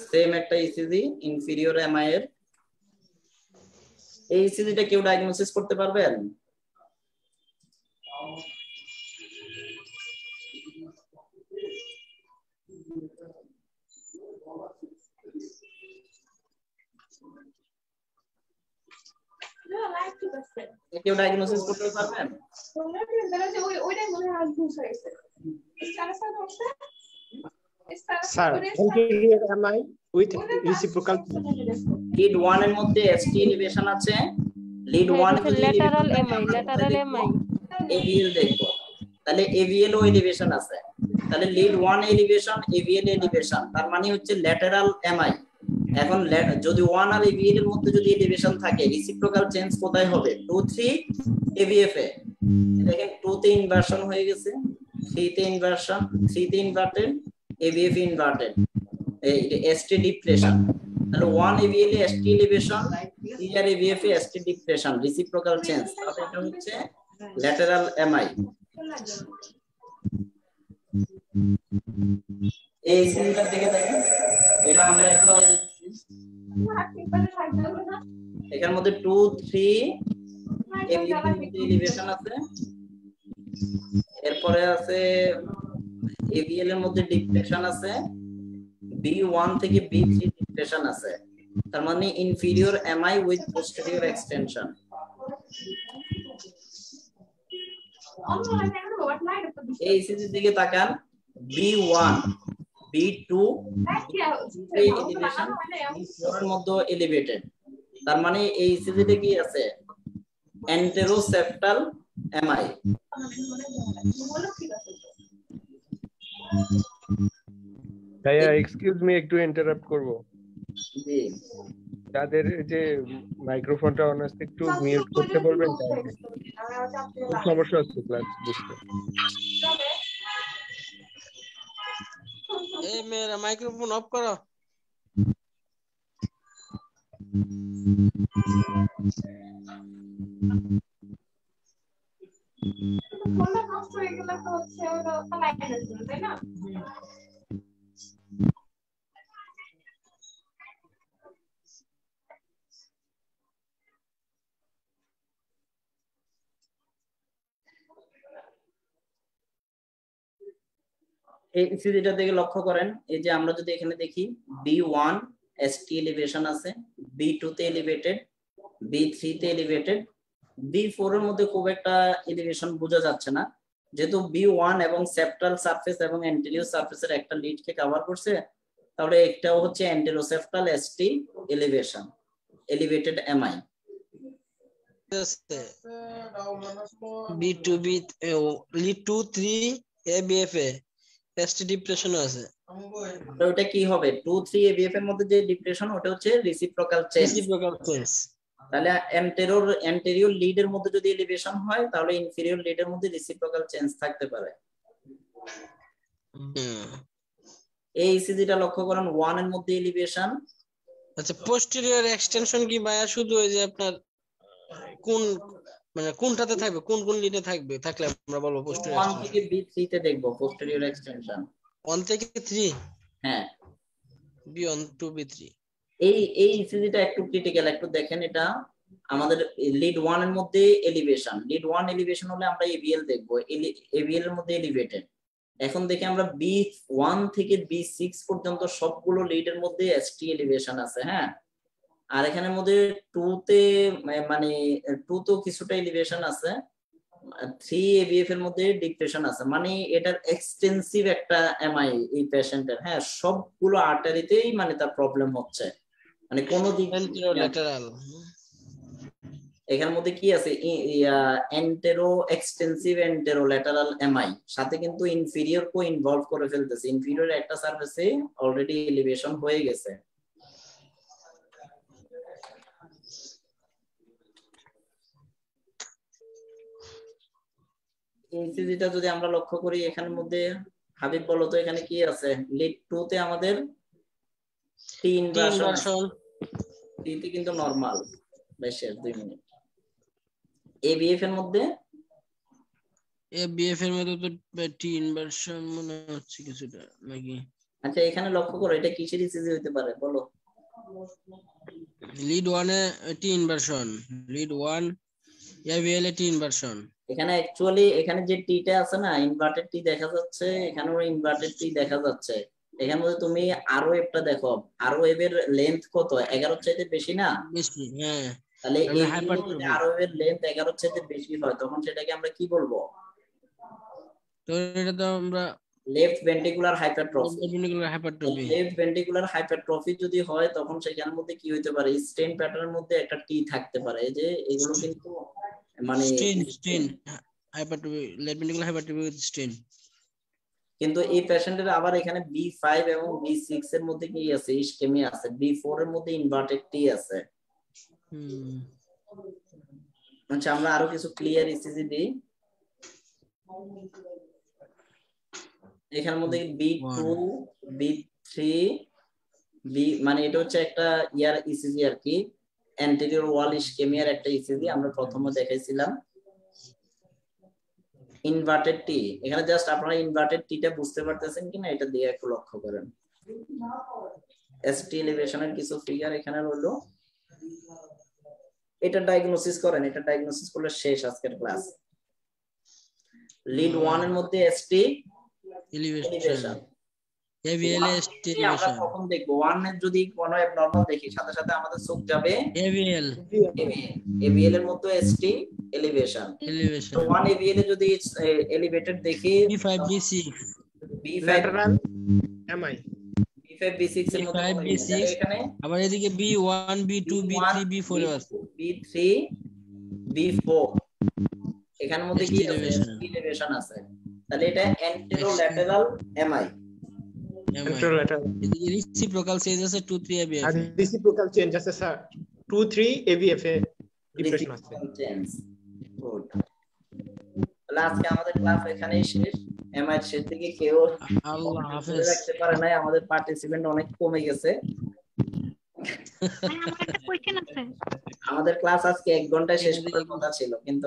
সেম একটা ইসিজি ইনফেরিয়র এমআই এর। এই ইসিজিটা কেউ ডায়াগনোসিস করতে পারবেন? কেউ ডায়াগনোসিস করতে পারবেন? Sir inferior MI with reciprocal. Lead 1 এর মধ্যে এসটি এলিভেশন আছে, লিড 1 এর মধ্যে ল্যাটারাল এমআই এভিএল দেখবো, তাহলে এভিএল ও এলিভেশন আছে। তাহলে লিড 1 এলিভেশন এভিএল এলিভেশন, তার মানে হচ্ছে ল্যাটারাল এমআই। এখন যদি 1 আর এভিএল এর মধ্যে যদি এলিভেশন থাকে রিসিপ্রোকাল চেঞ্জ কোথায় হবে? 2 3 এভিএফ এ। দেখেন 2 তে ইনভার্সন হয়ে গেছে, 3 তে ইনভার্সন, 3 তে ইনভার্টেড, এভিএফ ইনভার্টেড, এই এসটি ডিপ্রেশন। তাহলে 1 এভিএল এ এসটি এলিভেশন, 3 আর এভিএফ এ এসটি ডিপ্রেশন, রিসিপ্রোকাল চেঞ্জ। তাহলে এটা হচ্ছে ল্যাটারাল এমআই। এই সিনটার দিকে দেখেন, এটা আমরা একটু এখানের মধ্যে 2 3 এভিএফ এর মধ্যে এলিভেশন আছে, এরপরে আছে এভিএল এর মধ্যে ডিপ্রেশন আছে, B1 থেকে B3 ডিপ্রেশন আছে, তার মানে inferior MI with posterior extension. এই ইসিজির দিকে তাকান, B1 B2 এলিভেশন, B4 এর মধ্যে এলিভেটেড, তার মানে এই ইসিজিতে কি আছে? এন্টেরোসেপ্টাল এমআই। ভাইয়া এক্সকিউজ মি, একটু ইন্টারাপ্ট করব। জি, তাদের যে মাইক্রোফোনটা অন আছে একটু মিউট করতে বলবেন, সমস্যা হচ্ছে ক্লাস বুঝতে। এই মেয়েরা মাইক্রোফোন অফ করো। ফোনটা নষ্ট হয়ে গেলে তো হচ্ছে ওটা লাইন আছে, তাই না? এই ইসিজিটা দিকে লক্ষ্য করেন, এই যে আমরা যদি এখানে দেখি B1 এসটি এলিভেশন আছে, B2 তে এলিভেটেড, B3 তে এলিভেটেড, B4 এর মধ্যে খুব একটা এলিভেশন বোঝা যাচ্ছে না, যেহেতু B1 এবং সেপ্টাল সারফেস এবং অ্যান্টেরিয়র সারফেসের একটা লিডকে কভার করছে, তাহলে একটাও হচ্ছে anteroseptal ST elevation, elevated MI. B2 lead 2 3 ABF এ এসটি ডিপ্রেশন আছে। ওটা কি হবে? 2 3 ABF এর মধ্যে যে ডিপ্রেশন ওটা হচ্ছে রিসিপ্রোকাল চেঞ্জ। Reciprocal change. তাহলে অ্যান্টেরিয়র লিডের মধ্যে যদি এলিভেশন হয় তাহলে ইনফেরিয়র লিডের মধ্যে রিসিপ্রোকাল চেঞ্জ থাকতে পারে। এই ইসিজিটা লক্ষ্য করেন, 1 এর মধ্যে এলিভেশন। আচ্ছা, পোস্টেরিয়র এক্সটেনশন কি ভাইয়া শুধু ওই যে আপনার কোন মানে কোনটাতে থাকবে, কোন কোন লিডে থাকবে, থাকলে আমরা বলবো পোস্টেরিয়র 1 থেকে B3 তে দেখবো পোস্টেরিয়র এক্সটেনশন। 1 থেকে 3, হ্যাঁ, B1 to B3। এই ইসিজিটা একটু ক্রিটিক্যাল, একটু দেখেন। এটা আমাদের লিড 1 এর মধ্যে এলিভেশন, লিড 1 এলিভেশন হলে আমরা এবিএল দেখবো, এবিএল এর মধ্যে এলিভেটেড। এখন দেখি আমরা B1 থেকে B6 পর্যন্ত সবগুলো লিডের মধ্যে এসটি এলিভেশন আছে, হ্যাঁ। আর এখানের মধ্যে 2 তে মানে 2 তো কিছুটা এলিভেশন আছে, 3 এবিএফ এর মধ্যে ডিপ্রেশন আছে, মানে এটার এক্সটেন্সিভ একটা এমআই এই পেশেন্টের, হ্যাঁ। সবগুলো আর্টারিতেই মানে তার প্রবলেম হচ্ছে, মানে কোন দিক অ্যান্টেরোল্যাটারাল। এখানের মধ্যে কি আছে, এন্টেরো এক্সটেন্সিভ এন্টেরোল্যাটারাল এমআই, সাথে কিন্তু ইনফিরিয়র কো ইনভলভ করে ফেলতেছে। ইনফিরিয়র একটা সার্ভিসে অলরেডি এলিভেশন হয়ে গেছে। ইসিজিটা যদি আমরা লক্ষ্য করি এখানের মধ্যে, হাবিব বলো তো এখানে কি আছে? লিড 2 তে আমাদের টি ইনভার্সন, টি তে কিন্তু নরমাল। বেশের 2 মিনিট। এবিএফ এর মধ্যে, এবিএফ এর মধ্যে তো টি ইনভার্সন মনে হচ্ছে কিছুটা নাকি? আচ্ছা এখানে লক্ষ্য করো, এটা কিসের ইসিজি হতে পারে বলো? লিড 1 এ টি ইনভার্সন, লিড 1 এবিএল এ টি ইনভার্সন। এখানে অ্যাকচুয়ালি এখানে যে টিটা আছে না, ইনভার্টেড টি দেখা যাচ্ছে, এখানেও ইনভার্টেড টি দেখা যাচ্ছে। এখানের মধ্যে তুমি আরো একটা দেখো, আরো এর লেন্থ কত? 11 চাইতে বেশি না? বেশি, হ্যাঁ। তাহলে এই আরো এর লেন্থ 11 চাইতে বেশি হয়, তখন সেটাকে আমরা কি বলবো? তো এটা তো আমরা left ventricular hypertrophy. Hypertrophy, left ventricular hypertrophy যদি হয় তখন সেখানের মধ্যে কি হতে পারে? স্টেন প্যাটার্নের মধ্যে একটা টি থাকতে পারে। এই যে এগুলো কিন্তু মানে strain hypertrophy, left ventricular hypertrophy with strain. কিন্তু এই পেশেন্টের আবার এখানে B5 এবং B6 এর মধ্যে কি আছে? ইসকেমিয়া আছে। B4 এর মধ্যে ইনভার্টেড টি আছে। আচ্ছা আমরা আরো কিছু ক্লিয়ার ইসিজি দিই। এখানের মধ্যে B2, B3, মানে এটা হচ্ছে একটা ইয়ার ইসিজি আর কি, অ্যান্টেরিয়র ওয়াল ইসকেমিয়ার একটা ইসিজি আমরা প্রথমে দেখাইছিলাম। ইনভার্টেড টি, এখানে জাস্ট আপনারা ইনভার্টেড টিটা বুঝতে পারতেছেন কিনা এটা দিয়ে একটু লক্ষ্য করেন। এসটি এলিভেশনের কিছু ফিগার এখানে রইলো, এটা ডায়াগনোসিস করেন, এটা ডায়াগনোসিস করলে শেষ আজকের ক্লাস। লিড 1 এর মধ্যে ST elevation, ABL ST elevation. আমরা কখন দেখব? 1 এর যদি কোনো অ্যাবনরমাল দেখি সাথে সাথে আমাদের চোখ যাবে এবিএল, এবিএল এর মধ্যে এসটি এলিভেশন। তো 1 এবিএল এ যদি এলিভেটেড দেখি, B5 B6 lateral MI, B5 B6 এর মধ্যে এখানে আবার এদিকে B1 B2 B3 B4 আছে, B3 B4 এখানের মধ্যে কি এলিভেশন আছে। তাহলে এটা অ্যান্টেরোল্যাটারাল এমআই, অ্যান্টেরোল্যাটারাল। এদিকে রেসিপ্রোকাল চেঞ্জ আছে 2 3 ABF, আর রেসিপ্রোকাল চেঞ্জ আছে স্যার 2 3 ABF এ ডিপ্রেশন আছে। গুড। তাহলে আজকে আমাদের ক্লাস এখানেই শেষ। এমআই শেষ থেকে কেউ আল্লাহ হাফেজ রাখতে পারে নাই, আমাদের পার্টিসিপেন্ট অনেক কমে গেছে। আমার একটা কোশ্চেন আছে। আমাদের ক্লাস আজকে 1 ঘন্টায় শেষ করার কথা ছিল, কিন্তু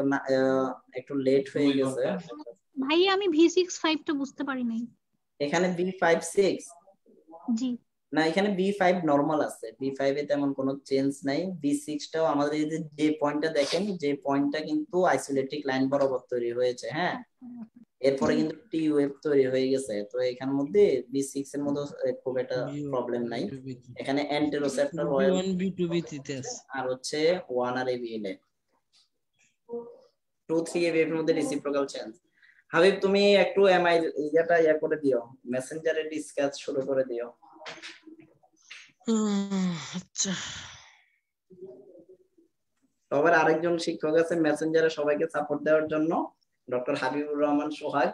একটু লেট হয়ে গেছে। ভাই আমি V6-5 টা বুঝতে পারি নাই। এখানে B5-6 জি না, এখানে B5 নরমাল আছে, B5 এ তেমন কোনো চেঞ্জ নাই। B6 টাও আমাদের এই যে পয়েন্টটা দেখেন, যে পয়েন্টটা কিন্তু আইসোলেটিক লাইন বরাবর তৈরি হয়েছে, হ্যাঁ। এরপরে কিন্তু টি ওয়েভ তৈরি হয়ে গেছে। তো এখানের মধ্যে B6 এর মধ্যে খুব একটা প্রবলেম নাই। এখানে অ্যান্টেরোসেপ্টর B1 B2 B3 তে আছে, আর হচ্ছে 1 আর ABL এ 2 3 ABF এর মধ্যে রেসিপ্রোকাল চেঞ্জ। হাবিব তুমি একটু এমআই ইয়াটা ইয়া করে দিও, মেসেঞ্জারে ডিসকাস শুরু করে দিও। আচ্ছা সবার আরেকজন শিক্ষক আছে মেসেঞ্জারে সবাইকে সাপোর্ট দেওয়ার জন্য, ডক্টর হাবিবুর রহমান সোহাগ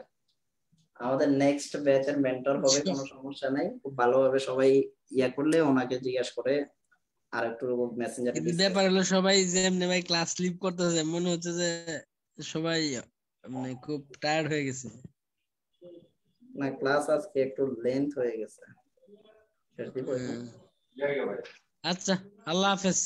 আমাদের নেক্সট ব্যাচের মেন্টর হবে, কোনো সমস্যা নাই। খুব ভালোভাবে সবাই ইয়া করলে ওনাকে জিজ্ঞাসা করে আর একটু মেসেঞ্জারে ব্যাপার হলো সবাই যেমনি ভাই ক্লাস স্লিপ করতেছে, মনে হচ্ছে যে সবাই মানে খুব টায়ার্ড হয়ে গেছে। না ক্লাস আজকে একটু লেন্থ হয়ে গেছে। আচ্ছা আল্লাহ হাফেজ।